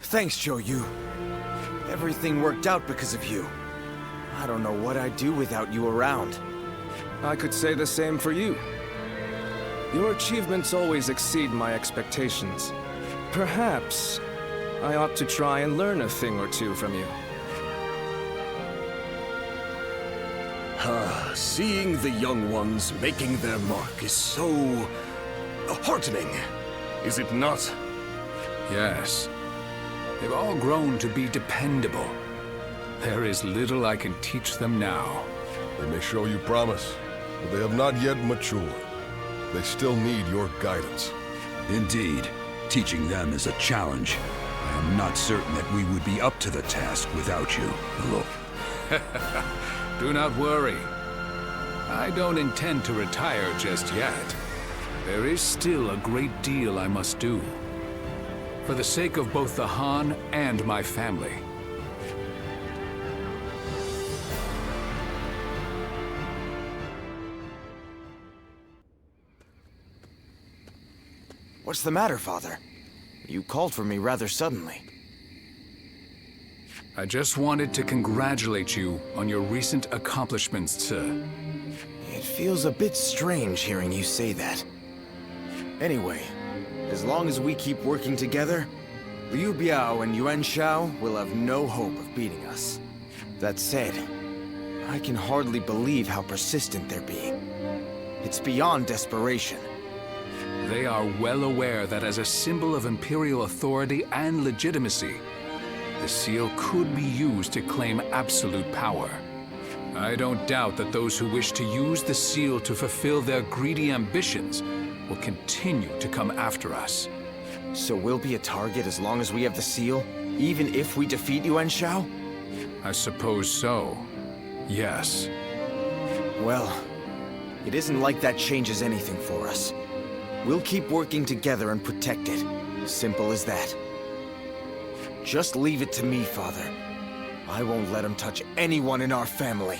N: Thanks, Zhou. Everything worked out because of you. I don't know what I'd do without you around.
F: I could say the same for you. Your achievements always exceed my expectations. Perhaps I ought to try and learn a thing or two from you.
I: Seeing the young ones making their mark is so heartening, is it not?
Q: Yes. They've all grown to be dependable. There is little I can teach them now.
M: They may show you promise, but they have not yet matured. They still need your guidance.
J: Indeed. Teaching them is a challenge. I am not certain that we would be up to the task without you, Look.
Q: Do not worry. I don't intend to retire just yet. There is still a great deal I must do. For the sake of both the Han and my family.
N: What's the matter, Father? You called for me rather suddenly.
Q: I just wanted to congratulate you on your recent accomplishments, sir.
N: It feels a bit strange hearing you say that. Anyway, as long as we keep working together, Liu Biao and Yuan Shao will have no hope of beating us. That said, I can hardly believe how persistent they're being. It's beyond desperation.
Q: They are well aware that as a symbol of imperial authority and legitimacy, the seal could be used to claim absolute power. I don't doubt that those who wish to use the seal to fulfill their greedy ambitions will continue to come after us.
N: So we'll be a target as long as we have the seal, even if we defeat Yuan Shao?
Q: I suppose so. Yes.
N: Well, it isn't like that changes anything for us. We'll keep working together and protect it. Simple as that. Just leave it to me, Father. I won't let him touch anyone in our family.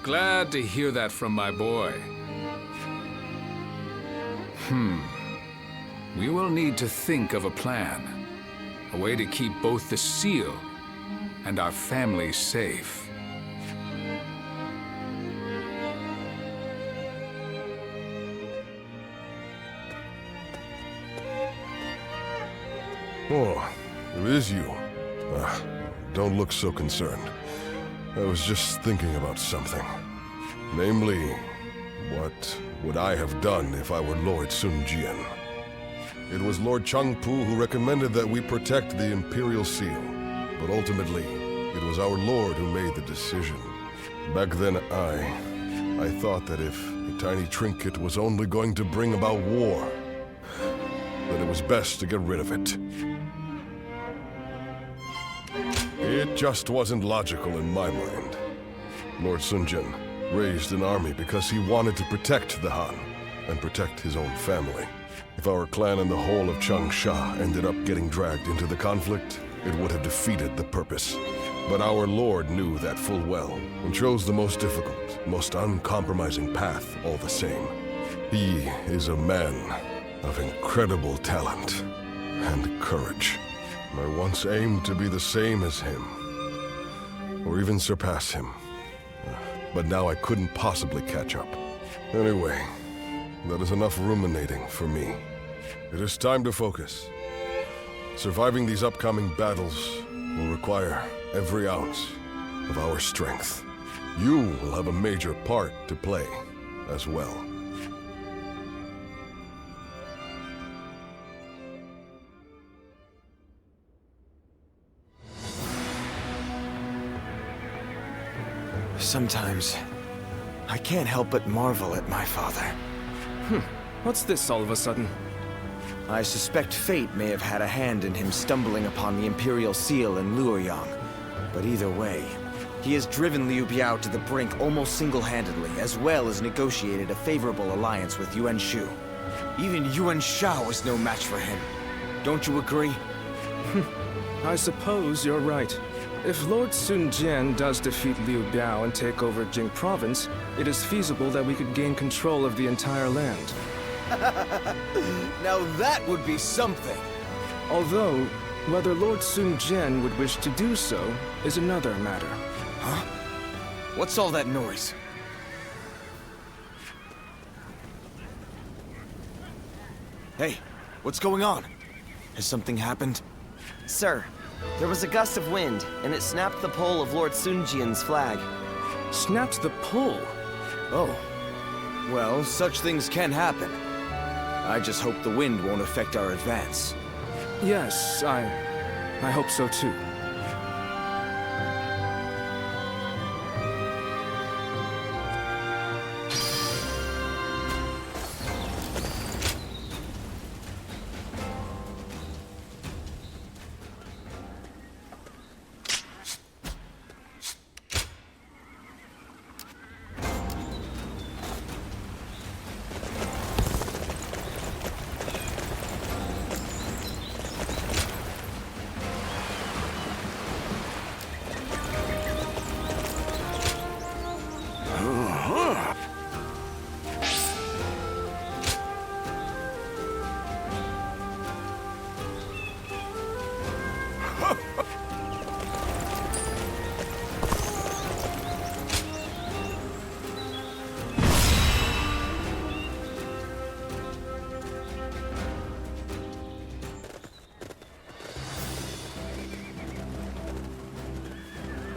Q: Glad to hear that from my boy. We will need to think of a plan. A way to keep both the seal and our family safe.
M: Oh, it is you. Don't look so concerned. I was just thinking about something. Namely, what would I have done if I were Lord Sun Jian? It was Lord Changpu who recommended that we protect the Imperial Seal. But ultimately, it was our Lord who made the decision. Back then, I thought that if a tiny trinket was only going to bring about war, that it was best to get rid of it. It just wasn't logical in my mind. Lord Sun Jian raised an army because he wanted to protect the Han and protect his own family. If our clan and the whole of Changsha ended up getting dragged into the conflict, it would have defeated the purpose. But our Lord knew that full well and chose the most difficult, most uncompromising path all the same. He is a man of incredible talent and courage. I once aimed to be the same as him, or even surpass him. But now I couldn't possibly catch up. Anyway, that is enough ruminating for me. It is time to focus. Surviving these upcoming battles will require every ounce of our strength. You will have a major part to play as well.
H: Sometimes, I can't help but marvel at my father.
F: What's this all of a sudden?
H: I suspect fate may have had a hand in him stumbling upon the Imperial Seal in Luoyang. But either way, he has driven Liu Biao to the brink almost single-handedly, as well as negotiated a favorable alliance with Yuan Shu. Even Yuan Shao is no match for him. Don't you agree?
F: I suppose you're right. If Lord Sun Jian does defeat Liu Biao and take over Jing Province, it is feasible that we could gain control of the entire land.
H: Now that would be something!
F: Although, whether Lord Sun Jian would wish to do so is another matter.
H: Huh? What's all that noise? Hey, what's going on? Has something happened?
S: Sir, there was a gust of wind, and it snapped the pole of Lord Sun Jian's flag.
F: Snapped the pole?
H: Oh. Well, such things can happen. I just hope the wind won't affect our advance.
F: Yes, I hope so too.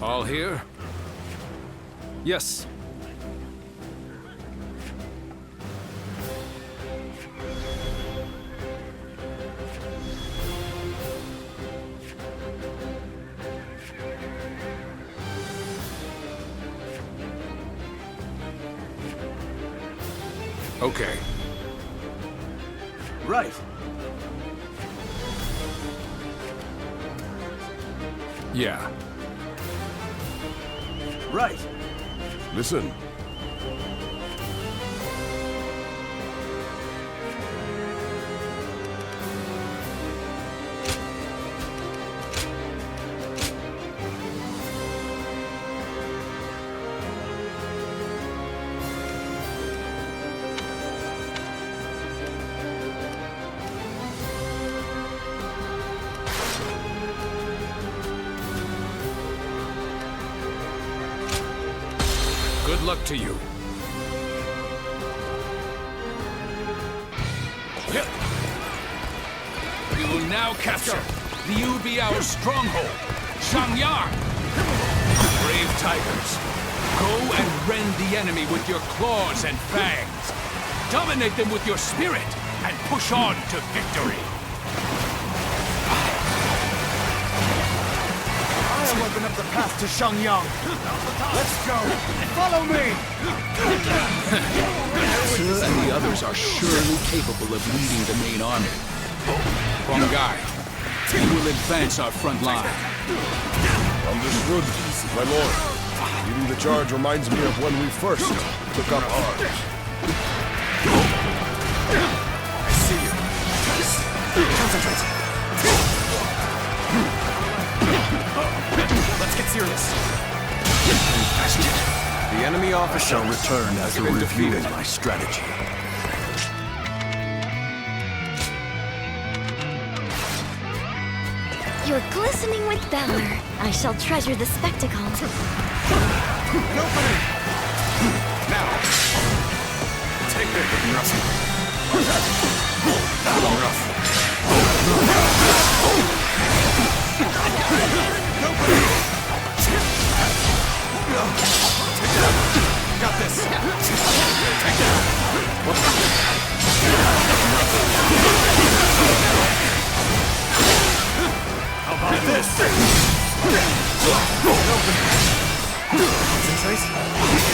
Q: All here?
F: Yes.
Q: Okay.
H: Right.
Q: Yeah.
H: Right.
M: Listen.
Q: Good luck to you. We will now capture Liu Biao's stronghold, Xiangyang. Brave tigers, go and rend the enemy with your claws and fangs. Dominate them with your spirit and push on to victory.
O: I'll open up the path to Xiangyang. Let's go. Follow me.
Q: Sir and the others are surely capable of leading the main army. Huang Gai, you will advance our front line.
M: Understood, my lord. Leading the charge reminds me of when we first took up arms.
O: I see you. Concentrate. Let's get serious.
H: The enemy officer
J: shall return after reviewing my strategy.
G: You're glistening with valor. I shall treasure the spectacle.
O: An opening! Now!
I: Take this.
L: Got this. How about this? Concentrate.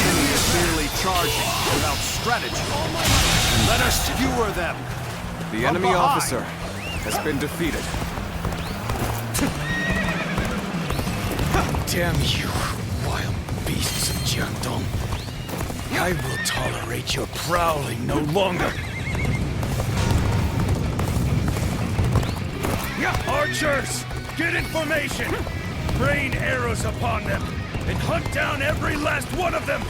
L: Enemy is merely charging without strategy. Let us skewer them.
P: The enemy officer has been defeated.
O: Damn you, wild beasts of Jiangdong. I will tolerate your prowling no longer.
I: Archers, get in formation! Rain arrows upon them, and hunt down every last one of them!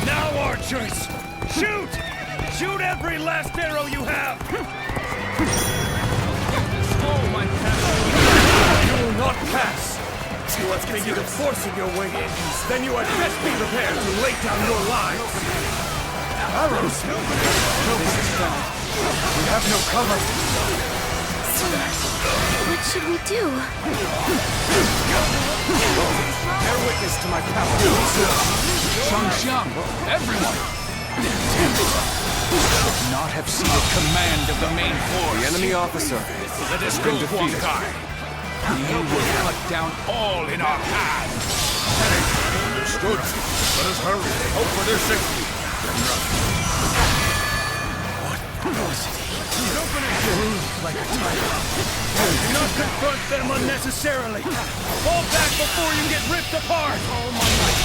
I: Now, archers! Shoot! Shoot every last arrow you have! Oh, my castle! You will not pass! You have figured of forcing your way in, then you had best be prepared to lay down your lives! Arrows! This is bad. We have no cover!
G: What should we do?
L: Bear witness to my power.
Q: Xiangyang, everyone! Should not have ceded command of the main force.
P: The enemy officer
Q: Let us
P: has
Q: go,
P: been defeated.
Q: We will cut down all in our path.
I: Understood. Let us hurry. Hope for their safety.
O: What ferocity.
I: Like a tiger. Do not confront them unnecessarily. Fall back before you get ripped apart. Oh my God.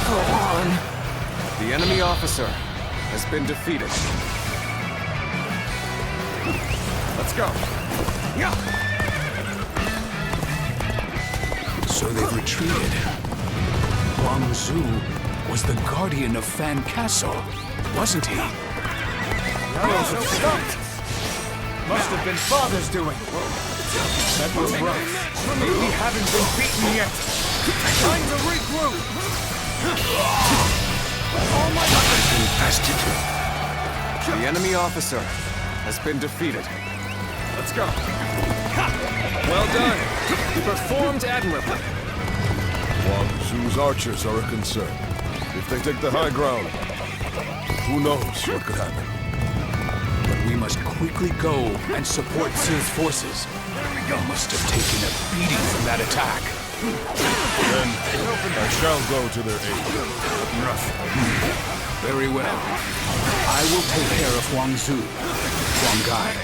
P: Go on. The enemy officer has been defeated. Let's go.
Q: So they've retreated. Musou was the guardian of Fan Castle, wasn't he?
L: Arrows have stopped. Must have been Father's doing. That was rough. We haven't been beaten yet. Time to regroup.
P: Oh my God! The enemy officer has been defeated. Let's go.
L: Well done. You performed admirably.
M: Musou's archers are a concern. If they take the high ground, who knows what could happen.
Q: But we must quickly go and support Ci's forces. They must have taken a beating from that attack.
M: Then I shall go to their aid.
Q: Very well. I will take care of Musou. Gai,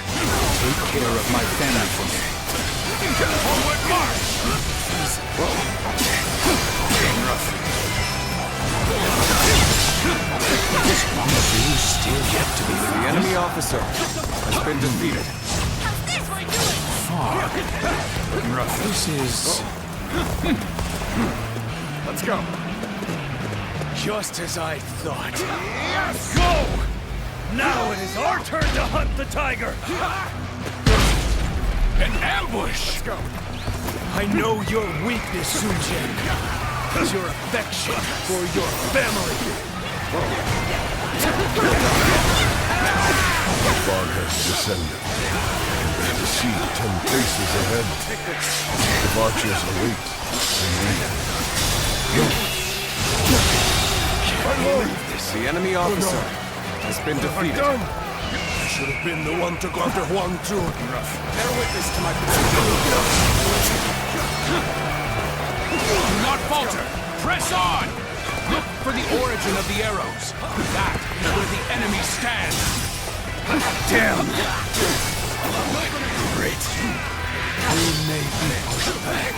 Q: take care of my family for me.
I: Forward march!
Q: Is Musou still yet to be found?
P: The enemy officer has been defeated.
Q: Far. This is...
P: Let's go.
O: Just as I thought.
I: Let's go! Now it is our turn to hunt the tiger!
O: An ambush!
P: Let's go.
O: I know your weakness, Xiangyang. It's your affection for your family.
M: The fog has descended. And the sea 10 paces ahead. If archers await,
P: The enemy officer has been defeated.
M: I should have been the one to conquer Huang Zhu.
L: Bear witness to my
Q: Do not falter! Press on! Look for the origin of the arrows. That is where the enemy stands.
O: Damn! Great. We may be pushed back.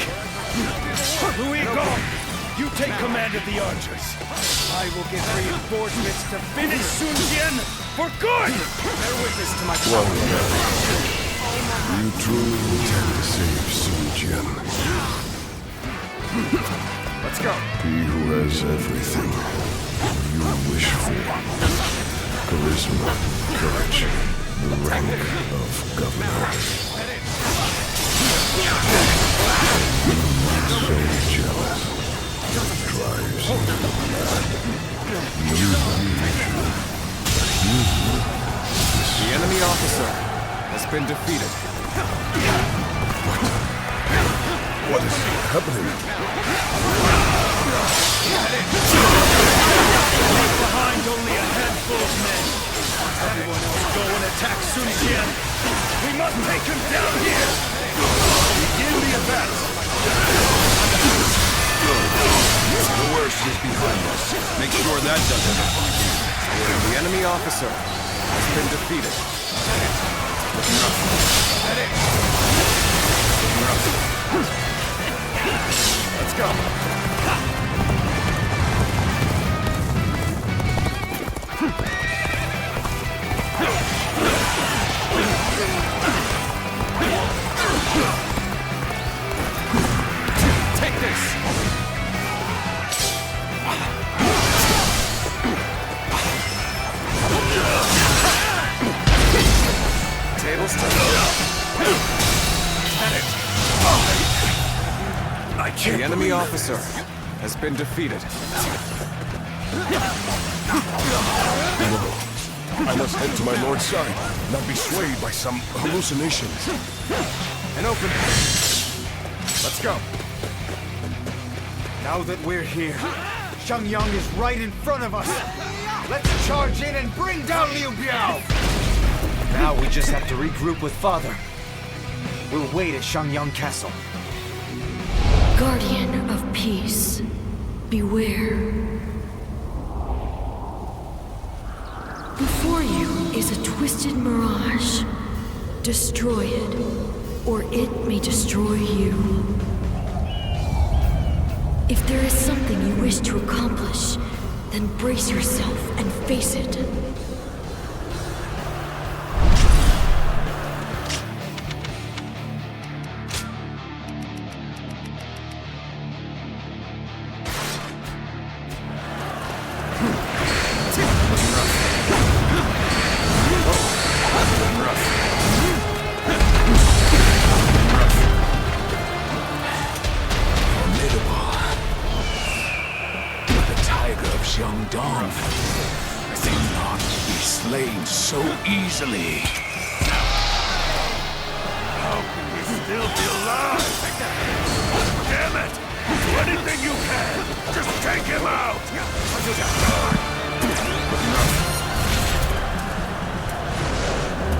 I: Luigo, you take command of the archers. I will get reinforcements to finish Sun Jian for good!
L: Bear witness to my
M: Well, you truly intend to save Sun Jian.
P: Let's go.
M: He who has everything you wish for. Charisma, courage, the rank of governor. So jealous. Drives him mad.
N: The enemy officer has been defeated.
M: What is happening?
I: Behind only a handful of men. Everyone else go and attack Sun Jian. We must take him down here. Begin the advance.
J: The worst is behind us. Make sure that doesn't happen.
N: The enemy officer has been defeated. Let's go. Take this. Tables turned. The enemy officer has been defeated.
M: I must head to my lord's side, not be swayed by some hallucinations.
N: An opening. Let's go.
D: Now that we're here, Xiangyang is right in front of us. Let's charge in and bring down Liu Biao. Now we just have to regroup with Father. We'll wait at Xiangyang Castle.
V: Guardian of peace, beware. Before you is a twisted mirage. Destroy it, or it may destroy you. If there is something you wish to accomplish, then brace yourself and face it.
J: So easily.
I: How can we still be alive? Damn it! Do anything you can! Just take him out!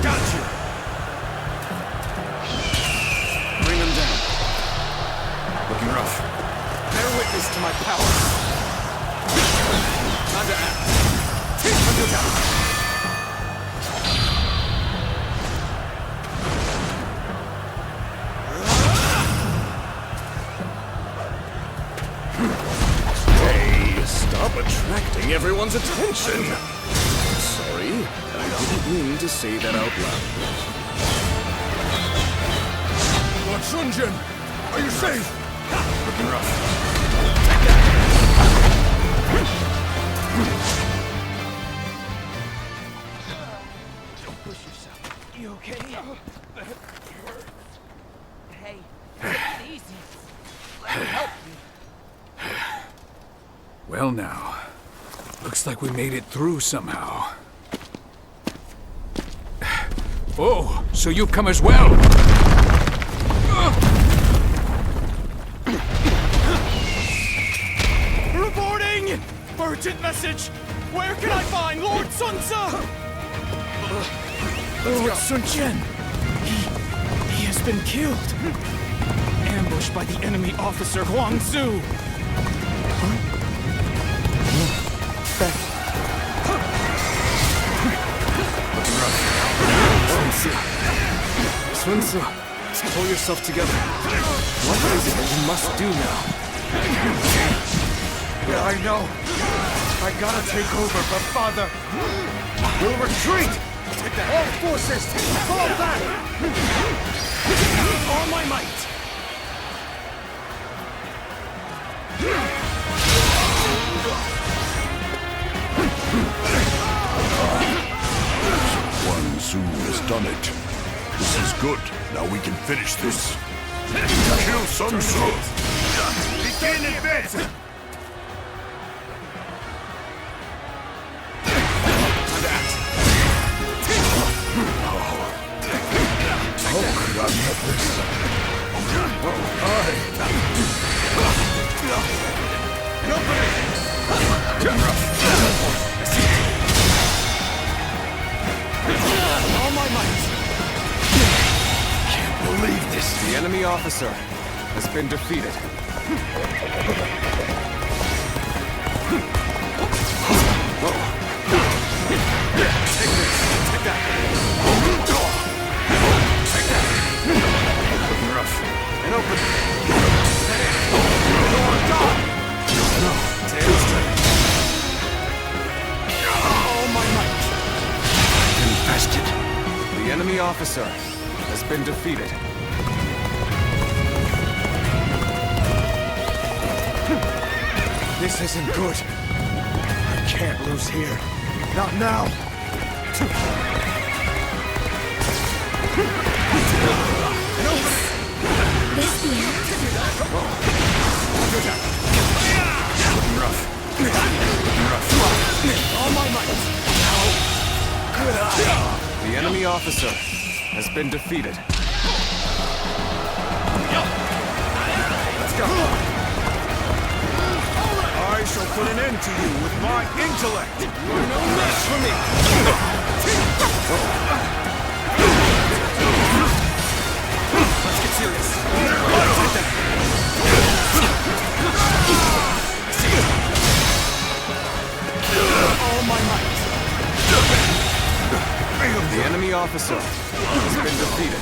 I: Got you!
N: Bring him down. Looking rough. Bear witness to my power. Time to act.
M: Stop attracting everyone's attention! Sorry, I didn't mean to say that out loud.
I: Lord Sunjin, are you safe?
N: Looking rough.
D: Don't push yourself. You okay? Hey, easy. Let me help you.
Q: Well now, looks like we made it through somehow. Oh, so you've come as well!
I: Reporting! Urgent message! Where can I find Lord Sun Tzu?
D: Lord Sun Jian! He has been killed! Ambushed by the enemy officer Huang Zu!
F: Sun Tzu, pull yourself together. What is it that you must do now?
D: Yeah, I know. I gotta take over, but Father... We'll retreat! All forces, fall back! All my might!
M: Musou has done it. This is good. Now we can finish this. Kill Sun Tzu!
I: Begin advancing!
J: got me at this.
B: All my might!
H: Can't believe this.
A: The enemy officer has been defeated.
C: Take this. Take that. Take that. Looking rough. And open. No. Tails turn.
B: All my might!
H: Infested.
A: The enemy officer has been defeated.
D: This isn't good. I can't lose here. Not now.
G: This the end?
C: Looking rough.
B: All my might!
A: Good eye. The enemy officer has been defeated.
I: Let's go. I shall put an end to you with my intellect. You're no match for me. Let's get serious.
B: All my might!
A: The enemy officer has been defeated.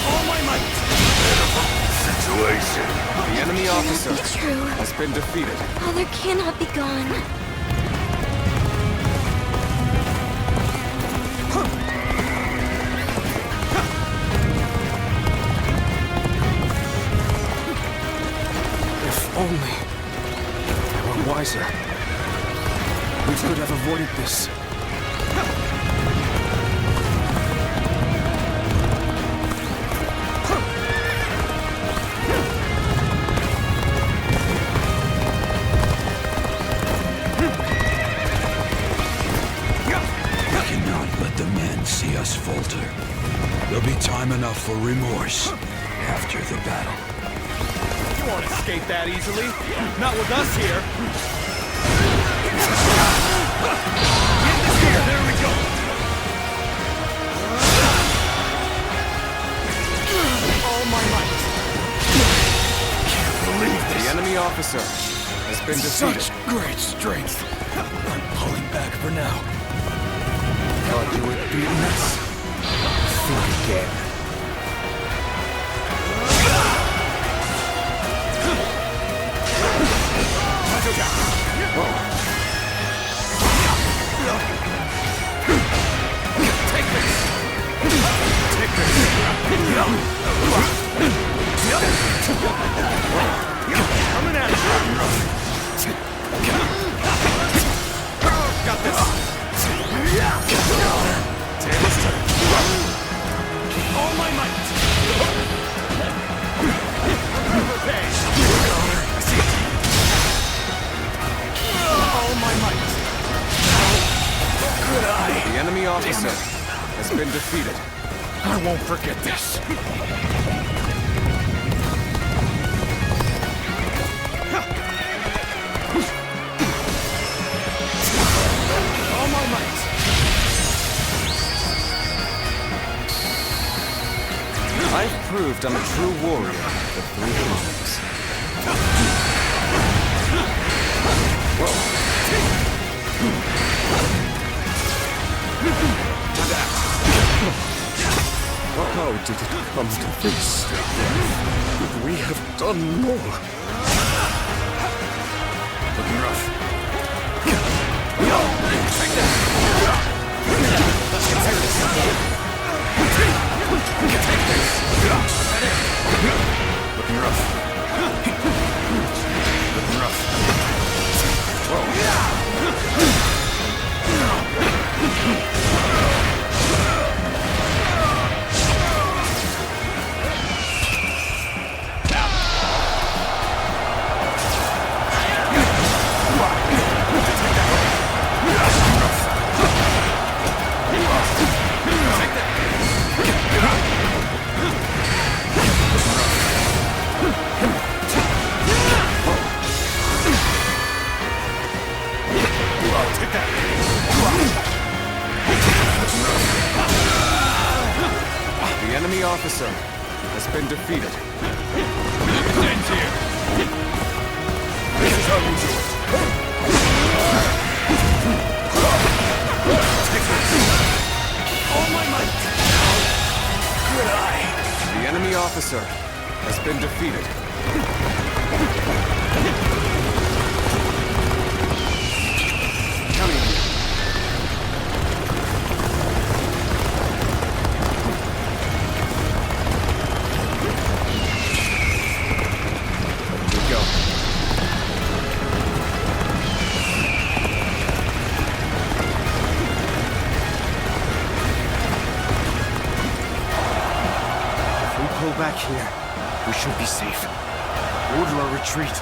B: All my might!
M: Situation.
A: The enemy officer
G: Be true.
A: has been defeated.
G: Father cannot be gone.
F: If only I were wiser, we could have avoided this.
J: We cannot let the men see us falter. There'll be time enough for remorse after the battle.
I: You won't escape that easily. Not with us here. Get this here. There we go.
B: All my might!
H: Can't believe this.
A: The enemy officer has been defeated.
H: Such great strength. I'm pulling back for now.
D: Thought you had beaten us. Think again.
C: Take this. Take this.
I: Coming at you. Got this.
C: Tails turn.
I: All my might. Okay. All my might.
A: Good eye. The enemy officer has been defeated.
F: I won't forget this.
B: All my might!
A: I've proved I'm a true warrior for 3 kingdoms.
F: How did it come to this? Could we have done more?
C: Looking rough.
I: Take that. Let's get serious. Take this.
C: Looking rough. Looking rough.
B: officer has been defeated.
J: It ends here.
I: This is how we do it.
B: All my might! Good eye! The enemy officer has been defeated. Counting on you. Go.
D: If we pull back here, we should be safe. Order our retreat.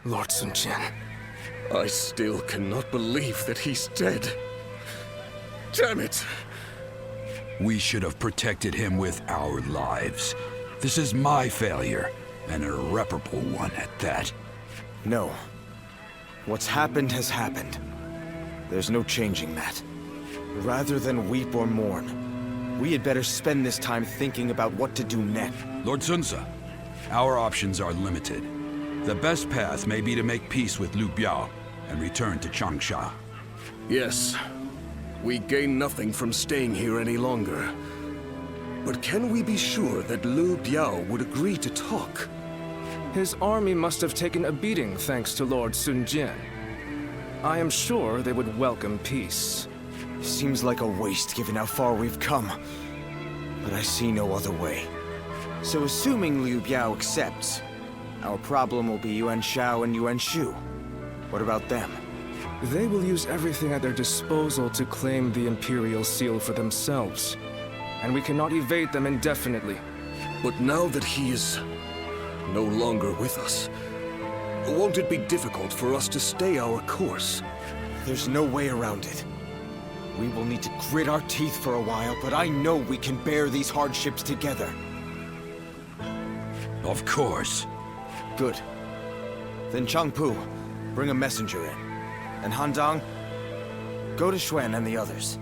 F: Lord Sun Jian.
I: I still cannot believe that he's dead. Damn it!
J: We should have protected him with our lives. This is my failure, an irreparable one at that.
D: No. What's happened has happened. There's no changing that. Rather than weep or mourn, we had better spend this time thinking about what to do next.
J: Lord Sunsa, our options are limited. The best path may be to make peace with Liu Biao and return to Changsha.
I: Yes. We gain nothing from staying here any longer. But can we be sure that Liu Biao would agree to talk?
F: His army must have taken a beating thanks to Lord Sun Jian. I am sure they would welcome peace.
D: Seems like a waste given how far we've come. But I see no other way. So assuming Liu Biao accepts, our problem will be Yuan Shao and Yuan Shu. What about them?
F: They will use everything at their disposal to claim the Imperial Seal for themselves. And we cannot evade them indefinitely.
I: But now that he is no longer with us, won't it be difficult for us to stay our course?
D: There's no way around it. We will need to grit our teeth for a while, but I know we can bear these hardships together.
J: Of course.
D: Good. Then Changpu, bring a messenger in. And Handang, go to Xuan and the others.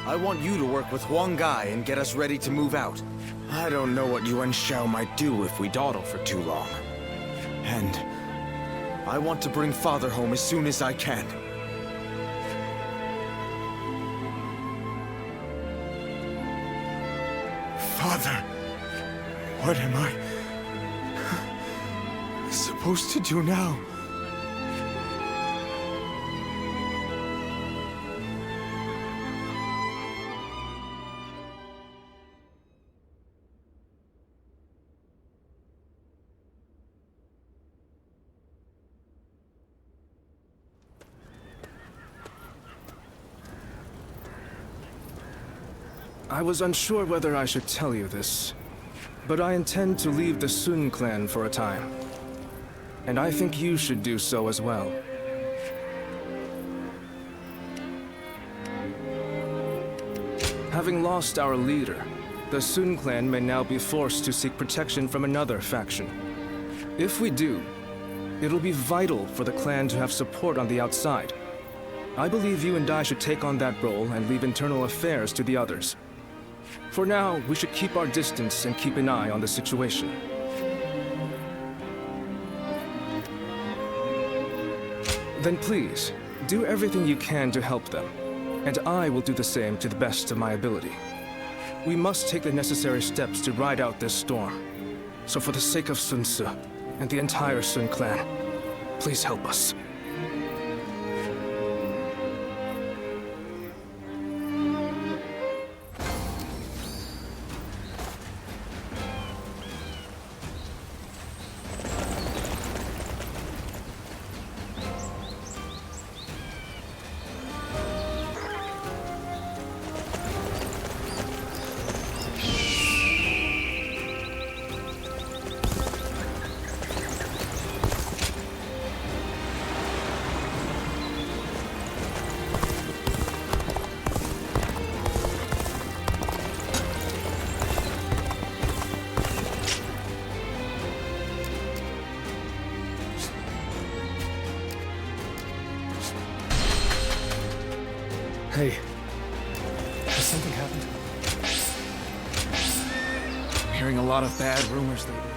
D: I want you to work with Huang Gai and get us ready to move out. I don't know what Yuan Shao might do if we dawdle for too long. And I want to bring Father home as soon as I can. Father, what am I supposed to do now?
F: I was unsure whether I should tell you this, but I intend to leave the Sun clan for a time. And I think you should do so as well. Having lost our leader, the Sun clan may now be forced to seek protection from another faction. If we do, it'll be vital for the clan to have support on the outside. I believe you and I should take on that role and leave internal affairs to the others. For now, we should keep our distance and keep an eye on the situation. Then please, do everything you can to help them, and I will do the same to the best of my ability. We must take the necessary steps to ride out this storm. So for the sake of Sun Ce and the entire Sun clan, please help us. Hey, has something happened?
L: I'm hearing a lot of bad rumors lately.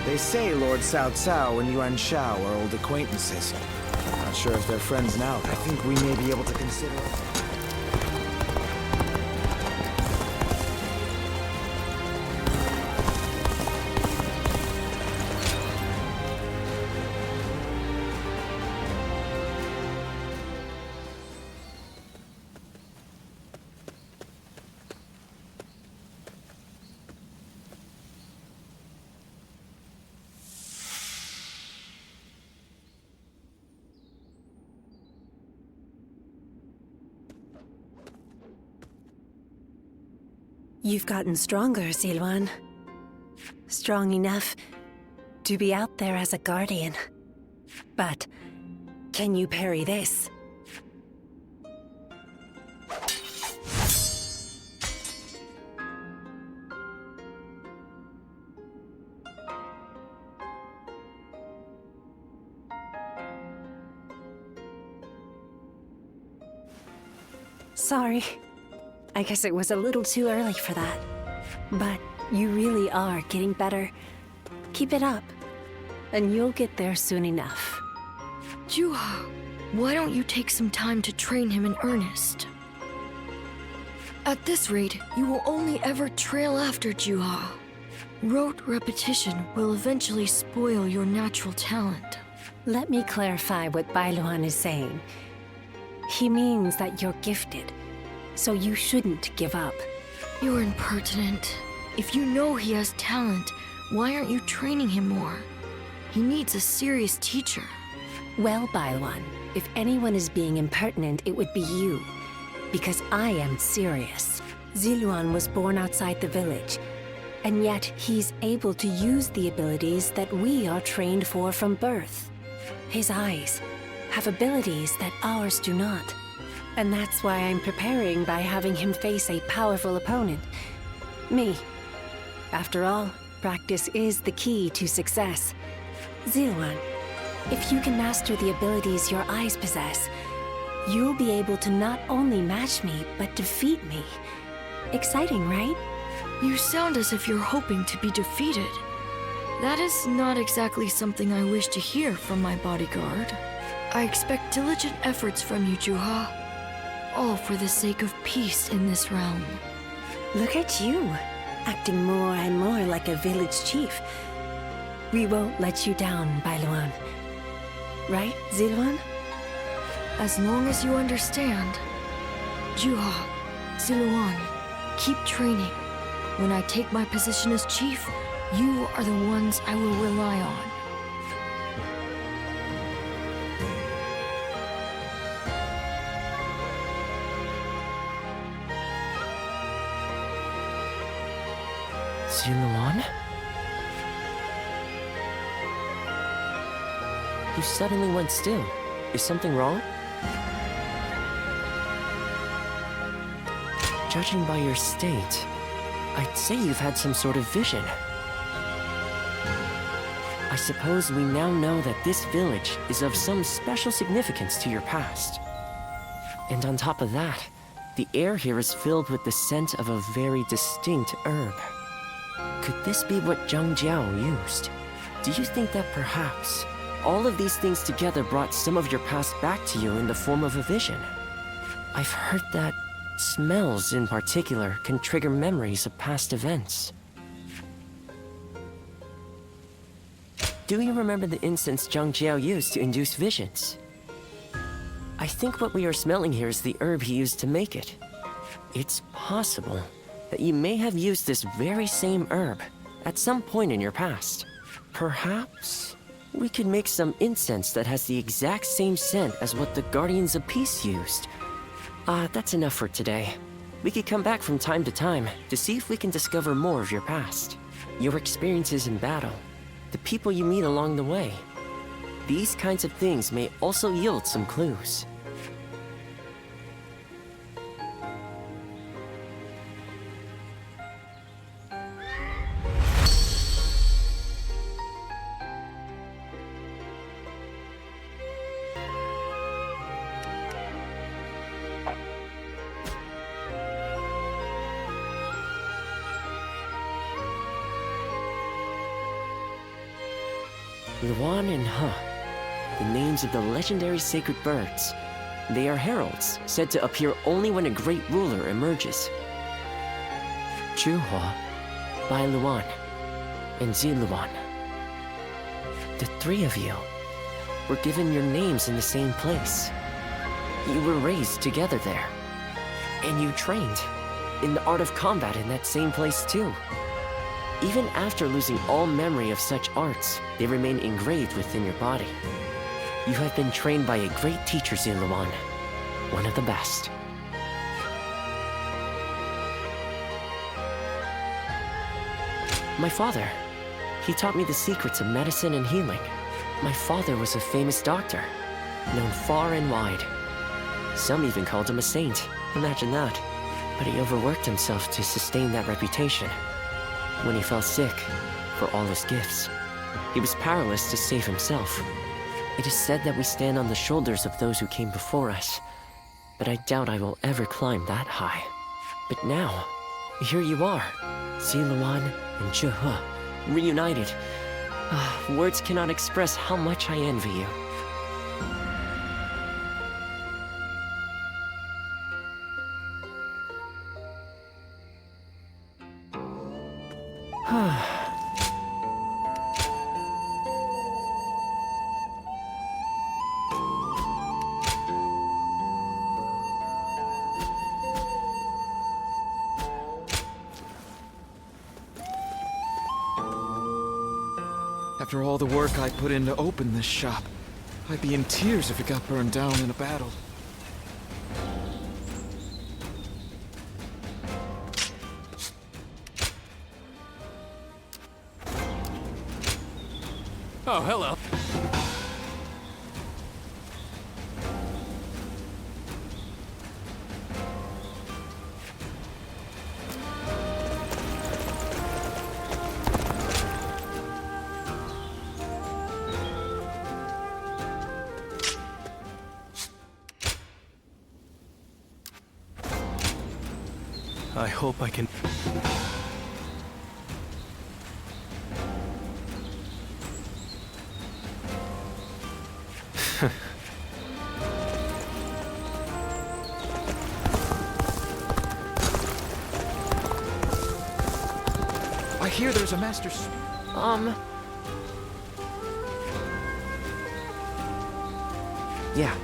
D: They say Lord Cao Cao and Yuan Shao are old acquaintances. Not sure if they're friends now, though. I think we may be able to consider...
E: You've gotten stronger, Zilwan. Strong enough to be out there as a guardian. But can you parry this? Sorry. I guess it was a little too early for that. But you really are getting better. Keep it up, and you'll get there soon enough.
V: Juha, why don't you take some time to train him in earnest? At this rate, you will only ever trail after Juha. Rote repetition will eventually spoil your natural talent.
E: Let me clarify what Bailuan is saying. He means that you're gifted, so you shouldn't give up.
V: You're impertinent. If you know he has talent, why aren't you training him more? He needs a serious teacher.
E: Well, Bailuan, if anyone is being impertinent, it would be you. Because I am serious. Ziluan was born outside the village, and yet he's able to use the abilities that we are trained for from birth. His eyes have abilities that ours do not. And that's why I'm preparing by having him face a powerful opponent. Me. After all, practice is the key to success. Ziluan, if you can master the abilities your eyes possess, you'll be able to not only match me, but defeat me. Exciting, right?
V: You sound as if you're hoping to be defeated. That is not exactly something I wish to hear from my bodyguard. I expect diligent efforts from you, Juha. All for the sake of peace in this realm.
E: Look at you, acting more and more like a village chief. We won't let you down, Bailuan. Right, Ziluan?
V: As long as you understand. Juha, Ziluan, keep training. When I take my position as chief, you are the ones I will rely on.
T: Ziluan? You suddenly went still. Is something wrong? Judging by your state, I'd say you've had some sort of vision. I suppose we now know that this village is of some special significance to your past. And on top of that, the air here is filled with the scent of a very distinct herb. Could this be what Xiangyang used? Do you think that perhaps all of these things together brought some of your past back to you in the form of a vision? I've heard that smells in particular can trigger memories of past events. Do you remember the incense Xiangyang used to induce visions? I think what we are smelling here is the herb he used to make it. It's possible that you may have used this very same herb at some point in your past. Perhaps we could make some incense that has the exact same scent as what the Guardians of Peace used. That's enough for today. We could come back from time to time to see if we can discover more of your past, your experiences in battle, the people you meet along the way. These kinds of things may also yield some clues. Luan and He, the names of the legendary sacred birds. They are heralds, said to appear only when a great ruler emerges. Zhuhua, Bai Luan, and Ziluan. The three of you were given your names in the same place. You were raised together there. And you trained in the art of combat in that same place too. Even after losing all memory of such arts, they remain engraved within your body. You have been trained by a great teacher, Ziluan, one of the best. My father, he taught me the secrets of medicine and healing. My father was a famous doctor, known far and wide. Some even called him a saint, imagine that. But he overworked himself to sustain that reputation. When he fell sick, for all his gifts, he was powerless to save himself. It is said that we stand on the shoulders of those who came before us, but I doubt I will ever climb that high. But now, here you are, Ziluan and Zhuhua, reunited. Words cannot express how much I envy you.
F: After all the work I put in to open this shop, I'd be in tears if it got burned down in a battle.
A: Oh, hello.
H: I hope I can...
F: I hear there's a master...
T: Yeah.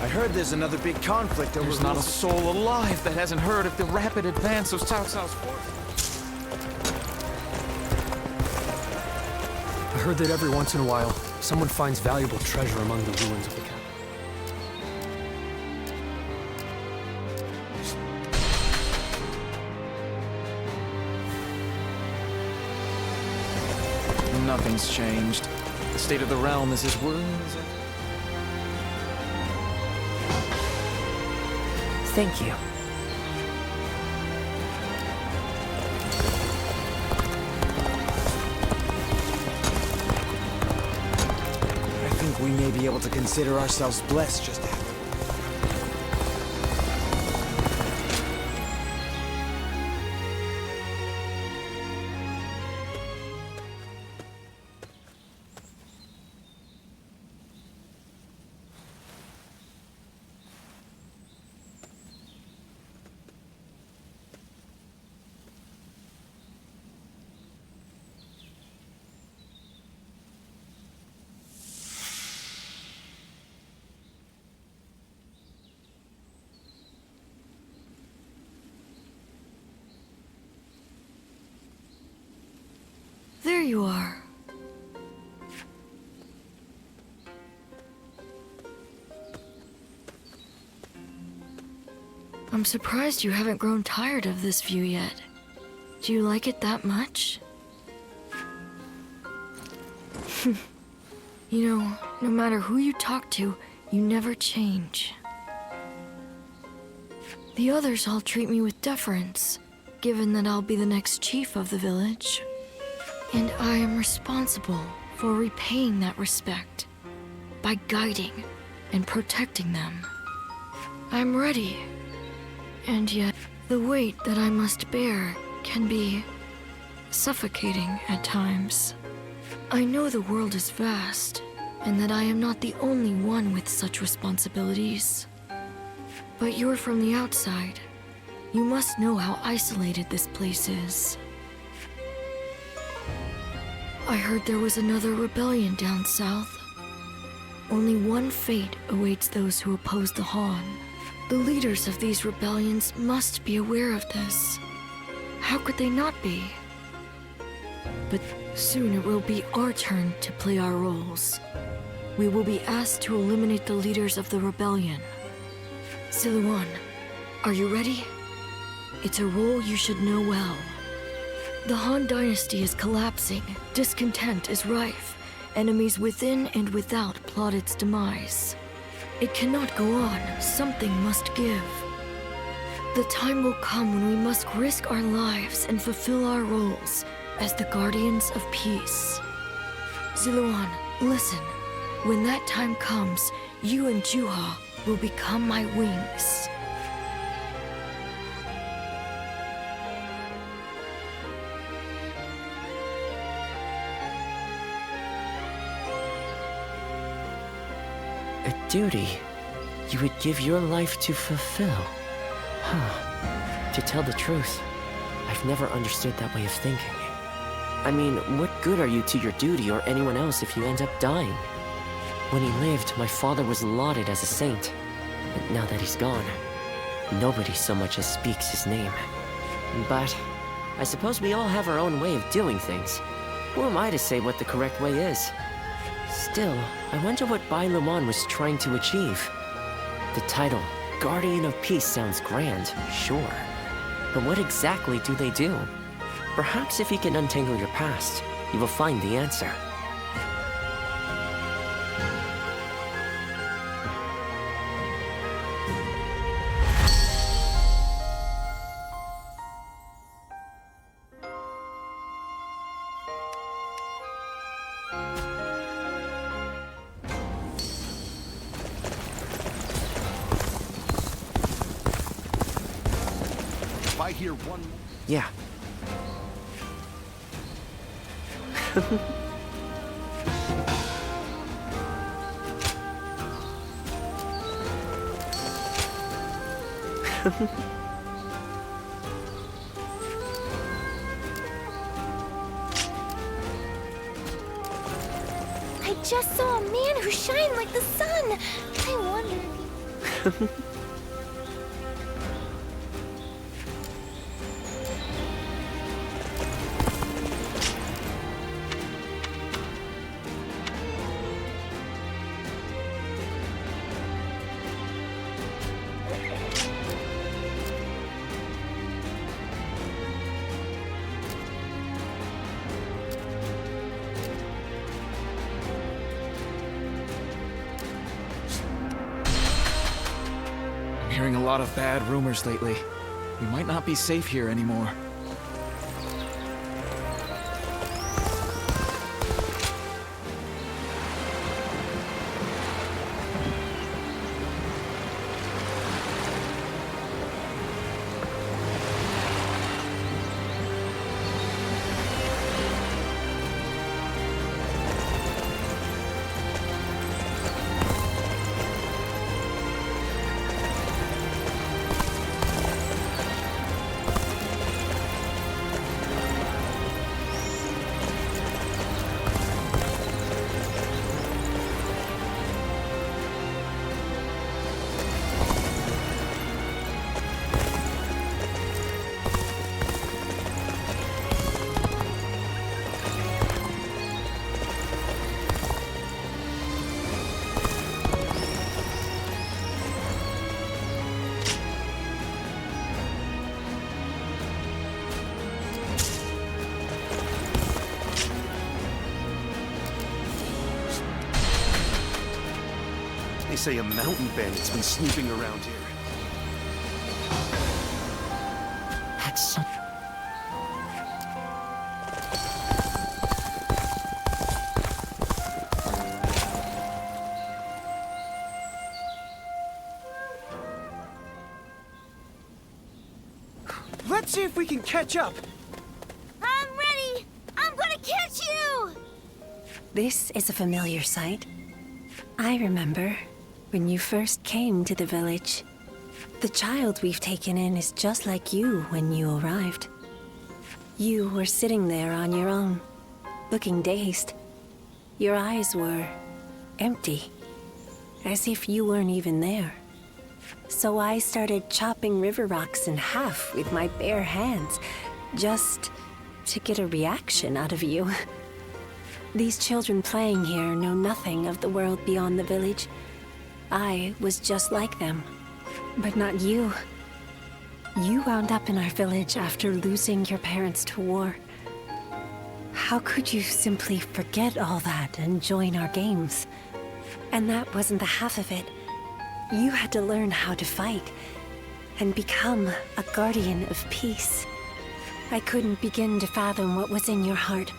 D: I heard there's another big conflict over...
F: There's not a soul alive that hasn't heard of the rapid advance of Cao Cao's forces.
K: I heard that every once in a while, someone finds valuable treasure among the ruins of the capital.
F: Nothing's changed. The state of the realm is as worrying as ever.
T: Thank you.
D: I think we may be able to consider ourselves blessed just after.
V: there you are. I'm surprised you haven't grown tired of this view yet. Do you like it that much? You know, no matter who you talk to, you never change. The others all treat me with deference, given that I'll be the next chief of the village. And I am responsible for repaying that respect by guiding and protecting them. I'm ready. And yet, the weight that I must bear can be suffocating at times. I know the world is vast, and that I am not the only one with such responsibilities. But you're from the outside. You must know how isolated this place is. I heard there was another rebellion down south. Only one fate awaits those who oppose the Han. The leaders of these rebellions must be aware of this. How could they not be? But soon it will be our turn to play our roles. We will be asked to eliminate the leaders of the rebellion. Siluan, are you ready? It's a role you should know well. The Han Dynasty is collapsing, discontent is rife, enemies within and without plot its demise. It cannot go on, something must give. The time will come when we must risk our lives and fulfill our roles as the guardians of peace. Siluan, listen. When that time comes, you and Jieqiao will become my wings.
T: A duty you would give your life to fulfill? Huh. To tell the truth, I've never understood that way of thinking. I mean, what good are you to your duty or anyone else if you end up dying? When he lived, my father was lauded as a saint. But now that he's gone, nobody so much as speaks his name. But I suppose we all have our own way of doing things. Who am I to say what the correct way is? Still, I wonder what Bai Luman was trying to achieve. The title, Guardian of Peace, sounds grand, sure. But what exactly do they do? Perhaps if you can untangle your past, you will find the answer.
B: I hear one.
T: Yeah.
G: I just saw a man who shined like the sun. I wonder if he...
L: Hearing a lot of bad rumors lately. We might not be safe here anymore.
H: say a mountain bandit's been snooping around here.
T: That's
D: Let's see if we can catch up.
G: I'm ready! I'm gonna catch you!
E: This is a familiar sight. I remember when you first came to the village. The child we've taken in is just like you when you arrived. You were sitting there on your own, looking dazed. Your eyes were empty, as if you weren't even there. So I started chopping river rocks in half with my bare hands, just to get a reaction out of you. These children playing here know nothing of the world beyond the village. I was just like them, but not you. You wound up in our village after losing your parents to war. How could you simply forget all that and join our games? And that wasn't the half of it. You had to learn how to fight and become a guardian of peace. I couldn't begin to fathom what was in your heart,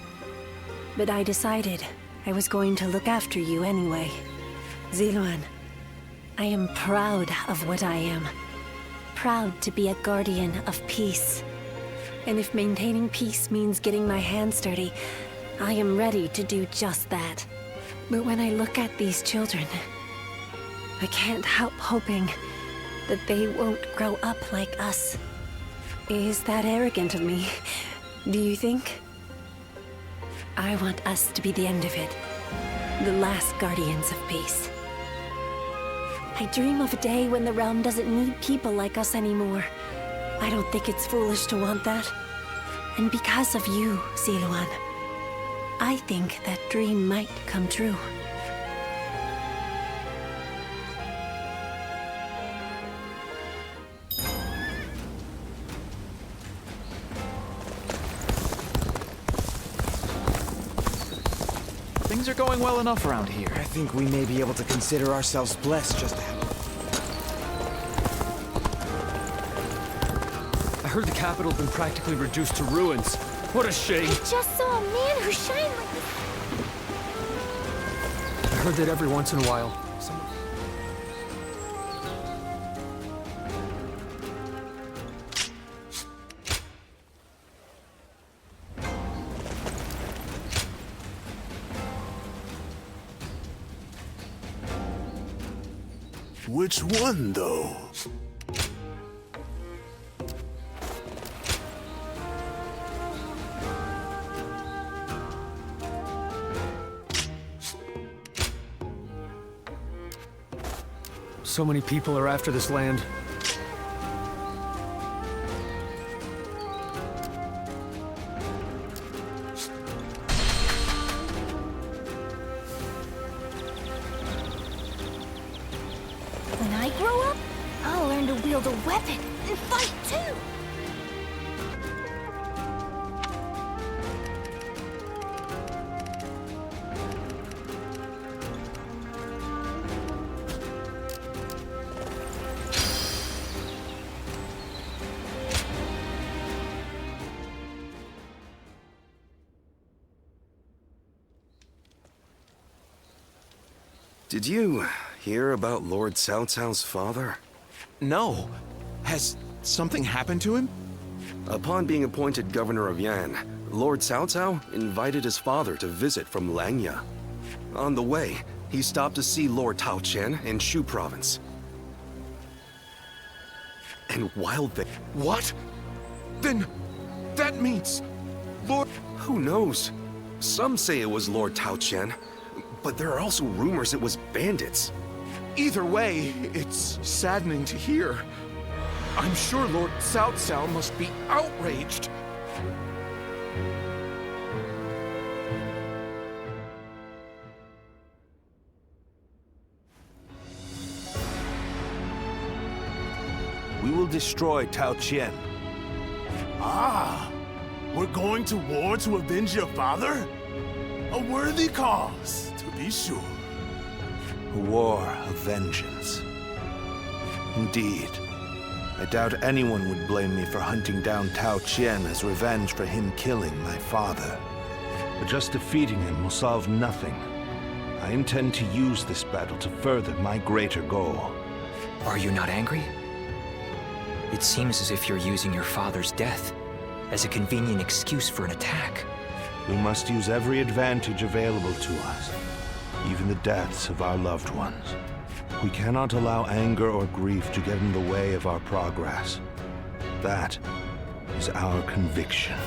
E: but I decided I was going to look after you anyway. Ziluan, I am proud of what I am. Proud to be a guardian of peace. And if maintaining peace means getting my hands dirty, I am ready to do just that. But when I look at these children, I can't help hoping that they won't grow up like us. Is that arrogant of me, do you think? I want us to be the end of it. The last guardians of peace. I dream of a day when the realm doesn't need people like us anymore. I don't think it's foolish to want that. And because of you, Ziluan, I think that dream might come true.
L: Things are going well enough around here.
D: I think we may be able to consider ourselves blessed just to have...
K: I heard the capital had been practically reduced to ruins. What a shame.
G: I just saw a man who shined like this.
K: I heard that every once in a while,
M: Which one, though?
K: so many people are after this land.
G: When I grow up, I'll learn to wield a weapon and fight too!
H: Did you hear about Lord Cao Cao's father?
C: No. Has something happened to him?
H: Upon being appointed governor of Yan, Lord Cao Cao invited his father to visit from Langya. On the way, he stopped to see Lord Tao Chen in Shu province. And while they...
C: What? Then that means Lord...
H: Who knows? Some say it was Lord Tao Chen, but there are also rumors it was bandits.
C: Either way, it's saddening to hear. I'm sure Lord Cao Cao must be outraged.
M: We will destroy Tao Qian.
I: Ah! We're going to war to avenge your father? A worthy cause, to be sure.
R: A war of vengeance. Indeed, I doubt anyone would blame me for hunting down Tao Qian as revenge for him killing my father. But just defeating him will solve nothing. I intend to use this battle to further my greater goal.
U: Are you not angry? It seems as if you're using your father's death as a convenient excuse for an attack.
R: We must use every advantage available to us, even the deaths of our loved ones. We cannot allow anger or grief to get in the way of our progress. That is our conviction.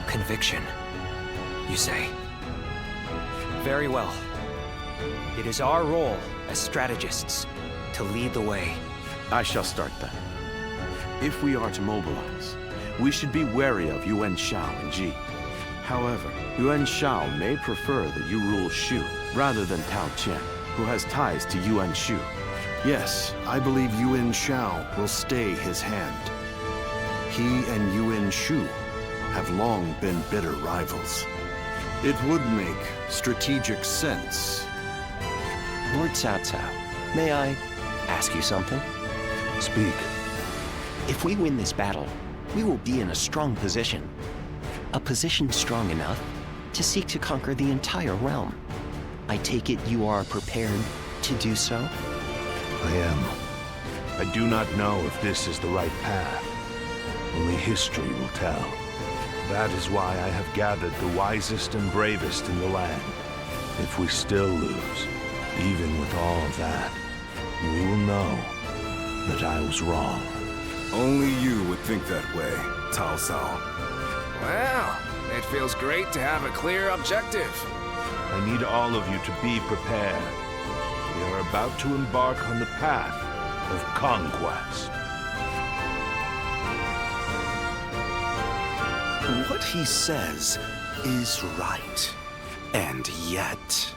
U: Conviction, you say? Very well. It is our role as strategists to lead the way.
W: I shall start then. If we are to mobilize, we should be wary of Yuan Shao and Ji. However, Yuan Shao may prefer that you rule Shu rather than Tao Qian, who has ties to Yuan Shu.
M: Yes, I believe Yuan Shao will stay his hand. He and Yuan Shu have long been bitter rivals. It would make strategic sense.
S: Lord Cao Cao, may I ask you something?
R: Speak.
S: If we win this battle, we will be in a strong position. A position strong enough to seek to conquer the entire realm. I take it you are prepared to do so?
R: I am. I do not know if this is the right path. Only history will tell. That is why I have gathered the wisest and bravest in the land. If we still lose, even with all of that, we will know that I was wrong.
B: Only you would think that way, Cao Cao.
C: Well, it feels great to have a clear objective.
R: I need all of you to be prepared. We are about to embark on the path of conquest.
O: What he says is right. And yet...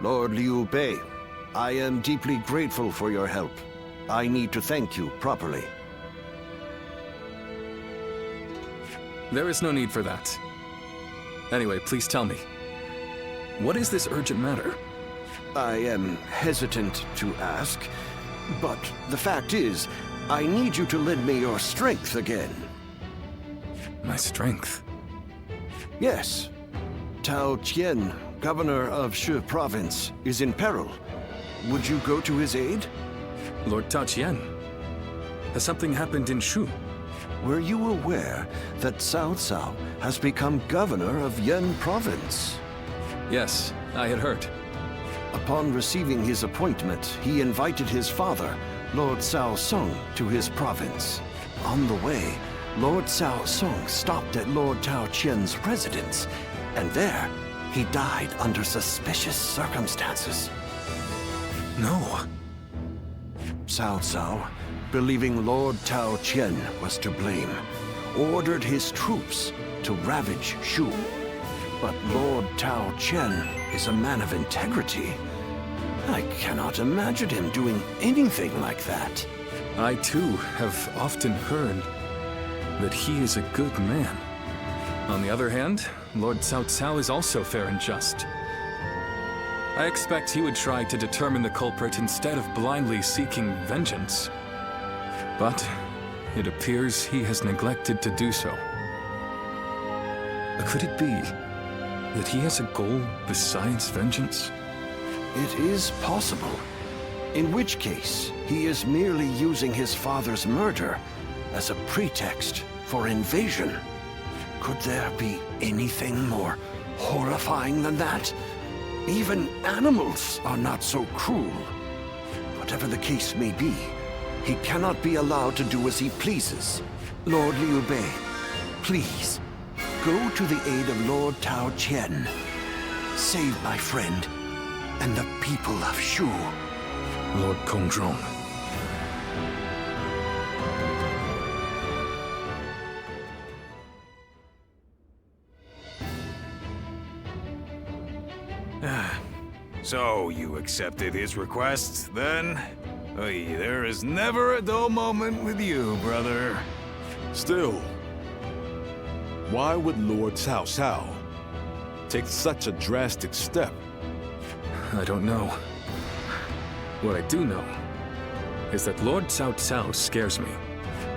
M: Lord Liu Bei, I am deeply grateful for your help. I need to thank you properly.
A: There is no need for that. Anyway, please tell me. What is this urgent matter?
M: I am hesitant to ask, but the fact is, I need you to lend me your strength again.
A: My strength?
M: Yes. Tao Qian, governor of Shu province, is in peril. Would you go to his aid?
A: Lord Tao Qian? Has something happened in Shu?
M: Were you aware that Cao Cao has become governor of Yan province?
A: Yes, I had heard.
M: Upon receiving his appointment, he invited his father, Lord Cao Song, to his province. On the way, Lord Cao Song stopped at Lord Tao Qian's residence, and there, he died under suspicious circumstances.
A: No.
M: Cao Cao, believing Lord Tao Qian was to blame, ordered his troops to ravage Shu. But Lord Tao Qian is a man of integrity. I cannot imagine him doing anything like that.
A: I too have often heard that he is a good man. On the other hand, Lord Cao Cao is also fair and just. I expect he would try to determine the culprit instead of blindly seeking vengeance. But it appears he has neglected to do so. Could it be that he has a goal besides vengeance?
M: It is possible. In which case, he is merely using his father's murder as a pretext for invasion. Could there be anything more horrifying than that? Even animals are not so cruel. Whatever the case may be, he cannot be allowed to do as he pleases. Lord Liu Bei, please, go to the aid of Lord Tao Qian. Save my friend and the people of Shu.
A: Lord Kongzhong.
P: So, you accepted his request, then? Oy, there is never a dull moment with you, brother.
M: Still, why would Lord Cao Cao take such a drastic step?
A: I don't know. What I do know is that Lord Cao Cao scares me.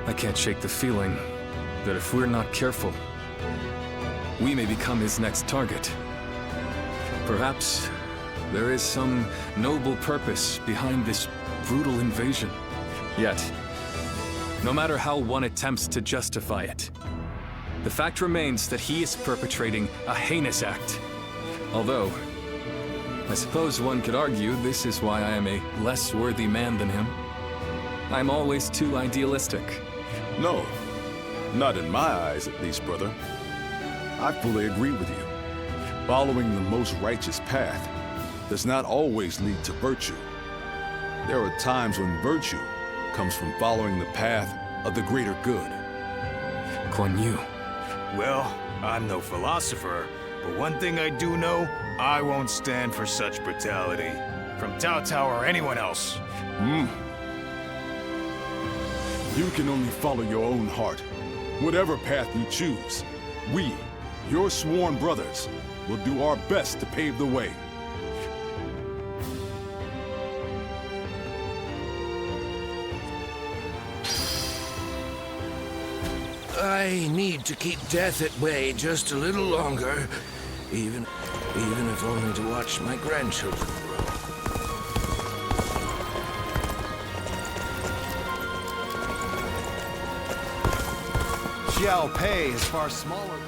A: I can't shake the feeling that if we're not careful, we may become his next target. Perhaps there is some noble purpose behind this brutal invasion. Yet, no matter how one attempts to justify it, the fact remains that he is perpetrating a heinous act. Although, I suppose one could argue this is why I am a less worthy man than him. I'm always too idealistic.
M: No, not in my eyes at least, brother. I fully agree with you. Following the most righteous path does not always lead to virtue. There are times when virtue comes from following the path of the greater good.
A: Guan Yu.
P: Well, I'm no philosopher, but one thing I do know, I won't stand for such brutality. From Cao Cao or anyone else.
M: You can only follow your own heart. Whatever path you choose, we, your sworn brothers, will do our best to pave the way.
O: I need to keep death at bay just a little longer, even if only to watch my grandchildren grow.
D: Xiaopei is far smaller.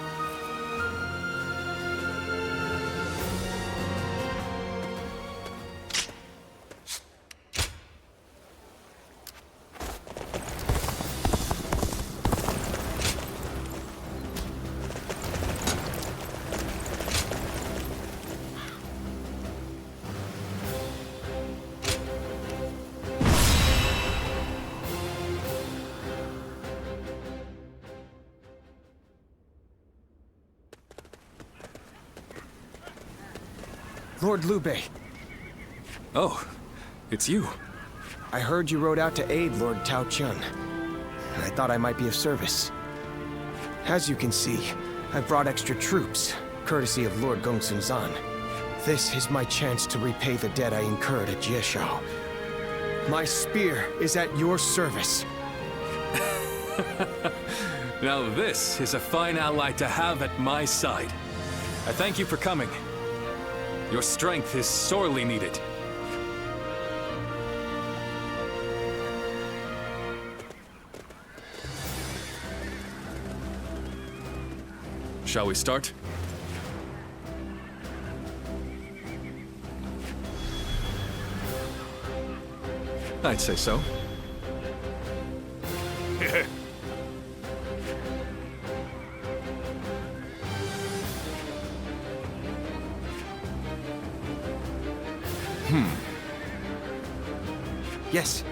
H: Lord Liu Bei.
A: Oh, it's you.
H: I heard you rode out to aid Lord Tao Chun, and I thought I might be of service. As you can see, I've brought extra troops, courtesy of Lord Gongsun Zan. This is my chance to repay the debt I incurred at Jieqiao. My spear is at your service.
A: Now this is a fine ally to have at my side. I thank you for coming. Your strength is sorely needed. Shall we start? I'd say so.
H: Yes.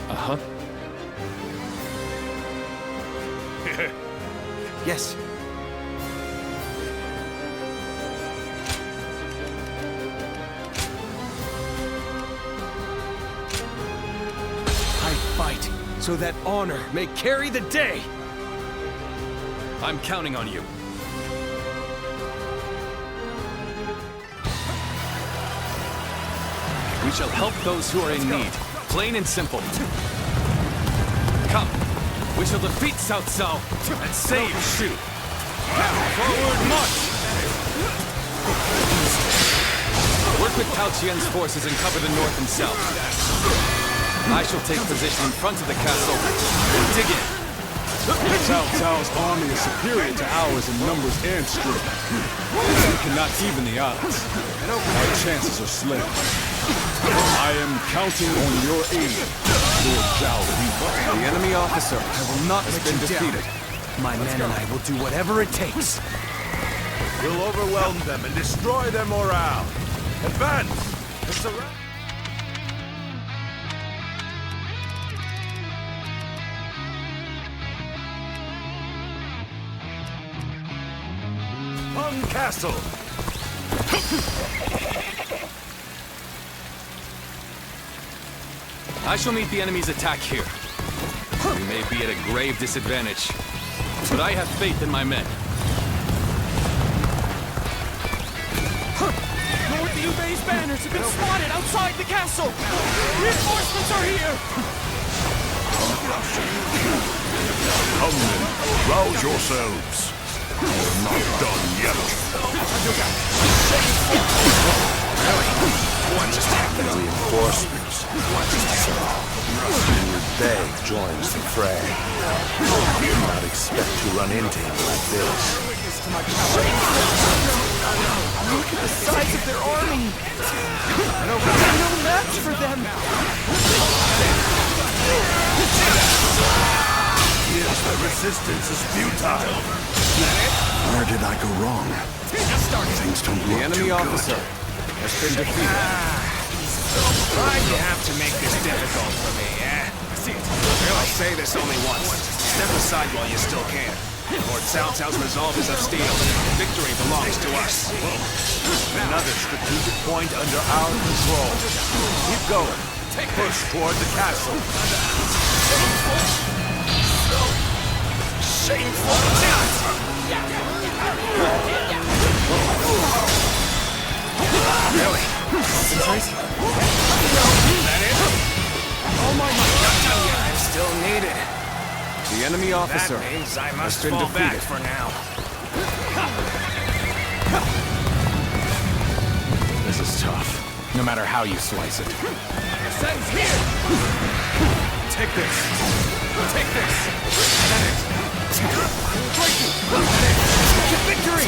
A: Uh-huh.
H: Yes. Fight, so that honor may carry the day!
A: I'm counting on you. We shall help those who are in need, plain and simple. Come, we shall defeat Cao Cao and save Shu. Forward march! Work with Tao Qian's forces and cover the north and south. I shall take position in front of the castle and dig in.
M: Cao Cao's army is superior to ours in numbers and strength. We cannot even the odds. Our chances are slim. I am counting on your aid, Lord Zhao.
D: The enemy officer, I will not let you
A: defeated.
D: My men and I will do whatever it takes.
R: We'll overwhelm them and destroy their morale. Advance! It's a
I: Hung Castle!
C: I shall meet the enemy's attack here. We may be at a grave disadvantage, but I have faith in my men.
J: Lord Liu Bei's banners have been spotted outside the castle! Reinforcements are here!
M: Come then, rouse yourselves. We're not done yet.
R: Reinforcements. Liu Bei joins the fray. Do not expect to run into him like this.
J: Look at the size of their army! No match for them!
M: Yes, the resistance is futile. Where did I go wrong? Things don't look
B: The enemy officer has been defeated.
C: Why'd you have to make this difficult for me, eh? I'll say this only once. Step aside while you still can. Lord Cao Cao's resolve is of steel. Victory belongs to us.
R: Another strategic point under our control. Keep going. Push toward the castle.
J: Shameful!
C: Really? Concentrate? That it? Oh my God! I'm still needed.
B: The enemy officer
C: That means I must
B: has been
C: fall back
B: defeated.
C: for now.
L: This is tough, no matter how you slice it.
J: Sen's here!
C: Take this. Take this.
J: Victory!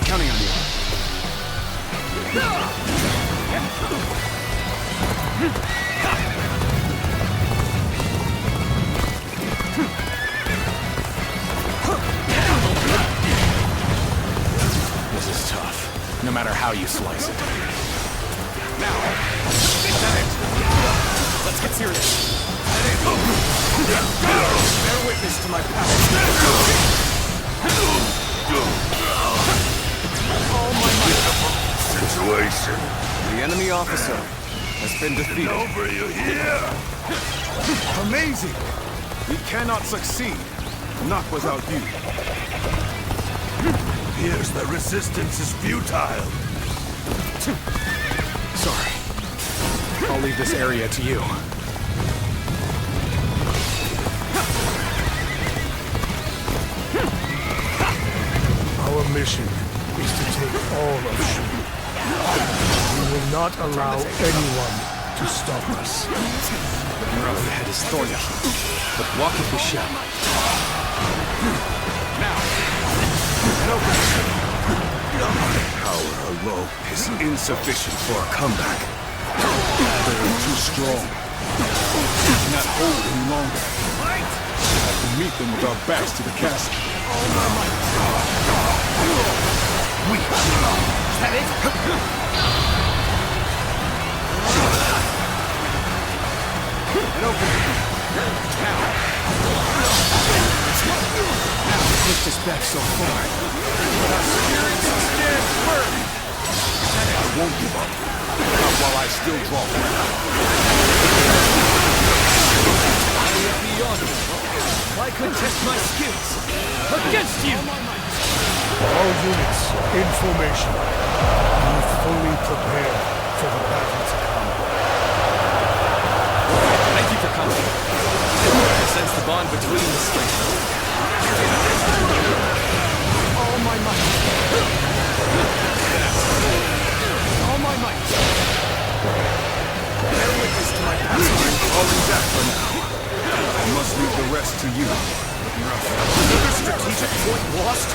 B: Counting on you.
L: This is tough, no matter how you slice it.
C: Now. Let's get serious. Bear witness to my power.
J: All my might.
M: Situation.
B: The enemy officer has been defeated.
M: Over you here.
L: Amazing! We cannot succeed, not without you.
M: Here's the resistance is futile.
L: Sorry. I'll leave this area to you.
I: Our mission is to take all of Shu. We will not allow anyone to stop us.
L: Your road ahead is thorny, but walk it with shall.
M: Power alone is insufficient for a comeback. They're too strong.
L: We cannot hold any longer. We have to meet them with our backs to the castle.
J: Weak. Is that it?
L: Pushed us back so far.
M: I won't give up. Not while I still draw breath.
J: Beyond me. Why contest my skills? Against you!
I: All units, in formation. Be fully prepared for the battle to come.
C: Thank you for coming. I sense the bond between the strength.
J: All my might. All my might. Bear witness to my power.
L: I'm calling that for now. I must leave the rest to you.
J: Another strategic point lost?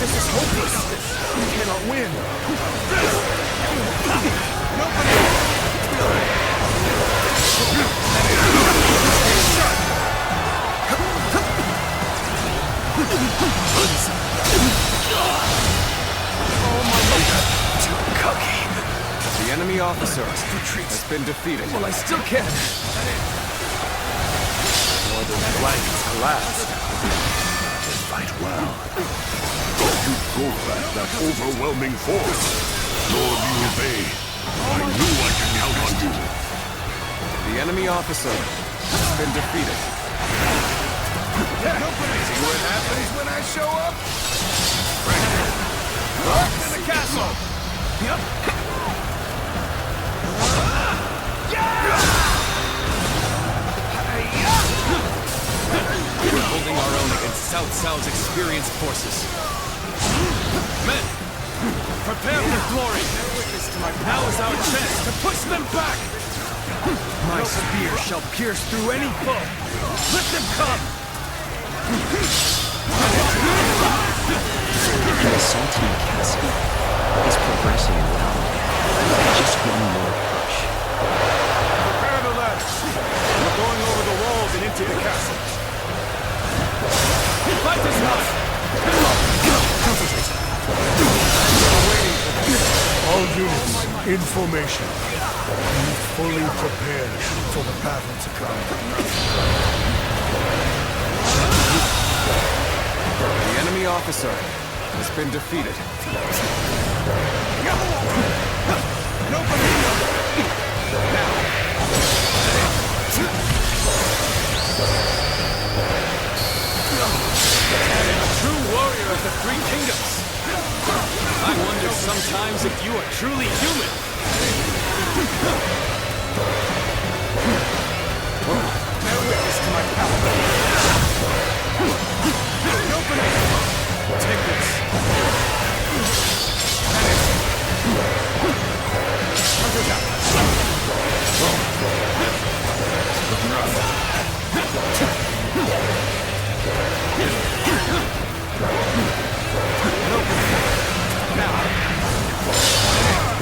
J: This is hopeless. We cannot win.
B: Too cocky. The enemy officer has been defeated.
J: Well, I still can.
R: Northern flank is collapsed.
M: fight well. Don't you go back that overwhelming force. Lord Xiaopei, I knew I could count on you.
B: The enemy officer has been defeated.
C: See what happens when I show up? Up in the castle! Yep.
A: We're holding our own against Cao Cao's experienced forces. Men, prepare for glory! Now is our chance to push them back! My spear shall pierce through any foe! Let them come!
S: The assault on the castle is progressing well. Just one more push.
I: Prepare the ladders. We're going over the walls and into the castle.
A: Fight is not!
I: All units, in formation. Be fully prepared for the battle to come.
B: The enemy officer has been defeated.
A: A true warrior of the Three Kingdoms! I wonder sometimes if you are truly human!
I: Bear witness to my power.
A: Take this!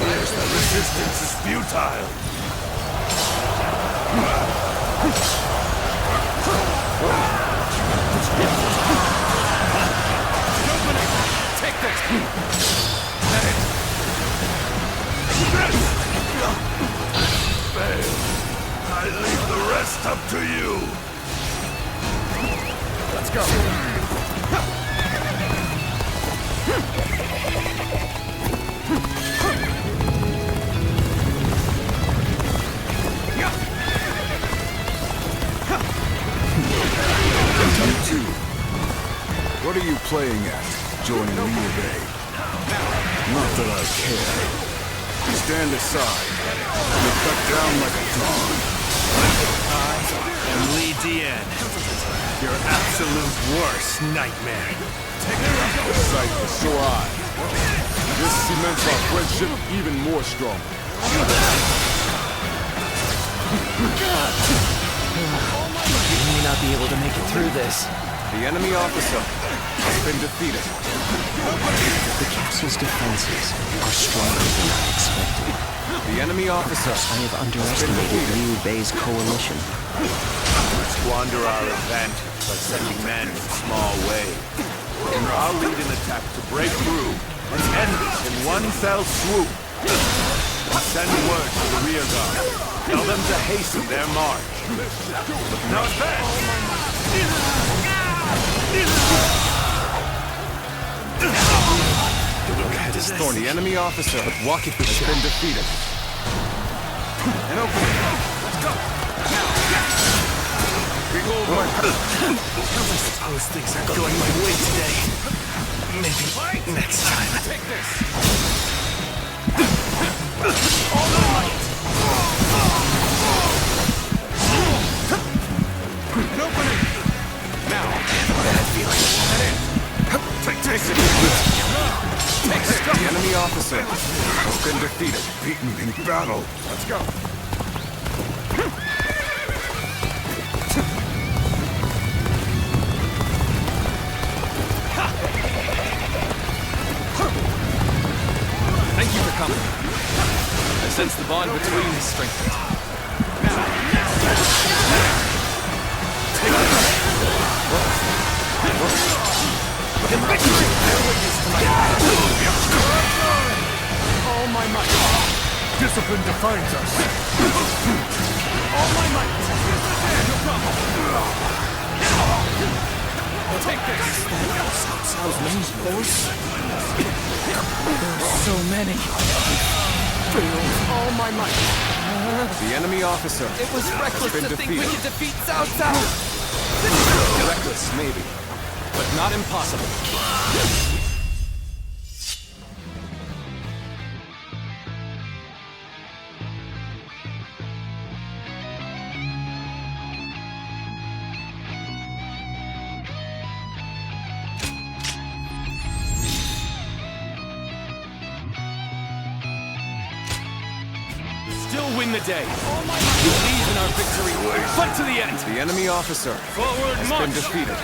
M: Yes, the resistance is futile.
A: Take this!
M: Fail. I leave the rest up to you.
I: Let's go.
B: What are you playing at? Joining Xiaopei? Not that I care. Stand aside. You're cut down like a dog.
I: I am Li Dian, your absolute worst nightmare.
B: Sight for sore eye. This cements our friendship even more strong.
T: You may not be able to make it through this.
B: The enemy officer has been defeated.
S: The castle's defenses are stronger than I expected.
B: The enemy officer
S: I have underestimated Liu Bei's coalition.
R: Squander our advantage by sending men in small waves. I'll lead an attack to break through and end this in one fell swoop. Send word to the rear guard. Tell them to hasten their march. Now advance!
B: Look at his thorny enemy officer, but walk it has been defeated. And open it. Let's go. Behold my
I: I suppose things are going my way today. Maybe next time.
A: Take this!
I: All the might!
B: And open it. Now.
I: Bad feeling.
B: Take this. The enemy officer has been defeated. Beaten in battle. Let's go.
A: Thank you for coming. I sense the bond between us strengthened.
I: All my might. Discipline defines us. All my might. Take this!
J: Sounds main force? There are so many. All my might.
A: The enemy officer.
J: It was reckless
A: to
J: think we could defeat Cao Cao.
A: Reckless, maybe, but not impossible.
I: Still win the day. Believe in our victory. Fight to the end.
A: The enemy officer
I: Forward
A: has
I: march.
A: been defeated.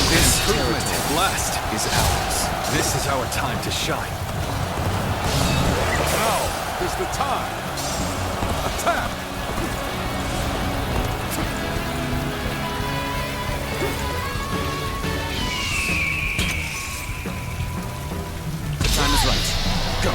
A: This terrible blast is ours. This is our time to shine.
B: Now is the time. Attack!
A: The time is right. Go.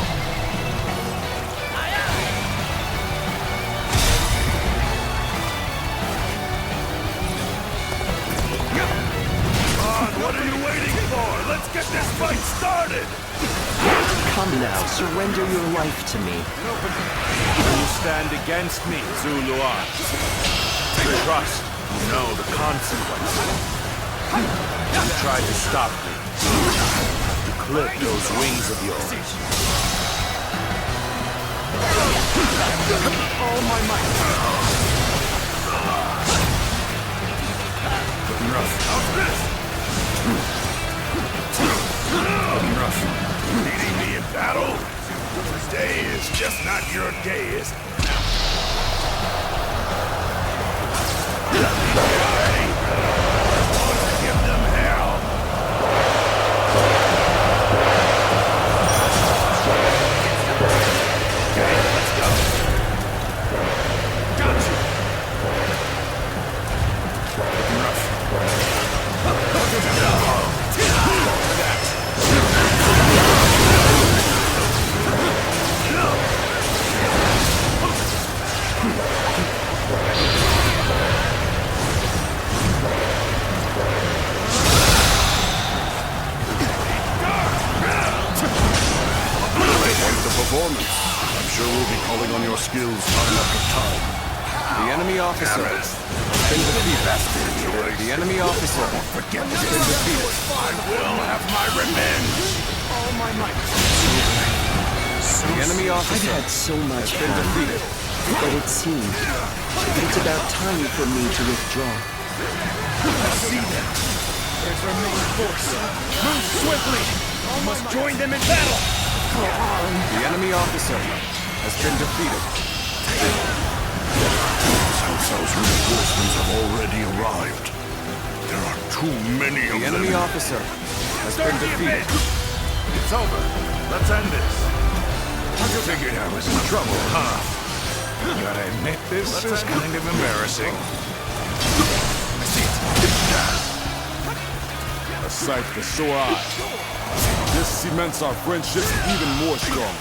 M: What are you waiting for? Let's get this fight started!
S: Come now, surrender your life to me.
R: You stand against me, Zuluan. Trust, you know the consequences. You tried to stop me. To clip those wings of yours.
I: All my might.
M: Looking rough. How's this? Looking rough. Beating me in battle? Today is just not your day, is it? Give them hell. Okay, let's go. Got you. Looking rough.
B: Performance. I'm sure we'll be calling on your skills time after time.
A: The enemy officer has been defeated. The enemy officer
M: Forget
A: has been defeated.
M: I will have my revenge.
I: All my might.
A: The enemy officer
S: I've had so much
A: has been
S: fun,
A: defeated.
S: but it seemed that it's about time for me to withdraw.
I: I see them. There's our main force. Move swiftly. You must join them in battle.
A: The enemy officer has been defeated.
M: Cao Cao's reinforcements have already arrived. There are too many of
A: The
M: them.
A: enemy officer has been defeated.
M: It's over. Let's end this. You figured I was in trouble, huh? Gotta admit, this is kind of embarrassing.
B: I see it. A sight for sore eyes. This cements our friendship even more strong.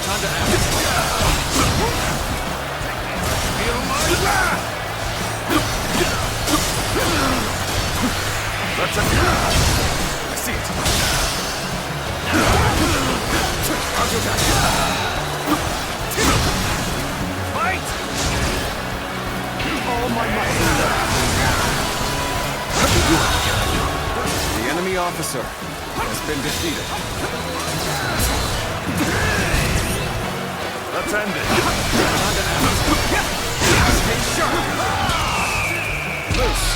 A: Time to act.
O: Feel my wrath!
A: Let's I see it. Counter attack. Fight!
H: All my might.
A: The enemy officer has been defeated.
O: Let's end it.
A: Stay sharp. Loose.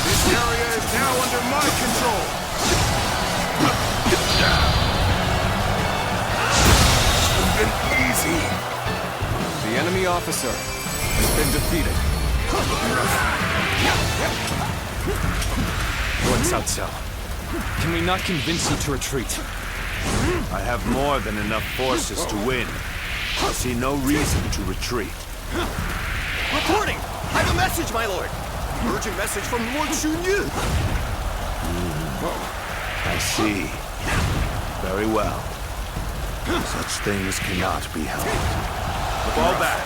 O: This area is now under my control. It's been easy.
A: The enemy officer has been defeated.
K: Lord Cao Cao, can we not convince you to retreat?
W: I have more than enough forces to win. I see no reason to retreat.
H: Reporting! I have a message, my lord! Urgent message from Lord Xiangyang!
W: I see. Very well. Such things cannot be helped. Fall back.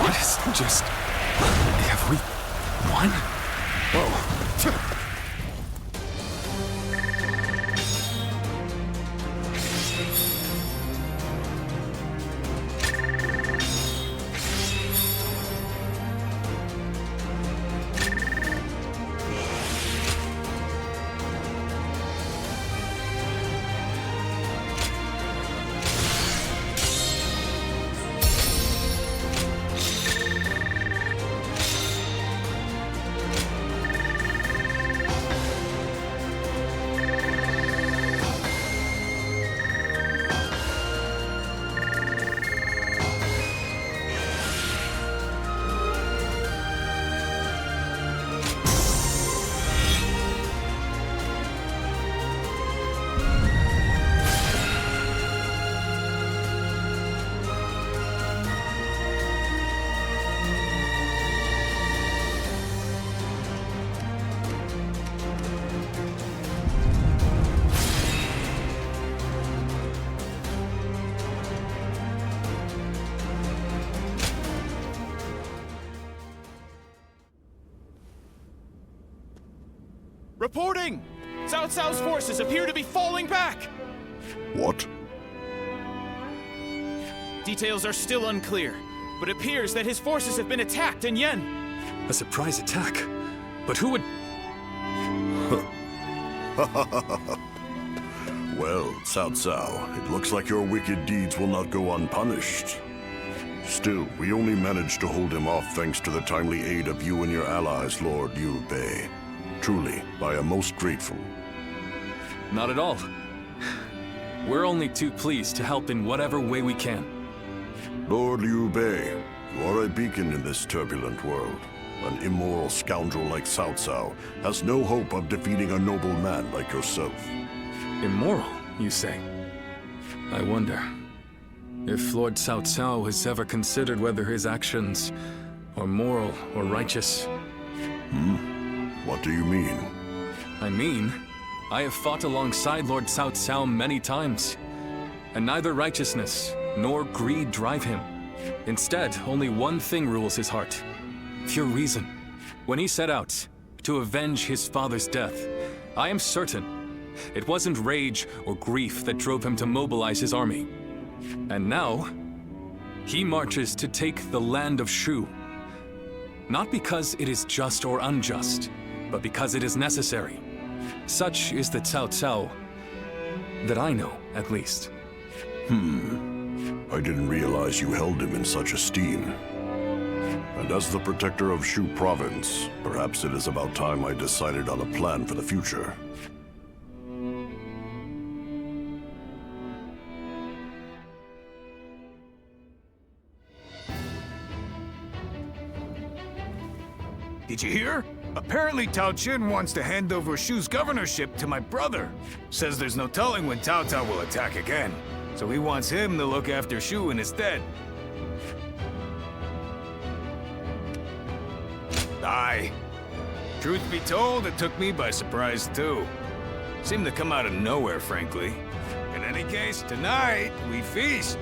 K: What is just... Have we won? Whoa.
J: Reporting! Cao Cao's forces appear to be falling back!
M: What?
J: Details are still unclear, but it appears that his forces have been attacked in Yen.
K: A surprise attack? But who would...
M: Well, Cao Cao, it looks like your wicked deeds will not go unpunished. Still, we only managed to hold him off thanks to the timely aid of you and your allies, Lord Liu-Bei. Truly, I am most grateful.
K: Not at all. We're only too pleased to help in whatever way we can.
M: Lord Liu-Bei, you are a beacon in this turbulent world. An immoral scoundrel like Cao Cao has no hope of defeating a noble man like yourself.
K: Immoral, you say? I wonder if Lord Cao Cao has ever considered whether his actions are moral or righteous.
M: What do you mean?
K: I mean, I have fought alongside Lord Cao Cao many times, and neither righteousness nor greed drive him. Instead, only one thing rules his heart: pure reason. When he set out to avenge his father's death, I am certain it wasn't rage or grief that drove him to mobilize his army. And now, he marches to take the land of Shu. Not because it is just or unjust, but because it is necessary. Such is the Cao Cao that I know, at least.
M: I didn't realize you held him in such esteem. And as the protector of Shu province, perhaps it is about time I decided on a plan for the future.
C: Did you hear?
P: Apparently Tao Qin wants to hand over Shu's governorship to my brother. Says there's no telling when Cao Cao will attack again. So he wants him to look after Shu in his stead. Aye. Truth be told, it took me by surprise too. Seemed to come out of nowhere, frankly. In any case, tonight, we feast.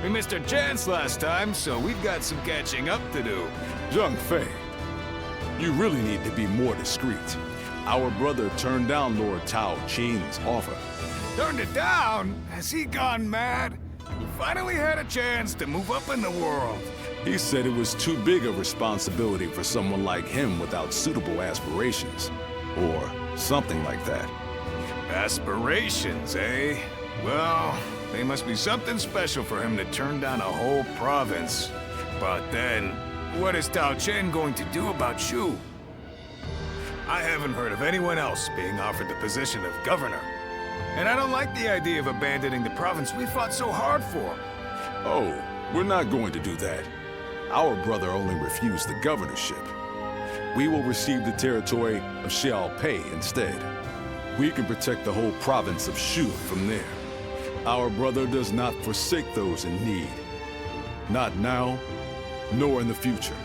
P: We missed our chance last time, so we've got some catching up to do.
B: Zhang Fei, you really need to be more discreet. Our brother turned down Lord Tao Qin's offer.
P: Turned it down? Has he gone mad? He finally had a chance to move up in the world.
B: He said it was too big a responsibility for someone like him without suitable aspirations. Or something like that.
P: Aspirations, eh? Well, they must be something special for him to turn down a whole province. But then, what is Tao Chen going to do about Shu? I haven't heard of anyone else being offered the position of governor. And I don't like the idea of abandoning the province we fought so hard for.
B: Oh, we're not going to do that. Our brother only refused the governorship. We will receive the territory of Xiaopei instead. We can protect the whole province of Shu from there. Our brother does not forsake those in need. Not now, nor in the future.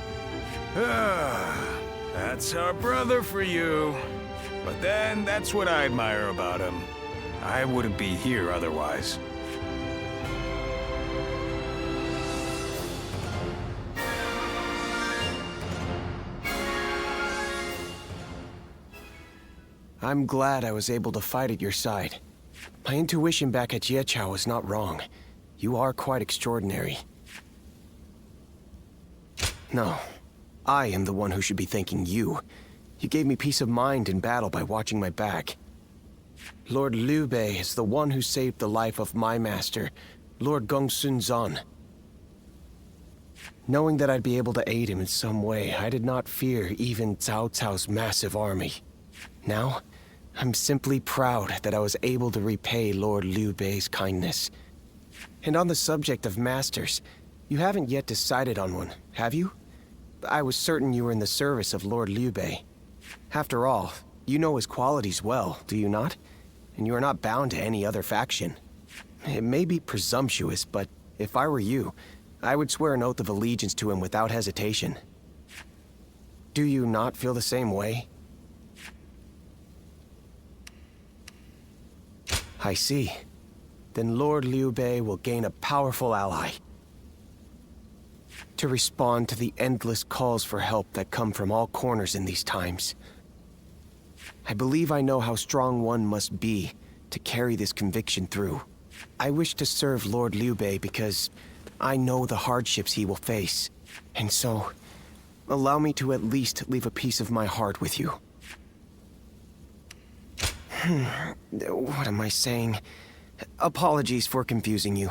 P: That's our brother for you. But then, that's what I admire about him. I wouldn't be here otherwise.
H: I'm glad I was able to fight at your side. My intuition back at Jieqiao was not wrong. You are quite extraordinary. No, I am the one who should be thanking you. You gave me peace of mind in battle by watching my back. Lord Liu Bei is the one who saved the life of my master, Lord Gongsun Zan. Knowing that I'd be able to aid him in some way, I did not fear even Cao Cao's massive army. Now, I'm simply proud that I was able to repay Lord Liu Bei's kindness. And on the subject of masters, you haven't yet decided on one, have you? I was certain you were in the service of Lord Liu Bei. After all, you know his qualities well, do you not? And you are not bound to any other faction. It may be presumptuous, but if I were you, I would swear an oath of allegiance to him without hesitation. Do you not feel the same way? I see. Then Lord Liu Bei will gain a powerful ally to respond to the endless calls for help that come from all corners in these times. I believe I know how strong one must be to carry this conviction through. I wish to serve Lord Liu Bei because I know the hardships he will face. And so, allow me to at least leave a piece of my heart with you. What am I saying? Apologies for confusing you.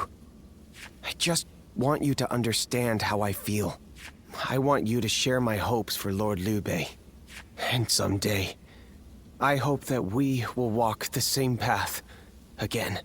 H: I just want you to understand how I feel. I want you to share my hopes for Lord Liu Bei. And someday, I hope that we will walk the same path again.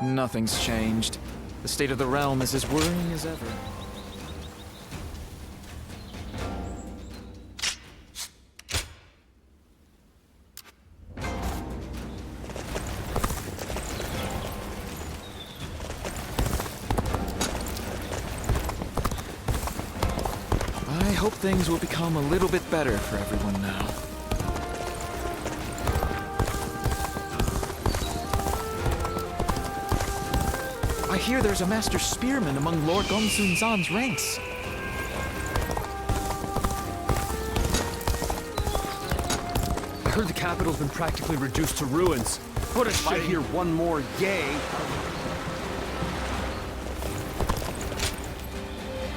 F: Nothing's changed. The state of the realm is as worrying as ever. I hope things will become a little bit better for everyone now. I hear there's a master spearman among Lord Gongsun Zan's ranks.
J: I heard the capital's been practically reduced to ruins. What a shame.
D: I hear one more yay.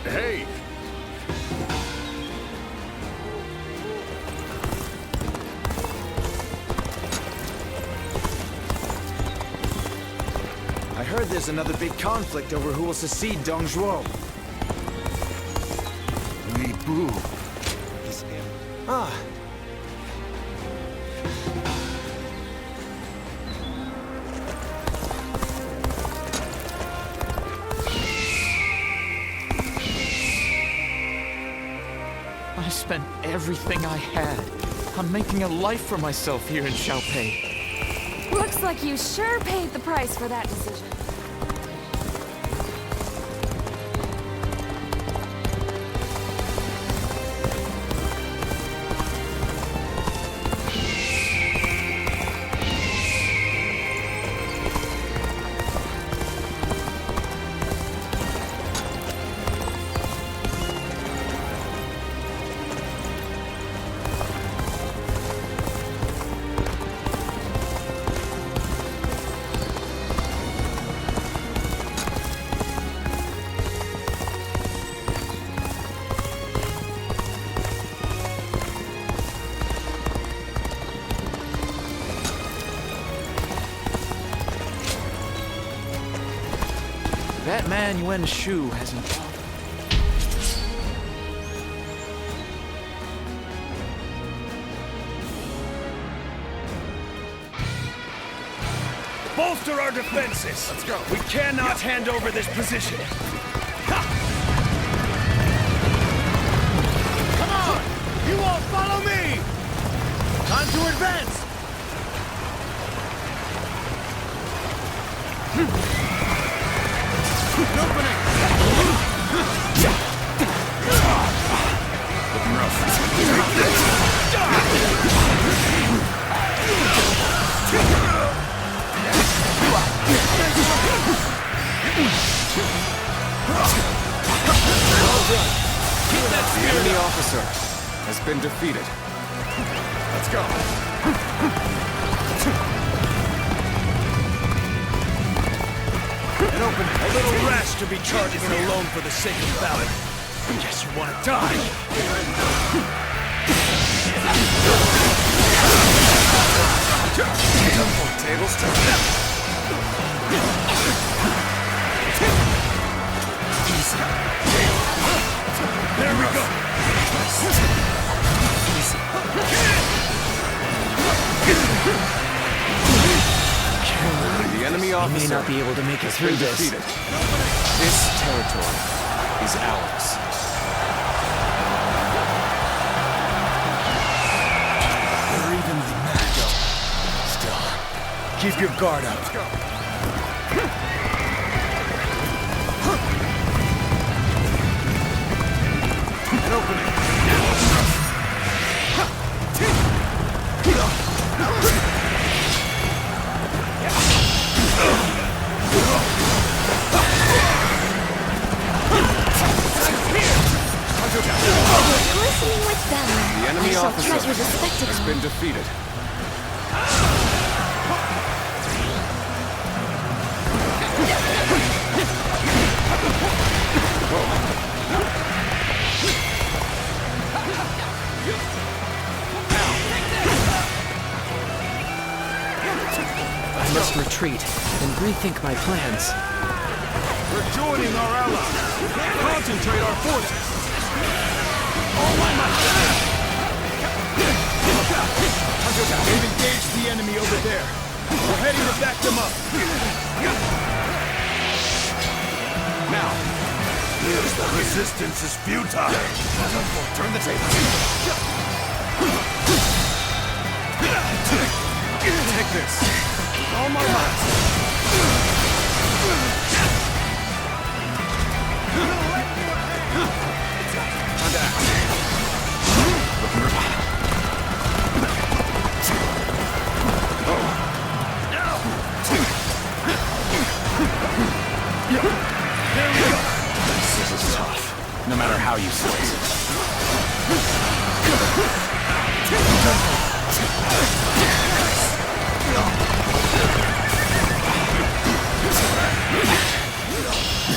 J: Hey!
D: I heard there's another big conflict over who will succeed Dong Zhuo.
J: Li Bu.
D: Is him. Ah.
F: I spent everything I had on making a life for myself here in Xiaopei.
N: Looks like you sure paid the price for that decision.
F: That man Yuan Shu hasn't...
J: Bolster our defenses! Let's go! We cannot hand over this position! Ha! Come on! You all follow me! Time to advance! An opening! Looking rough. Take this!
L: The enemy officer has been defeated.
J: Let's go. An opening. A little rash to be charging in alone for the sake of battle. Guess you want to die. Tables turn. There we go.
L: The enemy officer
T: may not be able to make it through this.
L: Defeated.
F: This territory is ours.
J: You're evenly matched. Still, keep your guard up. Let's go. An opening.
G: Listening with them.
L: The enemy
G: I shall
L: officer
G: treasure the spectacle.
L: has been defeated.
T: I must retreat and rethink my plans.
J: We're joining our allies. Concentrate our forces. All my might. We've engaged the enemy over there. We're heading to back them up.
L: now.
M: The resistance is futile.
L: Turn the table. Take this. With all my might. Time to act. This is tough, no matter how you slice it.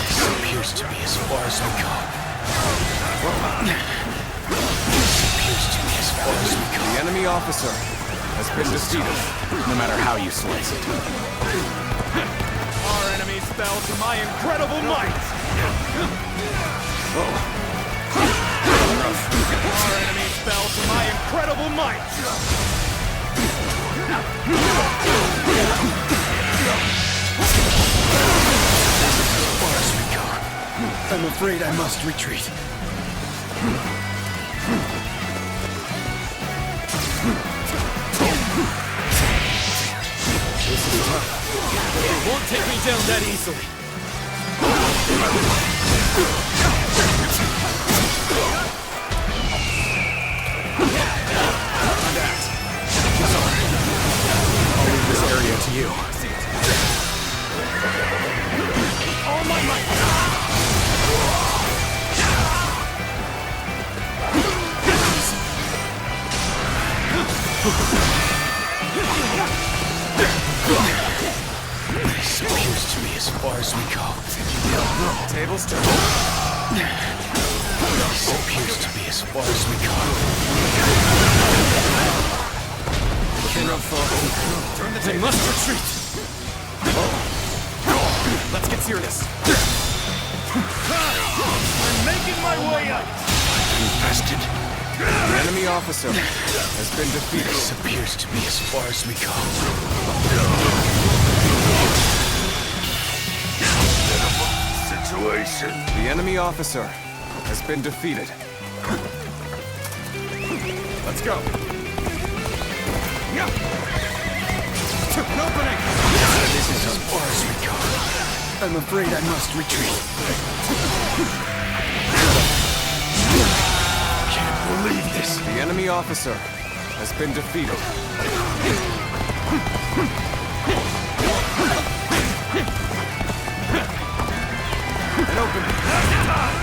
H: This appears to be as far as we go.
L: The enemy officer has been defeated, no matter how you slice it. Our enemies fell to my incredible might! Our enemies fell to my incredible might!
H: As far as we go. I'm afraid I must retreat.
I: It won't take me down that easily.
L: I'll leave this area to you.
I: All my might.
H: This appears to be as far as we go.
L: Tables turn.
H: This appears to be as far as we go.
I: Turn the table. I must retreat.
L: Let's get serious.
I: I'm making my way out.
H: Infested.
L: The enemy officer has been defeated.
H: This appears to be as far as we go.
M: Situation.
L: The enemy officer has been defeated. Let's go.
I: An opening.
H: This is as far as we go. I'm afraid I must retreat. Can't believe this.
L: The enemy officer has been defeated. An opening.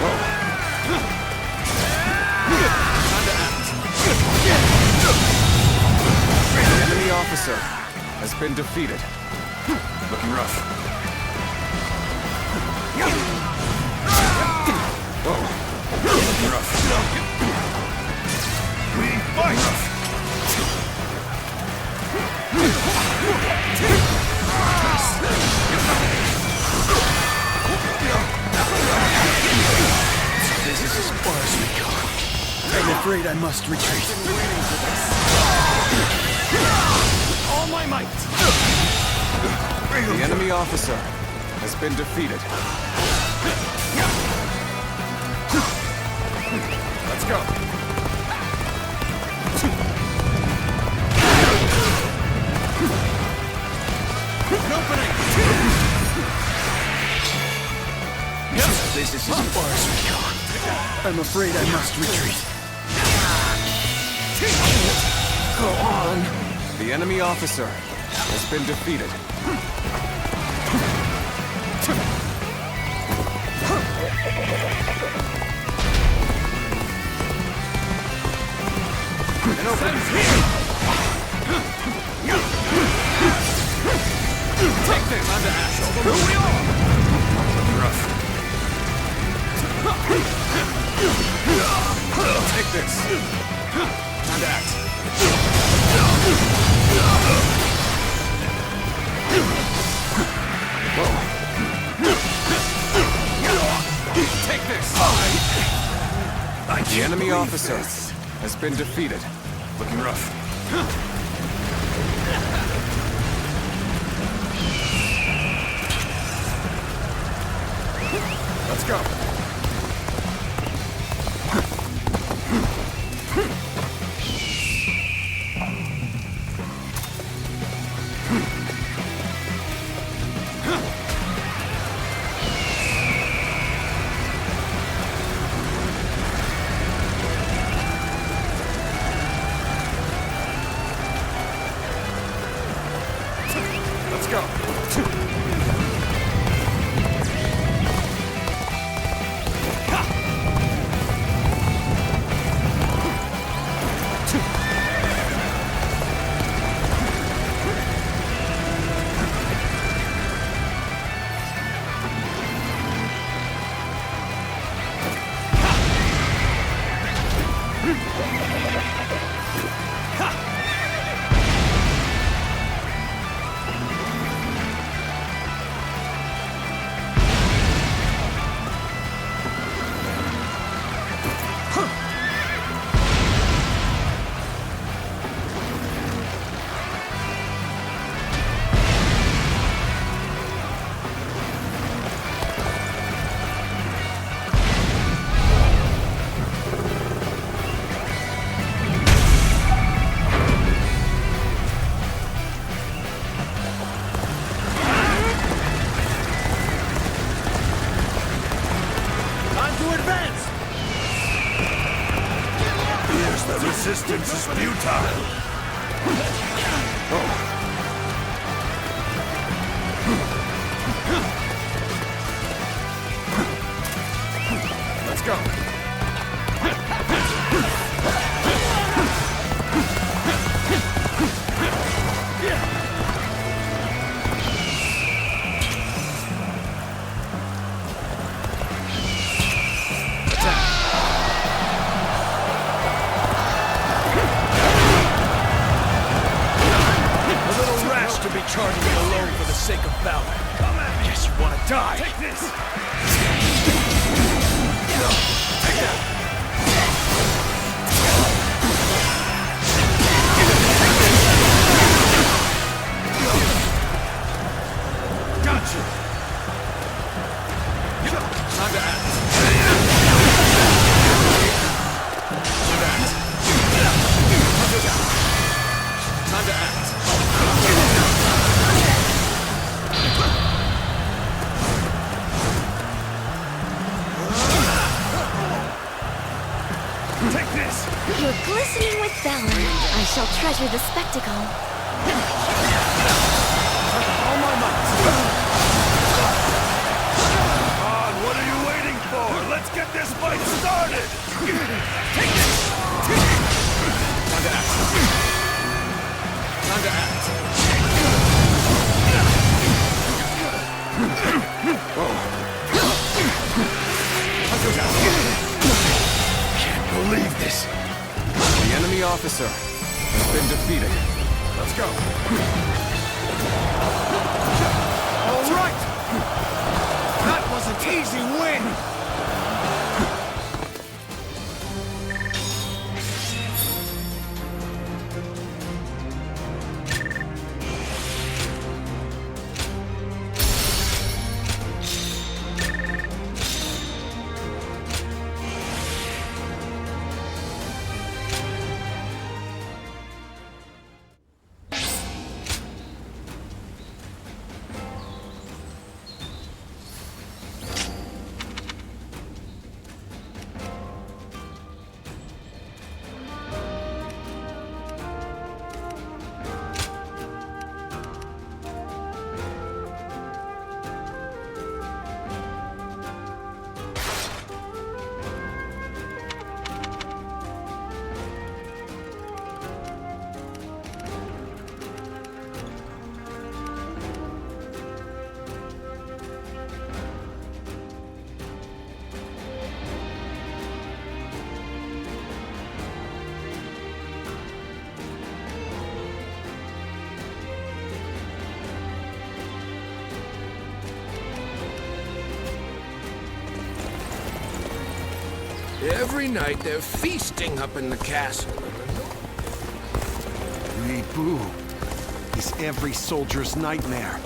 L: Whoa. Time to act. The enemy officer has been defeated. Looking rough. Whoa. Looking rough.
I: We fight.
H: This is as far as we go. I'm afraid I must retreat.
I: All my might.
L: The enemy officer has been defeated. Let's go.
I: An opening.
H: This is as far as we go. I'm afraid I must retreat.
L: Go on. The enemy officer has been defeated. An opening. Take this. Time to ash over who we are. Rough. Take this. Time to act. Whoa. Take this. The enemy officer has been defeated. Looking rough.
I: Let's go. Let's go.
M: Resistance is futile.
I: Let's go. To be charging me alone for the sake of valor. Come at me. Guess you want to die. Take this. Take that. Gotcha. Time to act. Time to act. Take this!
G: You're glistening with valor. I shall treasure the spectacle.
I: All my might.
M: Come on, what are you waiting for? Let's get this fight started!
I: Take this! Time to act. Time to act.
M: Can't believe this.
I: The enemy officer has been defeated. Let's go. All right! That was an easy win!
O: Every night they're feasting up in the castle.
W: Li Bu is every soldier's nightmare.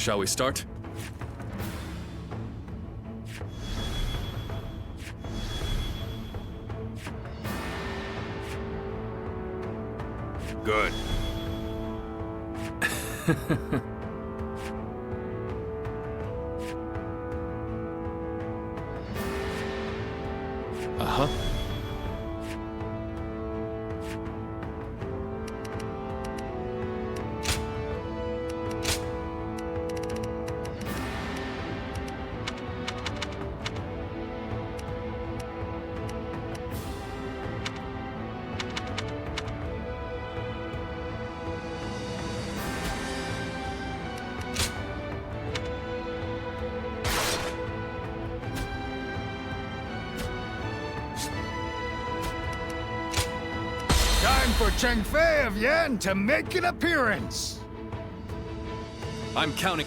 K: Shall we start?
P: Good.
K: Uh-huh.
J: Time for Cheng Fei of Yan to make an appearance!
K: I'm counting.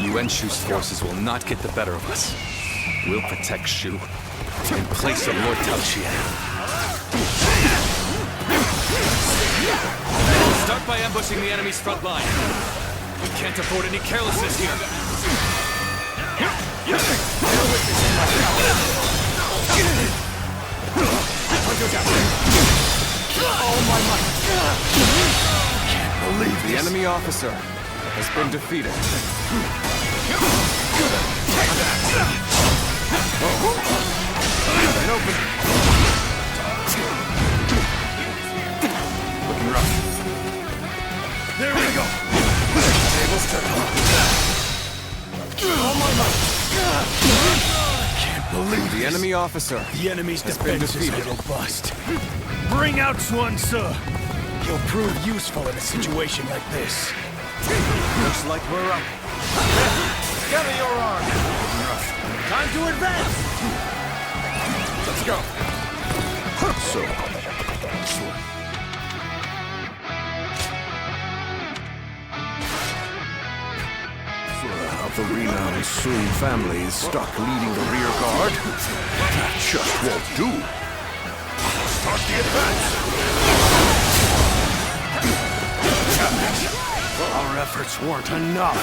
K: Yuan Shu's forces will not get the better of us. We'll protect Shu in place of Lord Taoxian. Start by ambushing the enemy's front line. We can't afford any carelessness here.
J: All my might! Can't believe
K: The enemy officer has been defeated. Looking rough.
J: There we go! Tables turn. All my might! Can't believe
K: The enemy officer
J: the enemy's
K: has been
J: defenses
K: defeated.
J: are robust. Bring out Xuan Ce. He'll prove useful in a situation like this.
D: Looks like we're up. Gather your arms. Time to advance!
K: Let's go.
M: So, the renowned Sun family is stuck leading the rear guard. That just won't do. Start the advance.
D: Our efforts weren't enough.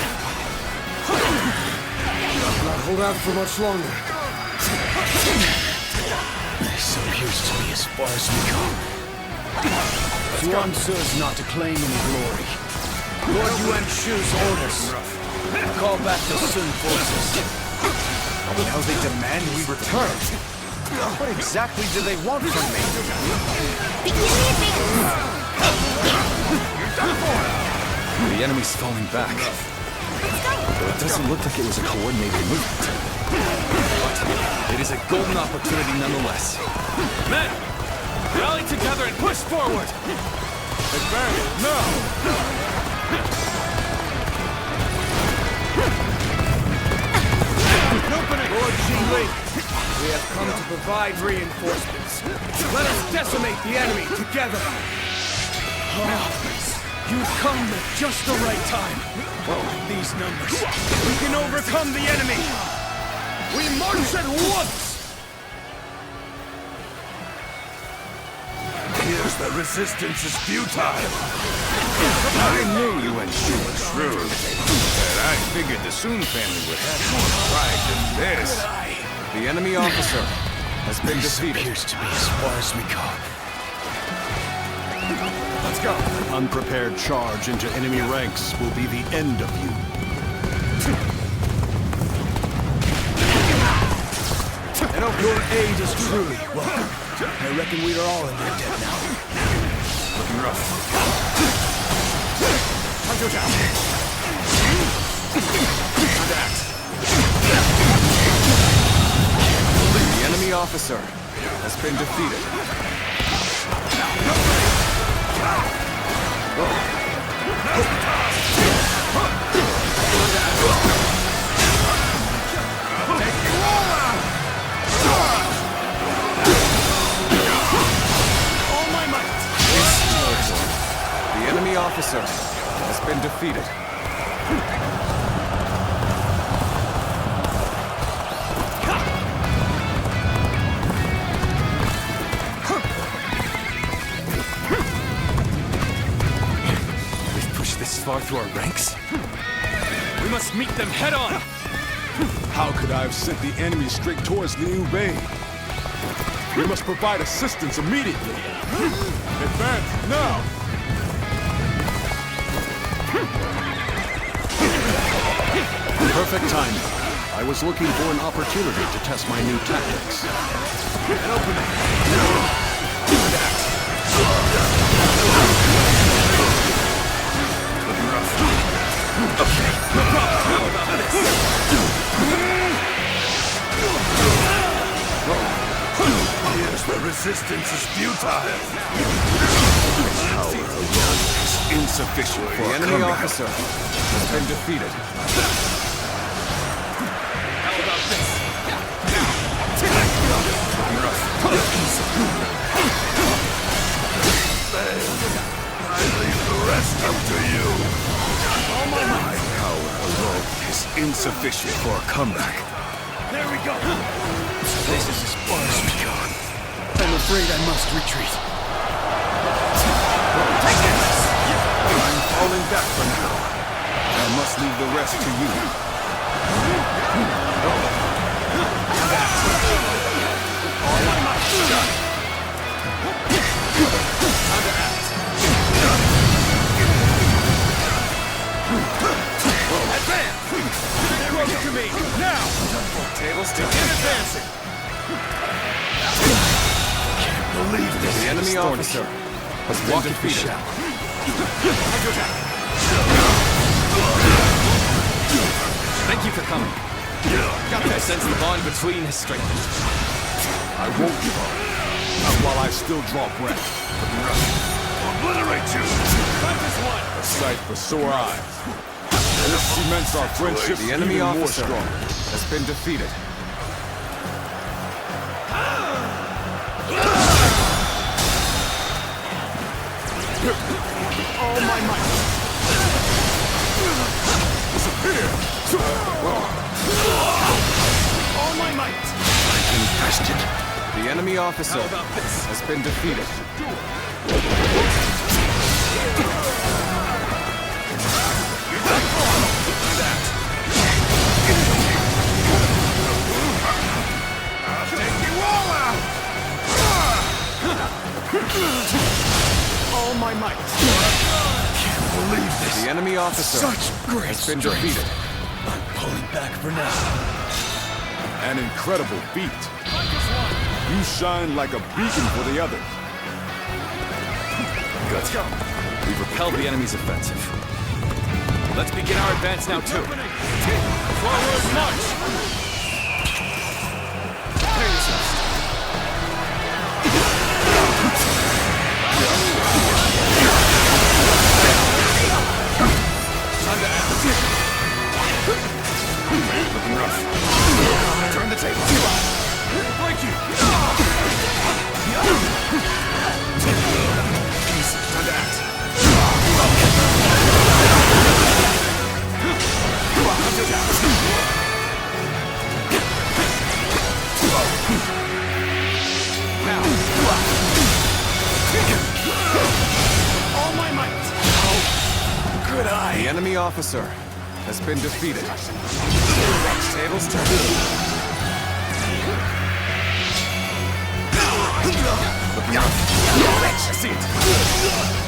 D: Not hold out for much longer. This appears to be as far as we go. Xuan Ce is not to claim any glory. Lord Yuan Shu's orders. Call back the Sun forces. Now they demand we return. What exactly do they want from me?
K: The enemy's falling back. Though it doesn't look like it was a coordinated movement. But it is a golden opportunity nonetheless. Men! Rally together and push forward! Advance, now!
D: Lord Xingli, we have come to provide reinforcements. Let us decimate the enemy together. You've come at just the right time. With these numbers, we can overcome the enemy. We march at once.
M: Here's the resistance is futile.
P: I knew Yuan Shu was shrewd, but I figured the Sun family would have more pride than this.
K: The enemy officer has been defeated.
D: Appears to be as far as we go.
K: Let's go.
M: Unprepared charge into enemy ranks will be the end of you.
D: Your aid is truly welcome. I reckon we are all in their debt now.
K: Looking rough. The enemy officer has been defeated.
D: All my might.
K: The enemy officer has been defeated. through our ranks? We must meet them head on!
B: How could I have sent the enemy straight towards Liu Bei? We must provide assistance immediately. Advance now!
R: Perfect timing. I was looking for an opportunity to test my new tactics.
J: An opening.
O: Okay, no problem. How about this?
J: Yes, the resistance is futile.
C: Power alone is insufficient for
L: the enemy officer has been defeated.
C: How about this?
J: I leave the rest up to you.
C: My power alone is insufficient for a comeback.
J: There we go.
C: This is as far as we go.
J: I'm afraid I must retreat.
B: I'm falling back for now. I must leave the rest to you.
J: Close to me, now!
L: Tables to
J: Begin advancing! Can't believe this.
L: the enemy officer has been defeated.
A: Thank you for coming. I sense the bond between has strengthened.
B: I won't give up. Not while I still draw breath.
J: Obliterate you!
B: A sight for sore eyes. This cements our friendship
L: The enemy
B: even more
L: officer
B: strong.
L: has been defeated.
J: All my might! Disappear! All my might!
C: Infested.
L: The enemy officer has been defeated.
J: I'll take you all out! All my might! Can't believe this!
L: The enemy officer
J: Such great
L: has been
J: strength.
L: defeated.
J: I'm pulling back for now.
B: An incredible feat. You shine like a beacon for the others.
A: Good. We've repelled the enemy's offensive. Let's begin our advance now, too. Forward march! Prepare yourselves. Time to act. Looking rough. Turn the table. Break you! Easy. Time to act. Now.
J: All my might! How could I?
L: The enemy officer has been defeated. Tables turned.
A: I see it.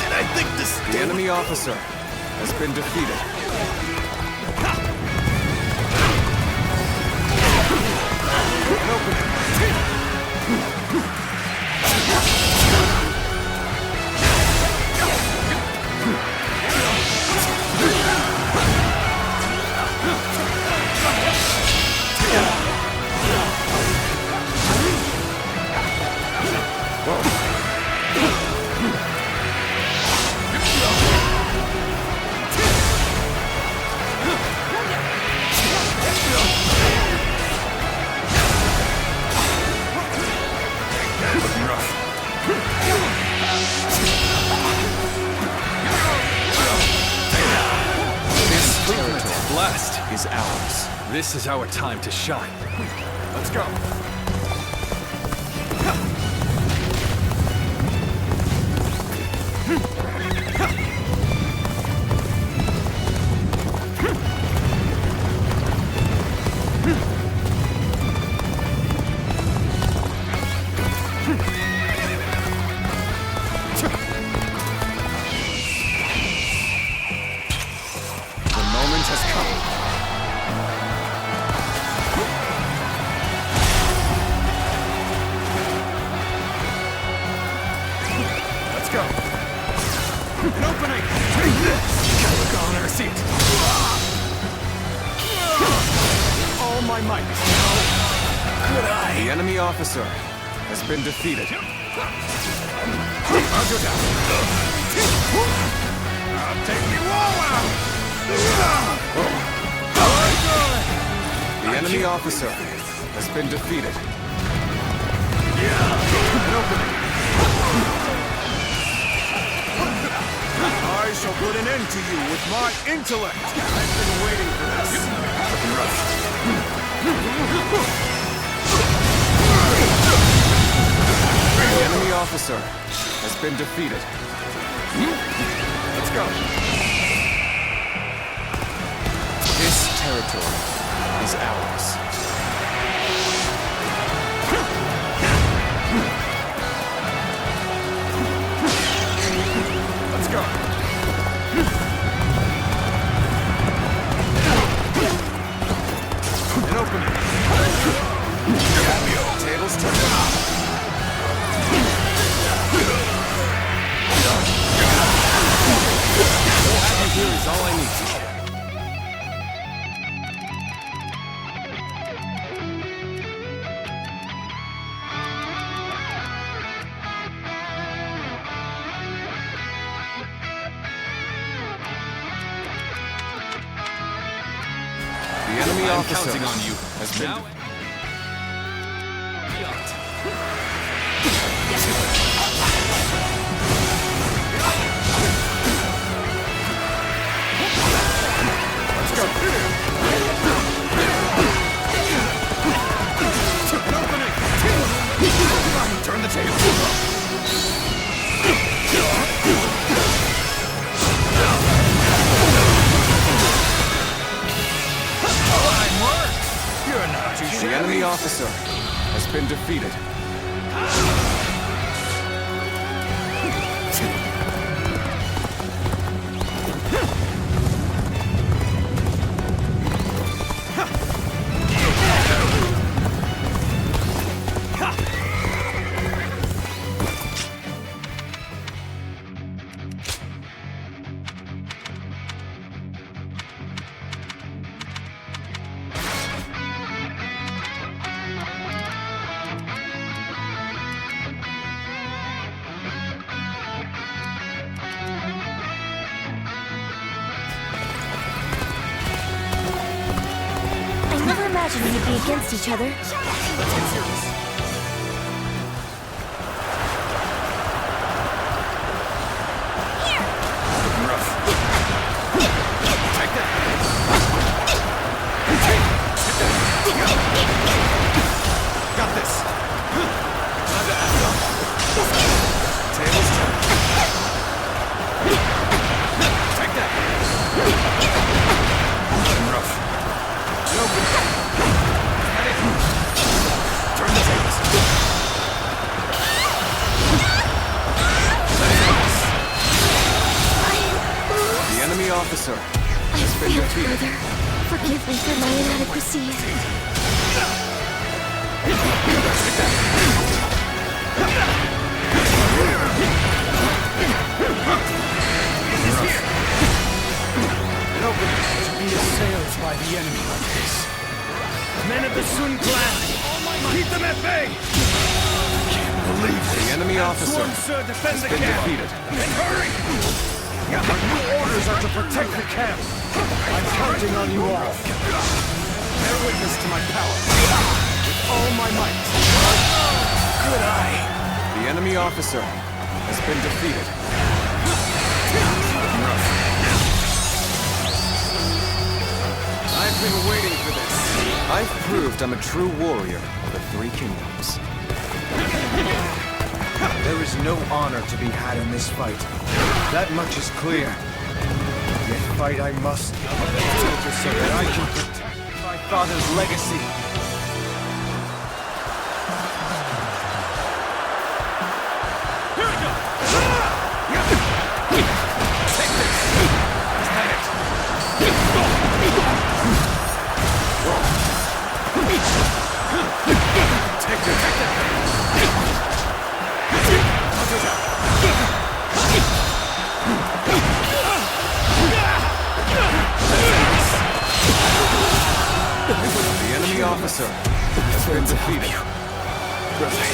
J: Did I think this?
L: The enemy officer has been defeated. An opening.
A: Is ours. This is our time to shine.
J: Let's go.
K: Honor, see it.
L: All my might.
K: Good eye.
L: The enemy officer has been defeated.
J: I'll go down. I'll take you all out.
L: The enemy officer has been defeated.
J: I shall put an end to you with my intellect. I've been waiting for this.
L: The enemy officer has been defeated. Let's go. This territory is ours. Let's go. An opening. Tables turned. Here is all I need. The enemy officer
K: counting on you.
L: Has been
K: Now.
J: Turn the table. You're not too shabby.
L: The enemy officer has been defeated.
G: Imagine we'd be against each other.
K: Let's get serious.
J: Looking rough. Take that. Got this. Time to act up. Tables turned. Take that. Looking rough. Open. Turn the tables.
L: The enemy officer has been
G: Failed,
L: defeated.
G: brother. Forgive me for my inadequacy.
J: To be assailed by the enemy like this. Men of the Sun clan, keep them at bay! Can't believe this.
L: The enemy officer
J: defend
L: has
J: the
L: been
J: camp.
L: defeated.
J: And hurry! Our new orders are to protect the camp. I'm counting on you all. Bear witness to my power. With all my might. Good eye.
L: The enemy officer has been defeated.
J: I've been waiting for this.
L: I've proved I'm a true warrior of the Three Kingdoms.
D: There is no honor to be had in this fight. That much is clear. Yet fight I must, so that I can protect my father's legacy.
J: Here we go! Take this! Is that it? Take that!
A: officer has been defeated.
H: Brother,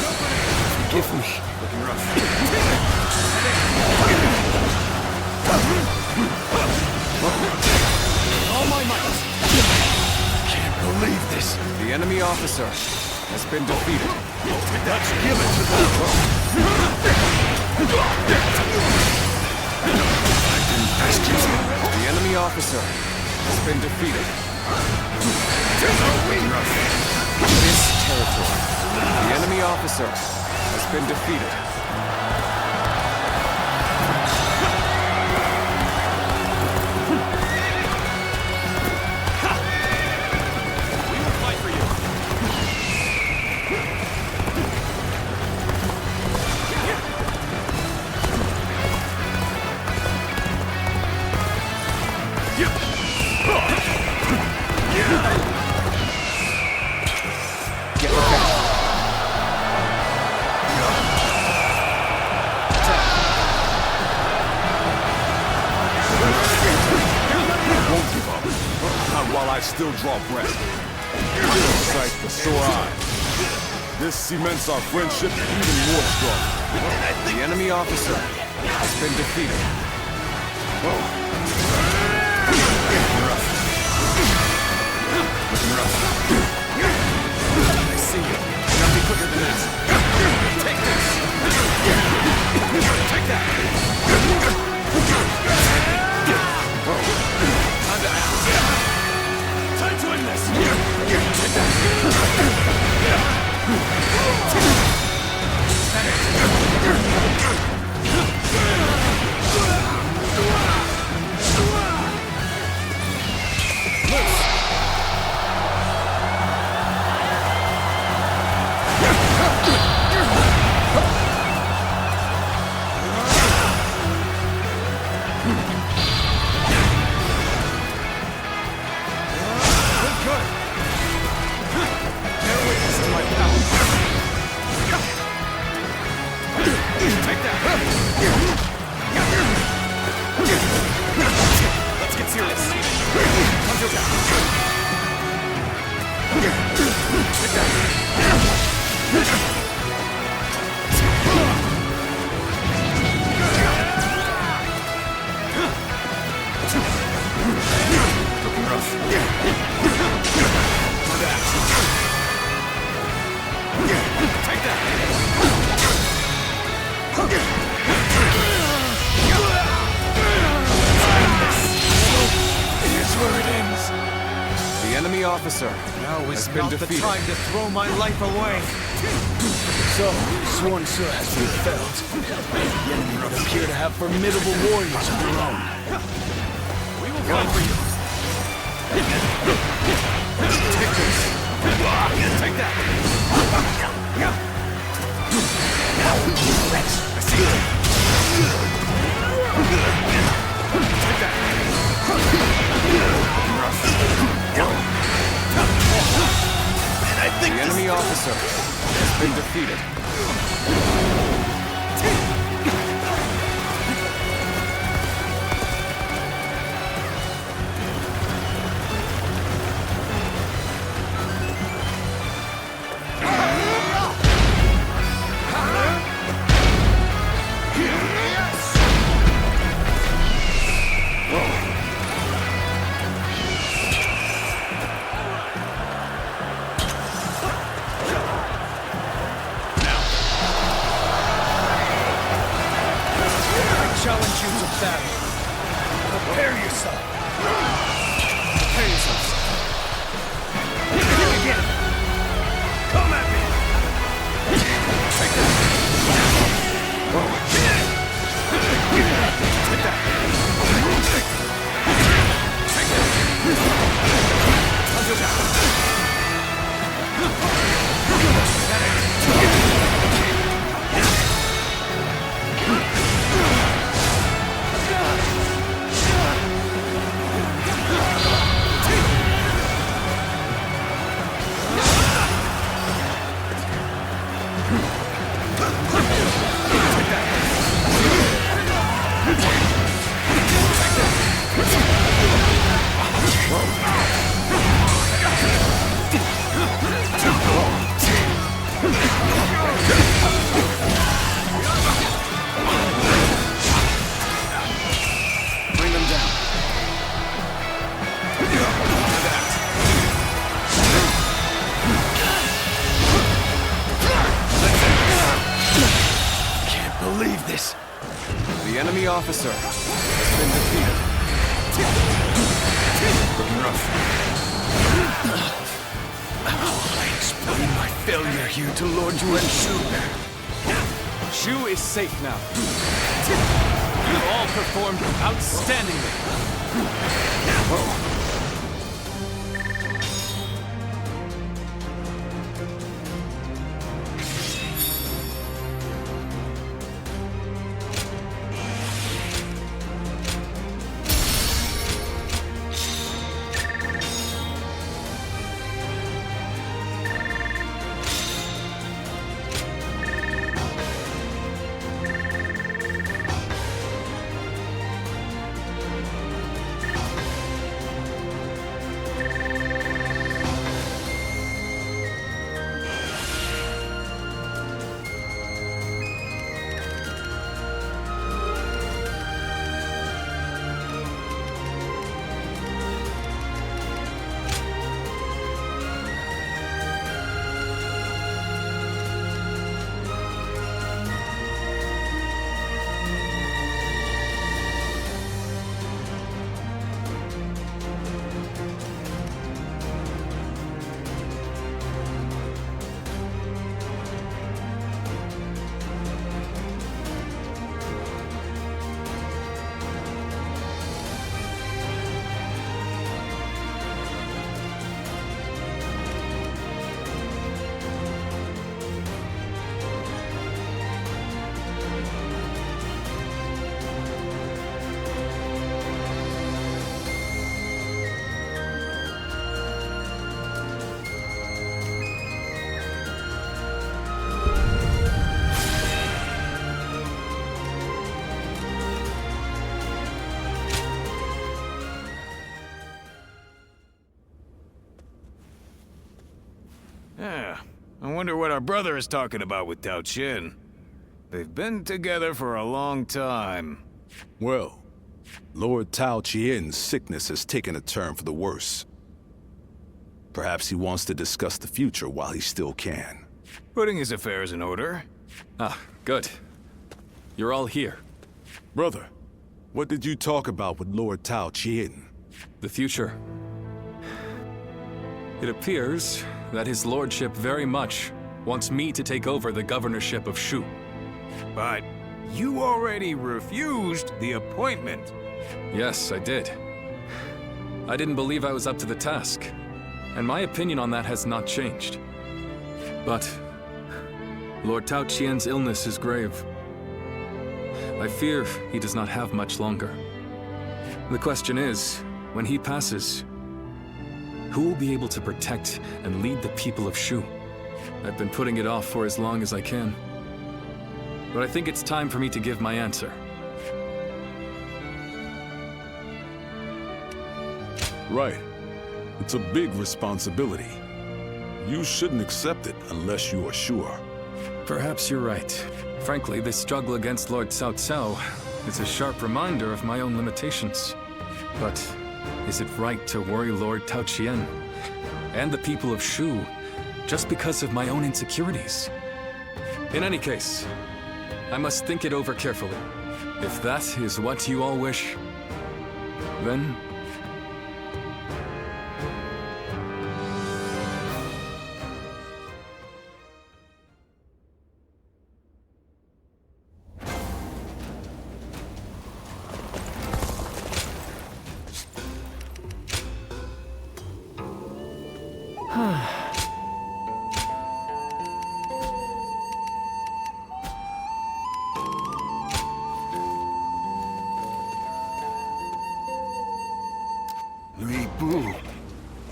H: forgive me.
A: Looking rough.
I: All my might!
H: Can't believe this.
A: The enemy officer has been defeated.
I: Let's give it to them!
A: The enemy officer has been defeated. This territory. The enemy officer has been defeated.
I: We will fight for you!
A: Get prepared.
B: Won't give up. Not while I still draw breath. This sight for sore eyes. This cements our friendship even more strong.
A: The enemy officer has been defeated. Looking rough. I see you. Not be quicker than that. Take this. Take that.
I: Time to end this!
A: Let's get serious. Looking rough. Take that.
I: Here's where it ends.
A: The enemy officer
D: Now
A: has
D: is
A: been
D: not the
A: defeated.
D: time to throw my life away.
J: So, Sworn Su has been felled. The enemy would appear to have formidable warriors of their own.
I: We will fight for you.
A: Take this. Take that. I see you. Take that.
I: And I think
A: the enemy officer has been defeated.
J: Challenge you to battle. Prepare yourself. Prepare yourself. Again. Come at me.
A: Take that. Take that. Take that. Hunter down.
D: believe this.
A: The enemy officer has been defeated. Looking rough.
D: I explain my failure here to Lord Yuan Shu.
K: Shu is safe now. You've all performed outstandingly.
P: Yeah, I wonder what our brother is talking about with Tao Qin. They've been together for a long time.
B: Well, Lord Tao Qian's sickness has taken a turn for the worse. Perhaps he wants to discuss the future while he still can.
P: Putting his affairs in order.
K: Ah, good. You're all here.
B: Brother, what did you talk about with Lord Tao Qian?
K: The future. It appears that his lordship very much wants me to take over the governorship of Shu.
P: But you already refused the appointment.
K: Yes, I did. I didn't believe I was up to the task, and my opinion on that has not changed. But Lord Tao Qian's illness is grave. I fear he does not have much longer. The question is, when he passes, who will be able to protect and lead the people of Shu? I've been putting it off for as long as I can. But I think it's time for me to give my answer.
B: Right. It's a big responsibility. You shouldn't accept it unless you are sure.
K: Perhaps you're right. Frankly, this struggle against Lord Cao Cao is a sharp reminder of my own limitations. But is it right to worry Lord Tao Qian and the people of Shu just because of my own insecurities? In any case, I must think it over carefully. If that is what you all wish, then...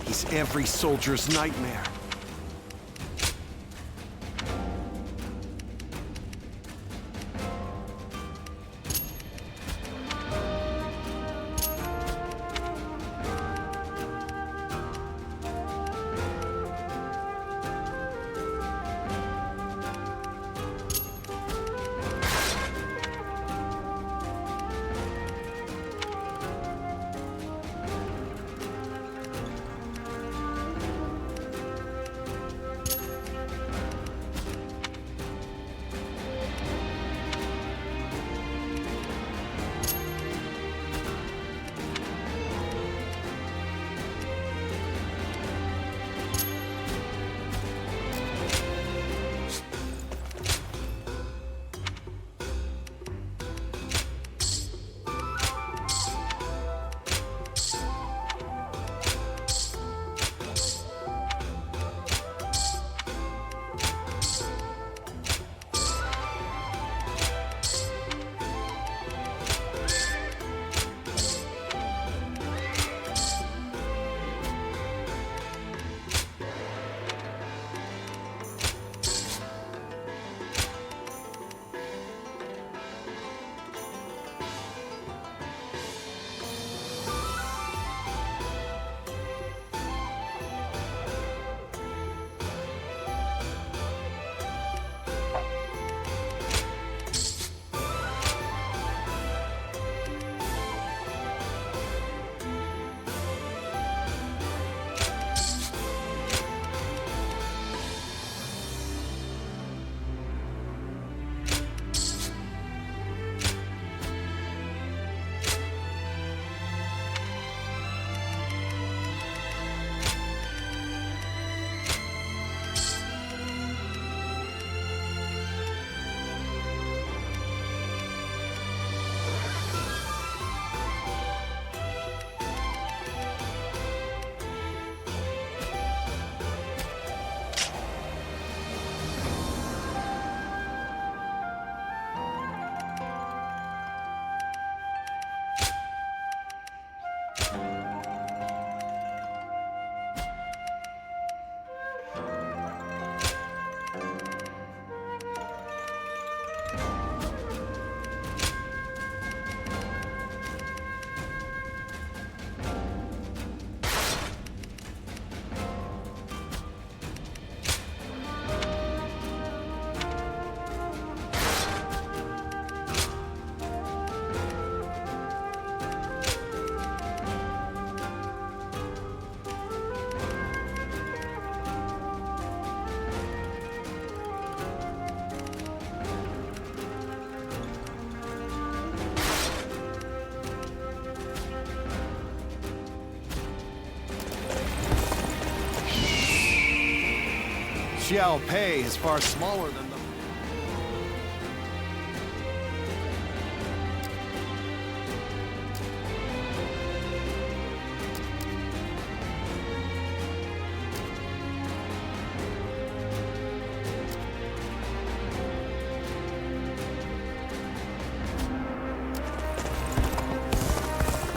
J: He's every soldier's nightmare. Xiaopei is far smaller than the...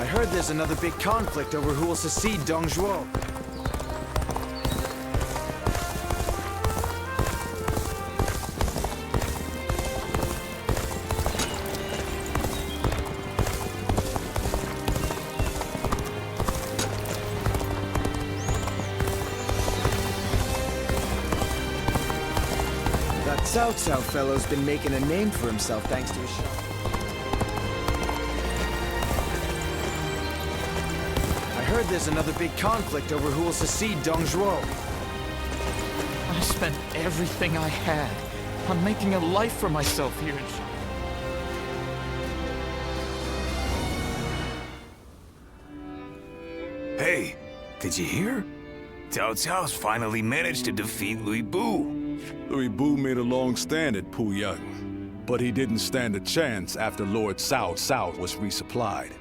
D: I heard there's another big conflict over who will succeed Dongzhuo. That Cao fellow's been making a name for himself thanks to his show. I heard there's another big conflict over who will succeed Dongzhuo.
F: I spent everything I had on making a life for myself here in
P: Hey, did you hear? Cao Cao's finally managed to defeat Louis Bu.
B: Louis Bu made a long stand at Puyang, but he didn't stand a chance after Lord Cao was resupplied.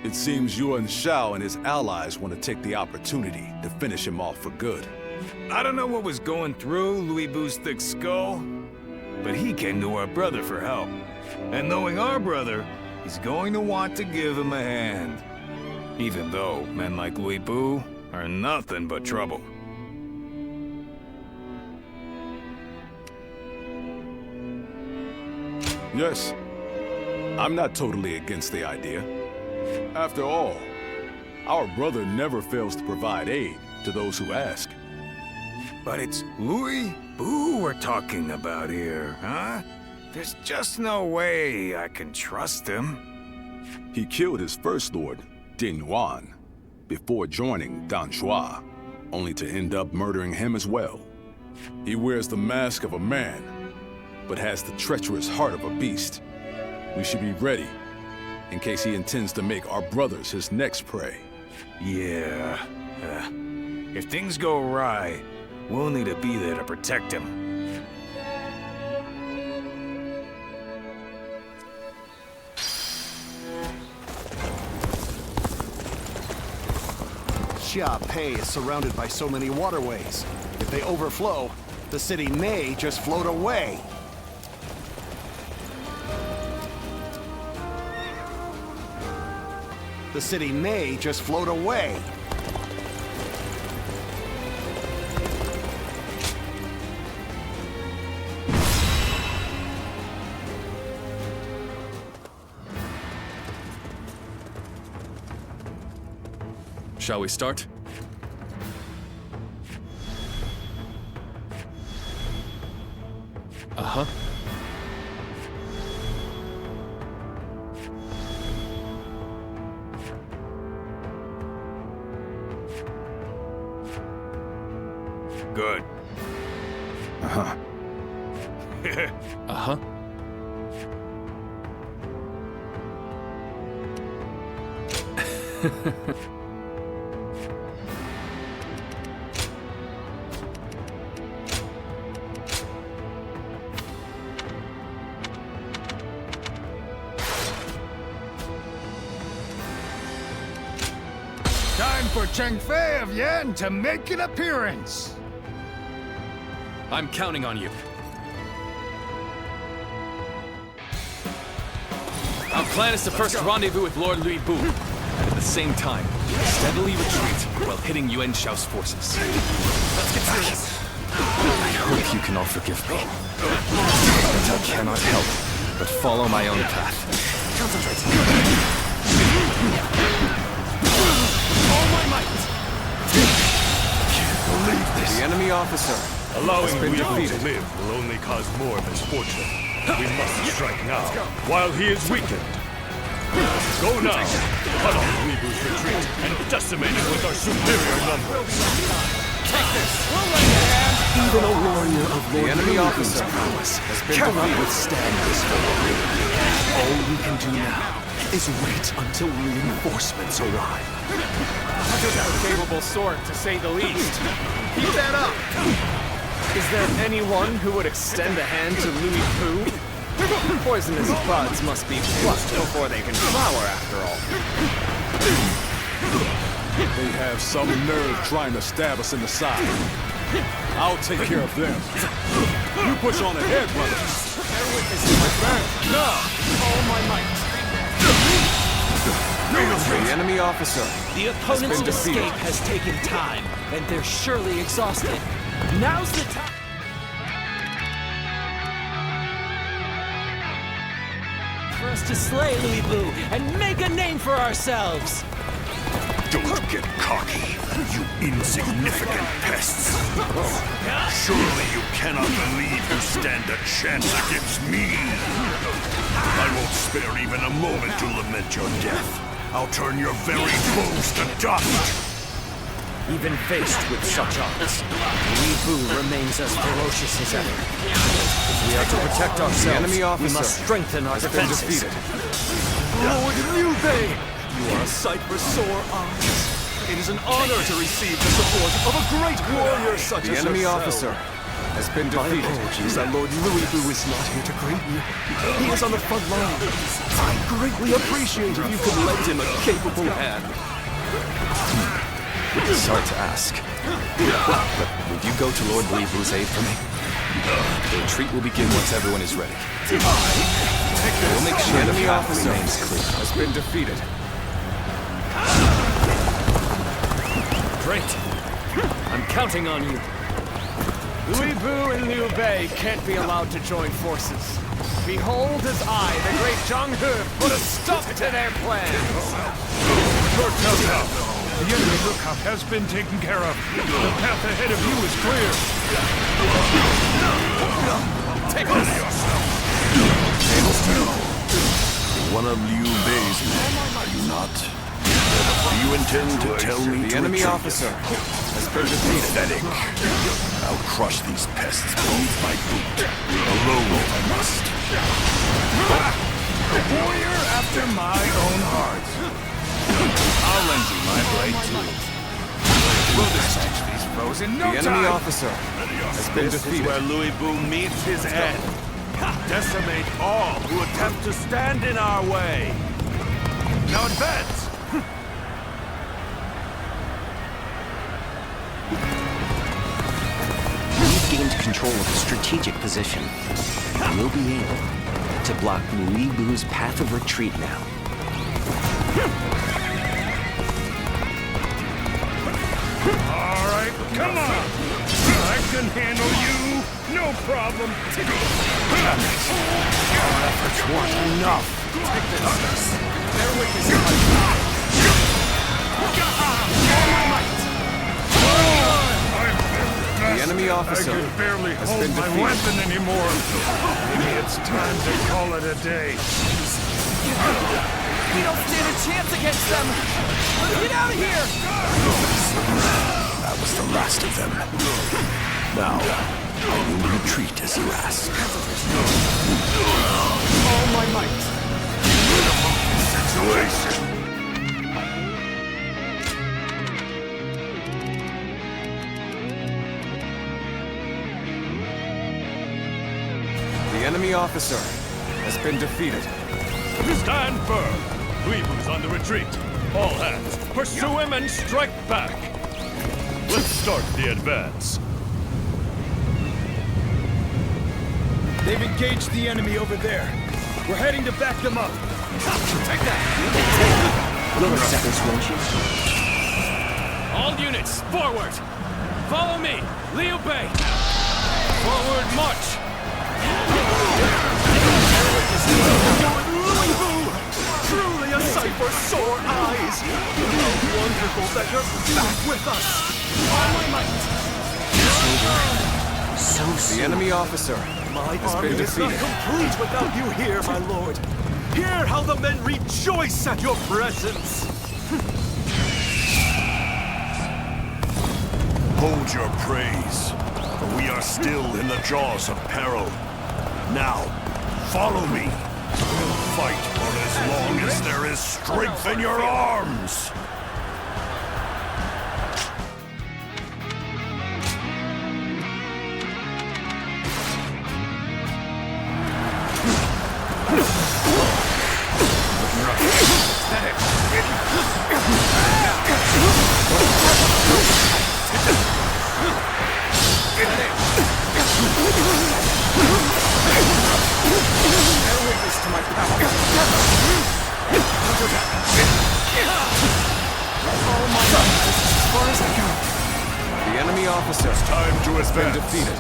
B: It seems Yuan Shao and his allies want to take the opportunity to finish him off for good.
P: I don't know what was going through Louis Bu's thick skull, but he came to our brother for help. And knowing our brother, he's going to want to give him a hand. Even though men like Louis Bu are nothing but trouble.
B: Yes, I'm not totally against the idea. After all, our brother never fails to provide aid to those who ask.
P: But it's Louis Bu we're talking about here, huh? There's just no way I can trust him.
B: He killed his first lord, Din Yuan, before joining Dan Shuai, only to end up murdering him as well. He wears the mask of a man, but has the treacherous heart of a beast. We should be ready, in case he intends to make our brothers his next prey.
P: Yeah. If things go awry, we'll need to be there to protect him.
J: Xiaopei is surrounded by so many waterways. If they overflow, the city may just float away. The city may just float away.
K: Shall we start? Uh-huh.
P: Good.
B: Uh-huh.
K: Uh-huh.
P: Time for Cheng Fei of Yan to make an appearance.
K: I'm counting on you. Our plan is to first rendezvous with Lord Louis Bu, and at the same time, steadily retreat while hitting Yuan Shao's forces. Let's get serious. I hope you can all forgive me. But I cannot help but follow my own path. Concentrate. All my might!
P: Can't believe this.
K: The enemy officer.
I: Allowing Louis Bu to live will only cause more misfortune. We must strike now, while he is weakened. Go now, cut off Louis Bu's retreat, and decimate it with our superior numbers.
K: Take this! Even a warrior of the enemy officer's prowess has been cannot withstand this foe. All we can do now is wait until reinforcements arrive. A capable sword, to say the least. Keep that up!
A: Is there anyone who would extend a hand to Louis Pu? Poisonous buds must be plucked before they can flower, after all.
B: They have some nerve trying to stab us in the side. I'll take care of them. You push on ahead, brother.
F: Bear witness to my burn. No! All my might.
A: The enemy officer.
E: The opponent's escape has taken time, and they're surely exhausted. Now's the time. For us to slay Louis Pu and make a name for ourselves.
M: Don't get cocky, you insignificant pests. Surely you cannot believe you stand a chance against me. I won't spare even a moment to lament your death. I'll turn your very bones to dust.
E: Even faced with such odds, Louis Pu remains as ferocious as ever. If we are to protect ourselves, we must strengthen our defenses.
I: Lord Liu Bei! You are a sight for sore eyes. It is an honor to receive the support of a great warrior such as
A: The enemy
I: yourself.
A: officer has been defeated.
I: My apologies that Lord Louis Pu is not here to greet you. He is on the front line. I greatly appreciate if you could lend him a capable hand.
K: Sorry to ask, but would you go to Lord Louis Pu's aid for me? The retreat will begin once everyone is ready. We'll make sure the path remains clear.
A: Has been defeated.
E: Great. I'm counting on you.
F: Louis Pu and Liu Bei can't be allowed to join forces. Behold as I, the great Zhang He, put a stop to their plans.
J: Lord Xiaopei, the enemy lookout has been taken care of. The path ahead of you is clear.
F: Take this!
M: One of Liu Bei's men, are you not? Do you intend to tell me
A: The enemy officer has been defeated.
M: Pathetic. I'll crush these pests beneath my boot. Alone if I must.
J: A warrior after my own heart.
P: I'll lend you my blade too. We'll dispatch these foes in no
A: The
P: time.
A: enemy officer has been
W: This
A: defeated.
W: is where Louis Pu meets his end. Decimate all who attempt to stand in our way. Now advance!
S: We've gained control of a strategic position. We'll be able to block Louis Pu's path of retreat now.
J: All right, come on. I can handle you. No problem.
W: Our efforts weren't enough.
F: Bear witness to
A: The enemy officer
J: I can barely
A: has
J: hold
A: been
J: my
A: defeated.
J: weapon anymore. Maybe it's time to call it a day.
E: We don't stand a chance against them! Let's get out of here!
M: That was the last of them. Now, I will retreat as you ask.
F: all my might.
M: Situation.
A: The enemy officer has been defeated.
J: Stand firm. Louis Pu's on the retreat. All hands, pursue him and strike back. Let's start the advance. They've engaged the enemy over there. We're heading to back them up.
F: Take that!
S: Little seconds, won't you?
F: All units, forward! Follow me! Liu Bei! Forward march! Louis Pu! Truly a sight for sore eyes! How wonderful that you're back with us! All my might!
S: So
A: The enemy officer
I: My
A: has
I: army
A: been
I: is not
A: defeated.
I: complete without you here, my lord. Hear how the men rejoice at your presence.
M: Hold your praise, for we are still in the jaws of peril. Now, follow me. We'll fight for as long as there is strength in your arms.
P: pathetic.
F: Bear witness to my power. Oh my God, this is as far as I go.
C: The enemy officer
B: It's time to
C: has been
B: advance.
C: defeated.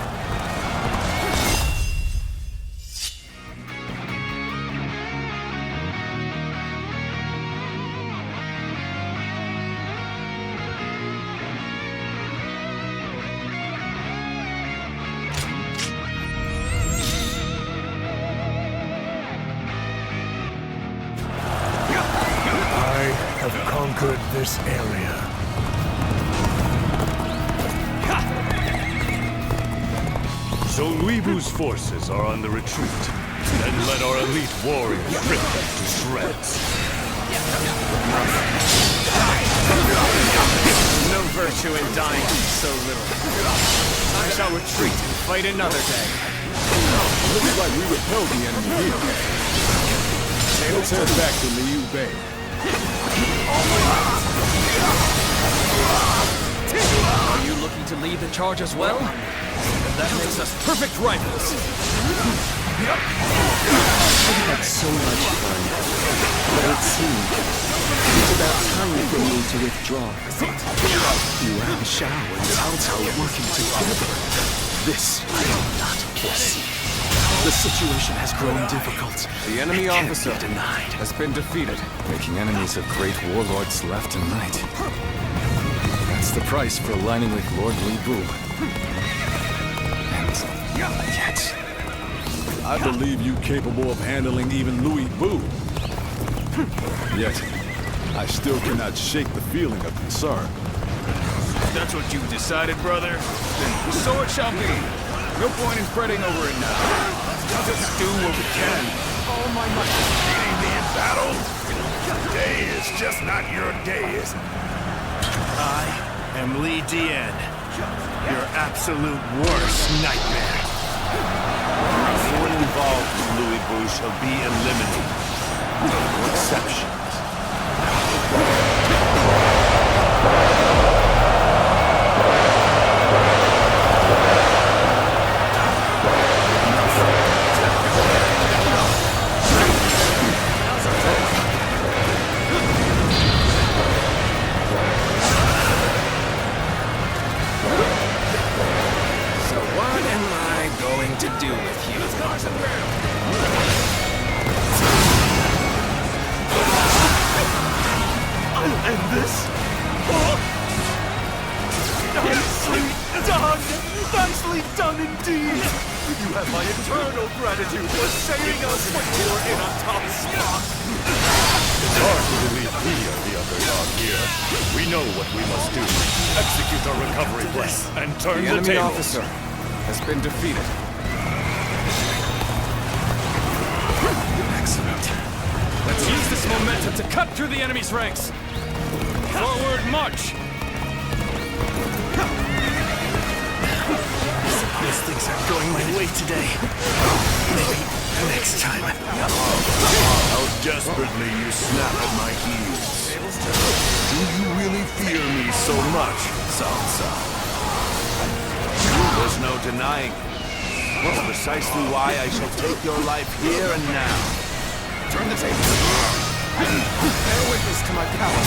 I: I have conquered this area.
Q: So Luibu's forces are on the retreat. Then let our elite warriors rip them to shreds.
F: No virtue in dying so little. I shall retreat and fight another day.
B: Looks like we repelled the enemy here. Let's head back to Liu Bei.
A: Are you looking to lead the charge as well? That makes us perfect rivals.
S: I've had so much fun, but it seemed it's about time for me to withdraw. Yuan Shao and Cao Cao working together. This I do not foresee. The situation has grown difficult.
K: The enemy
S: It can't
K: officer
S: be denied.
K: has been defeated, making enemies of great warlords left and right. That's the price for aligning with Lord Li Bu. And yet...
B: I believe you capable of handling even Louis Bu. Yet, I still cannot shake the feeling of concern.
P: That's what you've decided, brother? Then so it shall be. No point in fretting over it now. Let's just do what we can.
F: Oh my God.
I: Beating me in battle? Today is just not your day, is it? I am Li Dian, your absolute worst nightmare.
Q: Anyone involved with Louis Bu shall be eliminated. No exceptions.
A: So what am I going to do with you?
I: And this? Nicely done! Nicely done indeed! You have my eternal gratitude for saving us when we were in a tough spot! It's hard to believe we are the underdog here. We know what we must do. Execute our recovery plan and turn
K: The
I: the
K: enemy
I: tables.
K: officer has been defeated.
A: Excellent. Let's use this momentum to cut through the enemy's ranks. Forward march!
I: Suppose things aren't going my way today. Maybe next time. How desperately you snap at my heels. Do you really fear me so much, Cao Cao?
W: There's no denying. That's precisely why I shall take your life here and now.
F: Turn the tables. Bear witness to my power.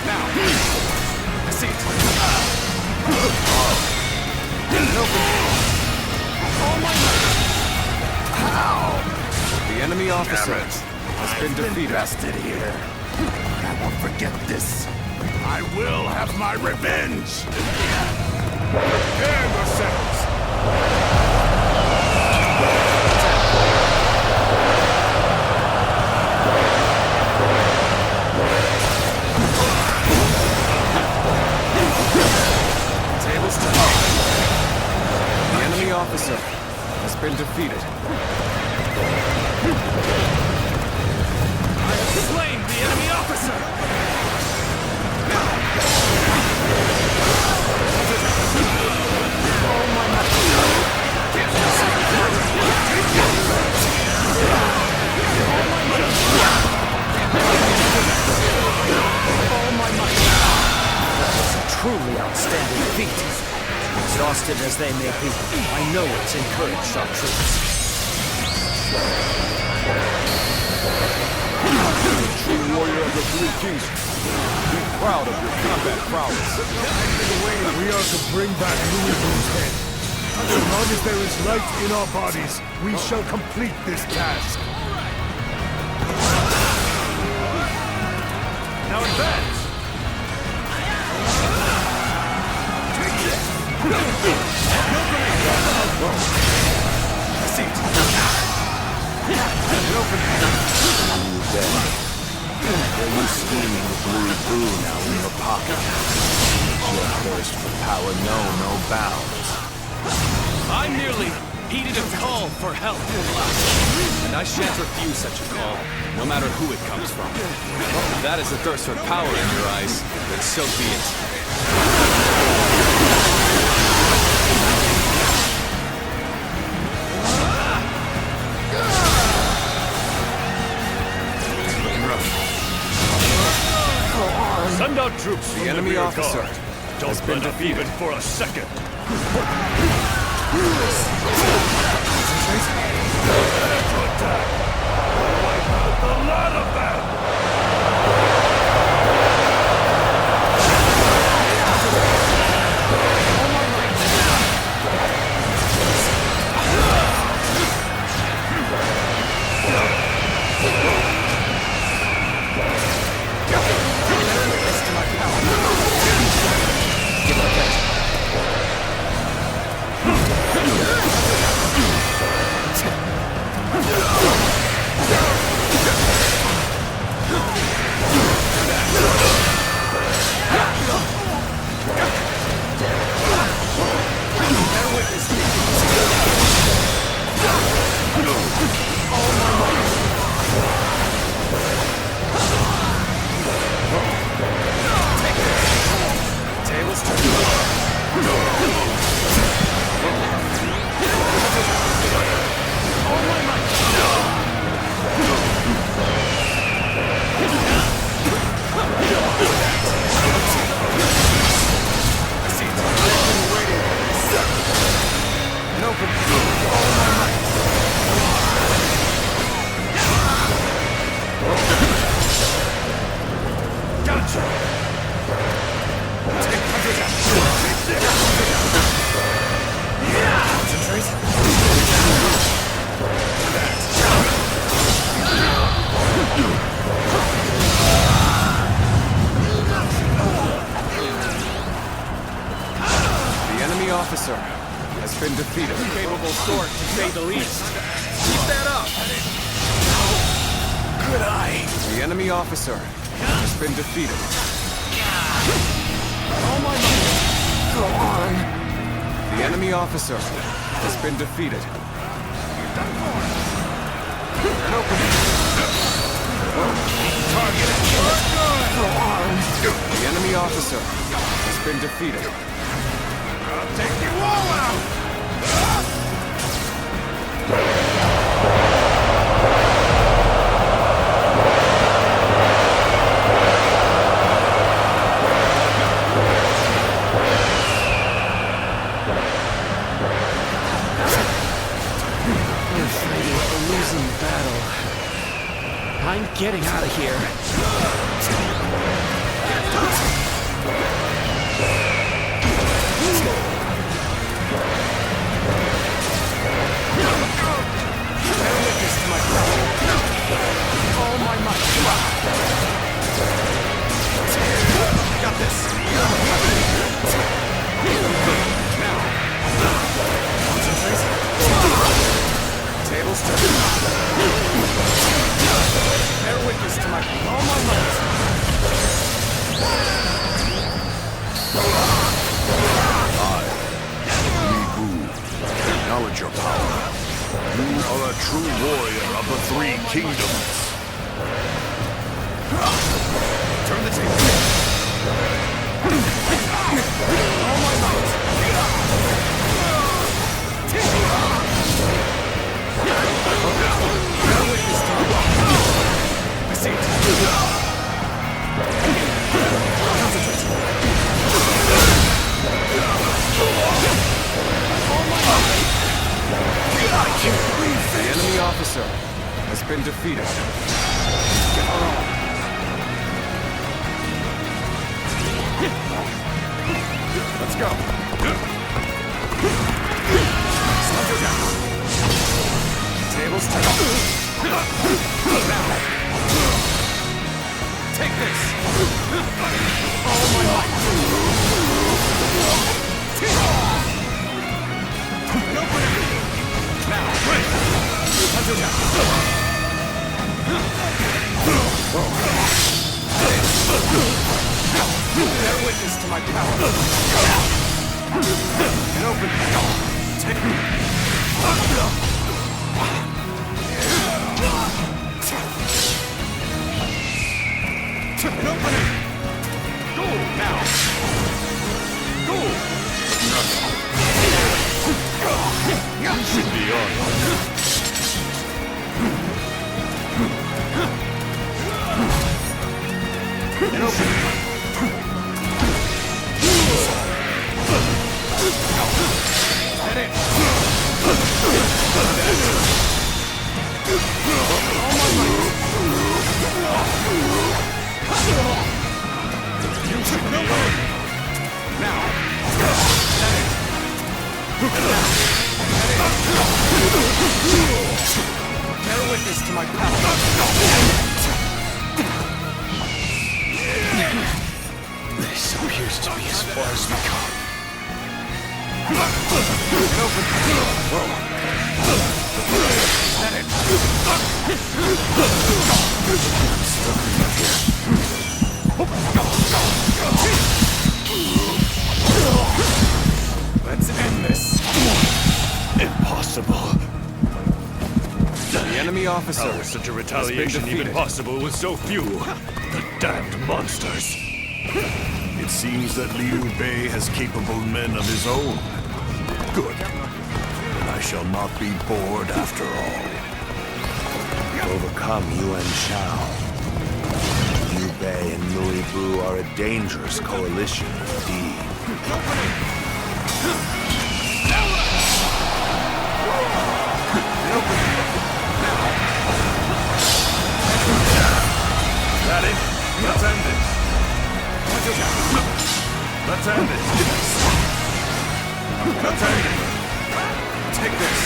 F: Now, I see it. Oh my God!
K: The enemy officer has been defeated.
I: Bested here. I won't forget this. I will have my revenge. Prepare yourselves.
K: Tables turn. The enemy officer has been defeated.
A: I have slain the enemy officer!
F: Oh my God!
E: they may be, I know it's encouraged our troops.
J: True warrior of the Three Kings. Be proud of your combat prowess.
I: We are to bring back Louis Vu's head. As long as there is light in our bodies, we shall complete this task. Now advance!
W: Were you scheming with Louis Vu now in your pocket? Your thirst for power know no bounds.
K: I merely heeded a call for help. And I shan't refuse such a call, no matter who it comes from. If that is a thirst for power in your eyes, then so be it.
Q: Send out troops from
A: The enemy
Q: rear
A: officer
Q: guard. Don't
A: has been
Q: let up
A: defeated.
Q: even for a second. The lot of them!
A: Officer has been defeated.
F: Capable sort, to say the least. Keep that up!
A: Good eye. The enemy officer has been defeated.
F: Oh my God!
A: Go on. The enemy officer has been defeated.
F: Target!
A: Go on. The enemy officer has been defeated.
F: Take you all out!
E: We're fighting a losing battle. I'm getting out of here.
F: All my might. Got this. Now. Concentrate. Tables turn. Bear witness to my all my might.
M: Acknowledge your power. You are a true warrior of the Three Kingdoms.
F: Turn the table. All my might. Bear witness to my I see it. Concentrate.
L: officer has been defeated. Get her on. Let's go. Tables turn. Now. Take this. Oh my might. Now. Bear witness to my power. And open. Take me. And open it. Go now. Go.
Q: You should be on.
L: And open it. Head in. All my might. You should be on. Now. Head in. Bear witness to my power.
H: This appears to be as far as we come.
L: Open. Head in. Let's end this.
Q: Impossible.
L: The enemy officer.
Q: How was such a retaliation even possible with so few? The damned monsters.
M: It seems that Liu Bei has capable men of his own. Good. Then I shall not be bored after all.
W: To overcome Yuan Shao, Liu Bei and Nui Bu are a dangerous coalition indeed.
L: That it? Let's end it. Let's end it. Let's end it. Take this.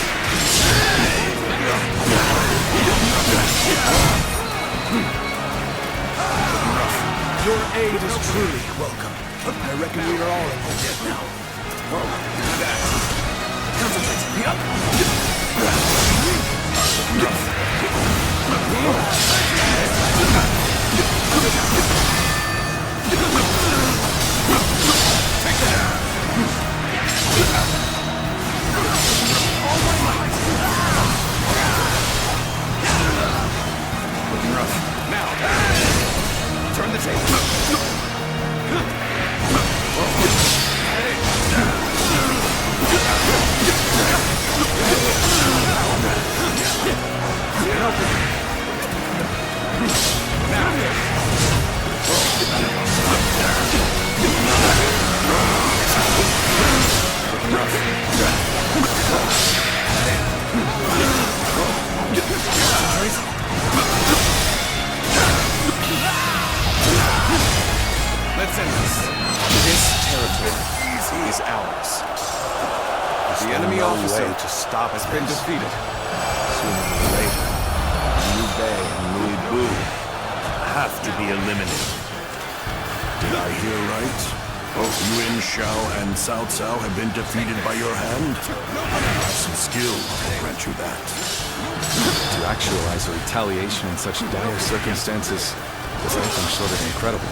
D: Your aid is truly welcome. I reckon we are all in the debt now.
L: That. Concentrate. Take that. All my might. Looking rough. Now. Turn the table. Let's end this. This territory is ours. The enemy officer
W: to stop
L: has been defeated.
W: Sooner or later, Liu Bei and Nui Bu have to be eliminated.
M: Did I hear right? Both Yuan Shao and Cao Cao have been defeated by your hand? I have some skill to grant you that.
K: To actualize a retaliation in such dire circumstances is anything short of incredible.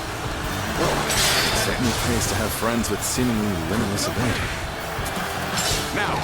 K: It certainly pays to have friends with seemingly limitless ability.
L: Now!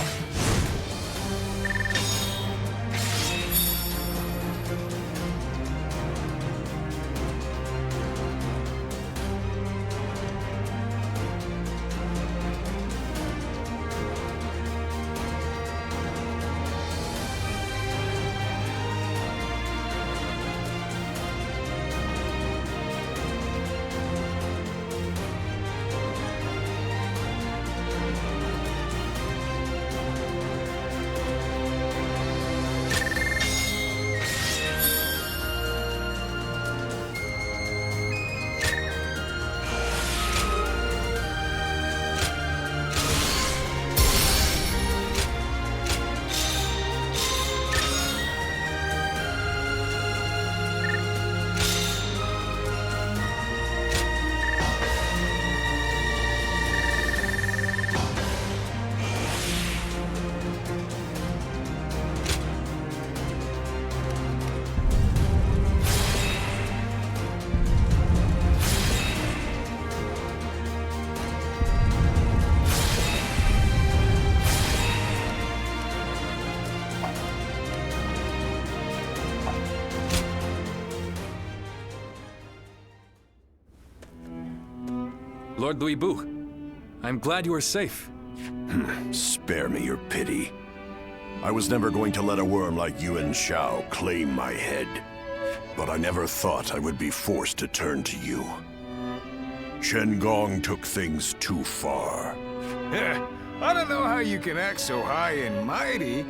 K: Lord Louis Bu, I'm glad you are safe.
M: Spare me your pity. I was never going to let a worm like Yuan Shao claim my head. But I never thought I would be forced to turn to you. Xiangyang took things too far.
P: I don't know how you can act so high and mighty.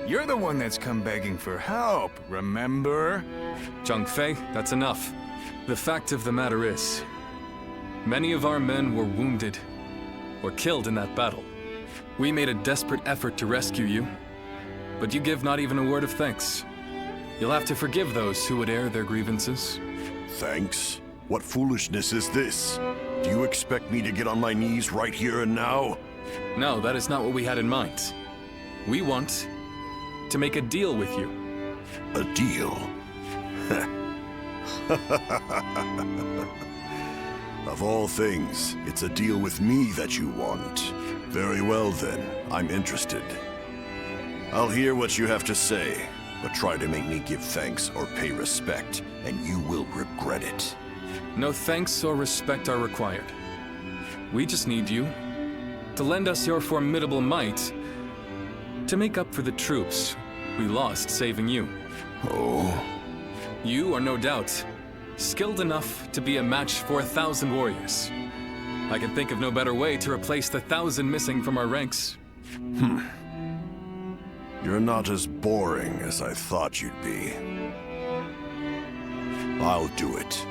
P: You're the one that's come begging for help, remember?
K: Zhang Fei, that's enough. The fact of the matter is, many of our men were wounded or killed in that battle. We made a desperate effort to rescue you, but you give not even a word of thanks. You'll have to forgive those who would air their grievances.
M: Thanks? What foolishness is this? Do you expect me to get on my knees right here and now?
K: No, that is not what we had in mind. We want to make a deal with you.
M: A deal? Of all things, it's a deal with me that you want. Very well then, I'm interested. I'll hear what you have to say, but try to make me give thanks or pay respect, and you will regret it.
K: No thanks or respect are required. We just need you to lend us your formidable might to make up for the troops we lost saving you.
M: Oh?
K: You are no doubt skilled enough to be a match for 1,000 warriors. I can think of no better way to replace the 1,000 missing from our ranks.
M: You're not as boring as I thought you'd be. I'll do it.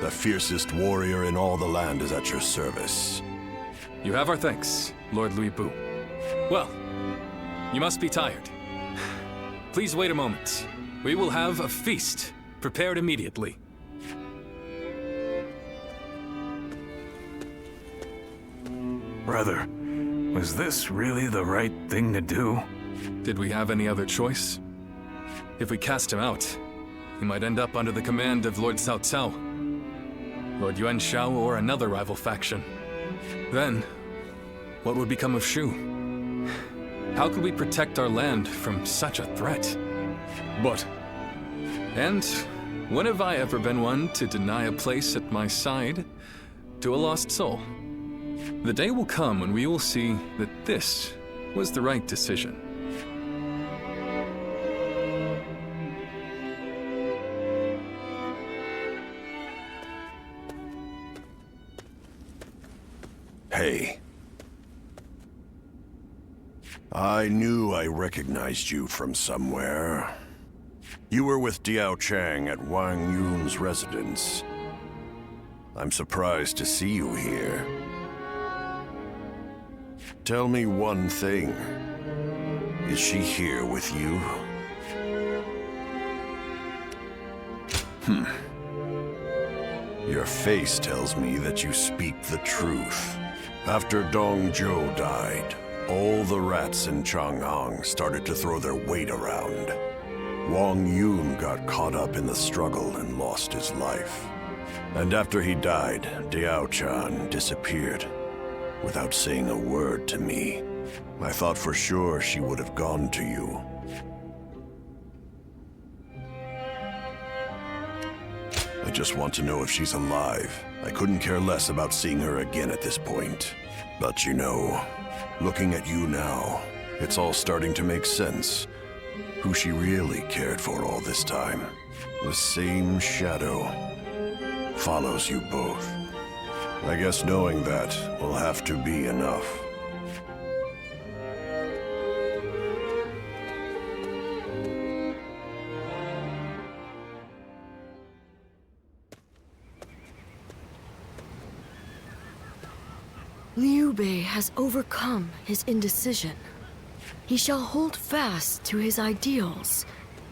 M: The fiercest warrior in all the land is at your service.
K: You have our thanks, Lord Louis Bu. Well, you must be tired. Please wait a moment. We will have a feast prepared immediately.
P: Brother, was this really the right thing to do?
K: Did we have any other choice? If we cast him out, he might end up under the command of Lord Cao Cao, Lord Yuan Shao, or another rival faction. Then, what would become of Shu? How could we protect our land from such a threat? And when have I ever been one to deny a place at my side to a lost soul? The day will come when we will see that this was the right decision.
M: Hey. I knew I recognized you from somewhere. You were with Diao Chang at Wang Yun's residence. I'm surprised to see you here. Tell me one thing. Is she here with you? Your face tells me that you speak the truth. After Dong Zhou died, all the rats in Chang'an started to throw their weight around. Wang Yun got caught up in the struggle and lost his life. And after he died, Diao Chan disappeared, without saying a word to me. I thought for sure she would have gone to you. I just want to know if she's alive. I couldn't care less about seeing her again at this point. But you know, looking at you now, it's all starting to make sense. Who she really cared for all this time. The same shadow follows you both. I guess knowing that will have to be enough.
N: Liu Bei has overcome his indecision. He shall hold fast to his ideals,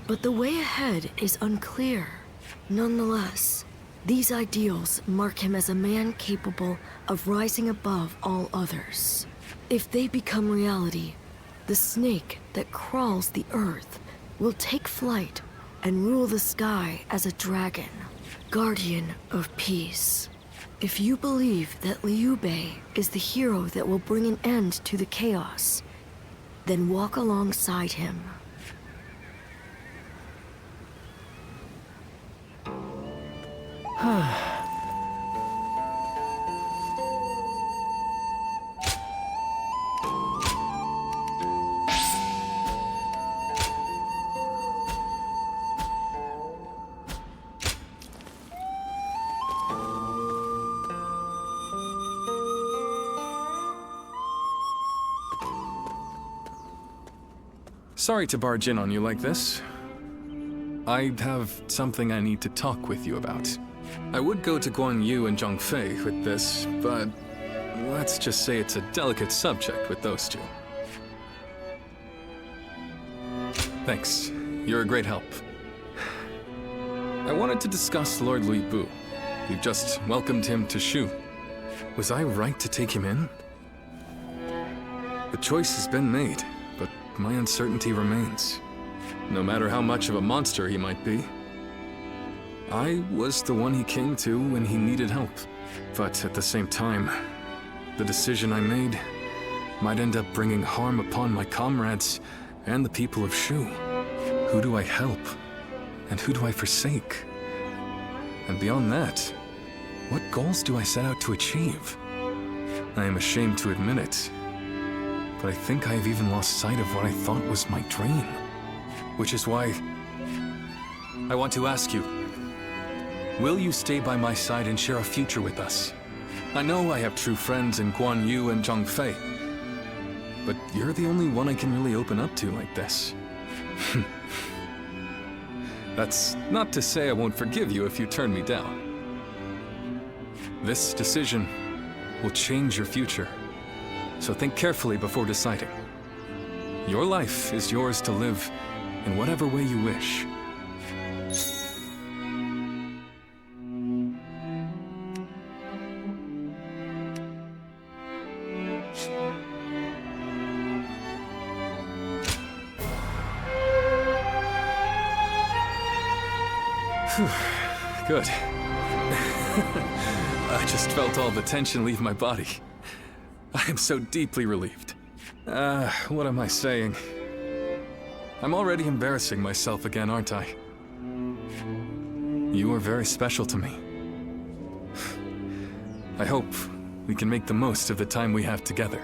N: but the way ahead is unclear. Nonetheless, these ideals mark him as a man capable of rising above all others. If they become reality, the snake that crawls the earth will take flight and rule the sky as a dragon, guardian of peace. If you believe that Liu Bei is the hero that will bring an end to the chaos, then walk alongside him.
K: Sorry to barge in on you like this. I have something I need to talk with you about. I would go to Guan Yu and Zhang Fei with this, but let's just say it's a delicate subject with those two. Thanks. You're a great help. I wanted to discuss Lord Lui Bu. You've just welcomed him to Shu. Was I right to take him in? The choice has been made, but my uncertainty remains. No matter how much of a monster he might be. I was the one he came to when he needed help. But at the same time, the decision I made might end up bringing harm upon my comrades and the people of Shu. Who do I help? And who do I forsake? And beyond that, what goals do I set out to achieve? I am ashamed to admit it, but I think I have even lost sight of what I thought was my dream. Which is why I want to ask you, will you stay by my side and share a future with us? I know I have true friends in Guan Yu and Zhang Fei, but you're the only one I can really open up to like this. That's not to say I won't forgive you if you turn me down. This decision will change your future, so think carefully before deciding. Your life is yours to live in whatever way you wish. Good. I just felt all the tension leave my body. I am so deeply relieved. What am I saying? I'm already embarrassing myself again, aren't I? You are very special to me. I hope we can make the most of the time we have together.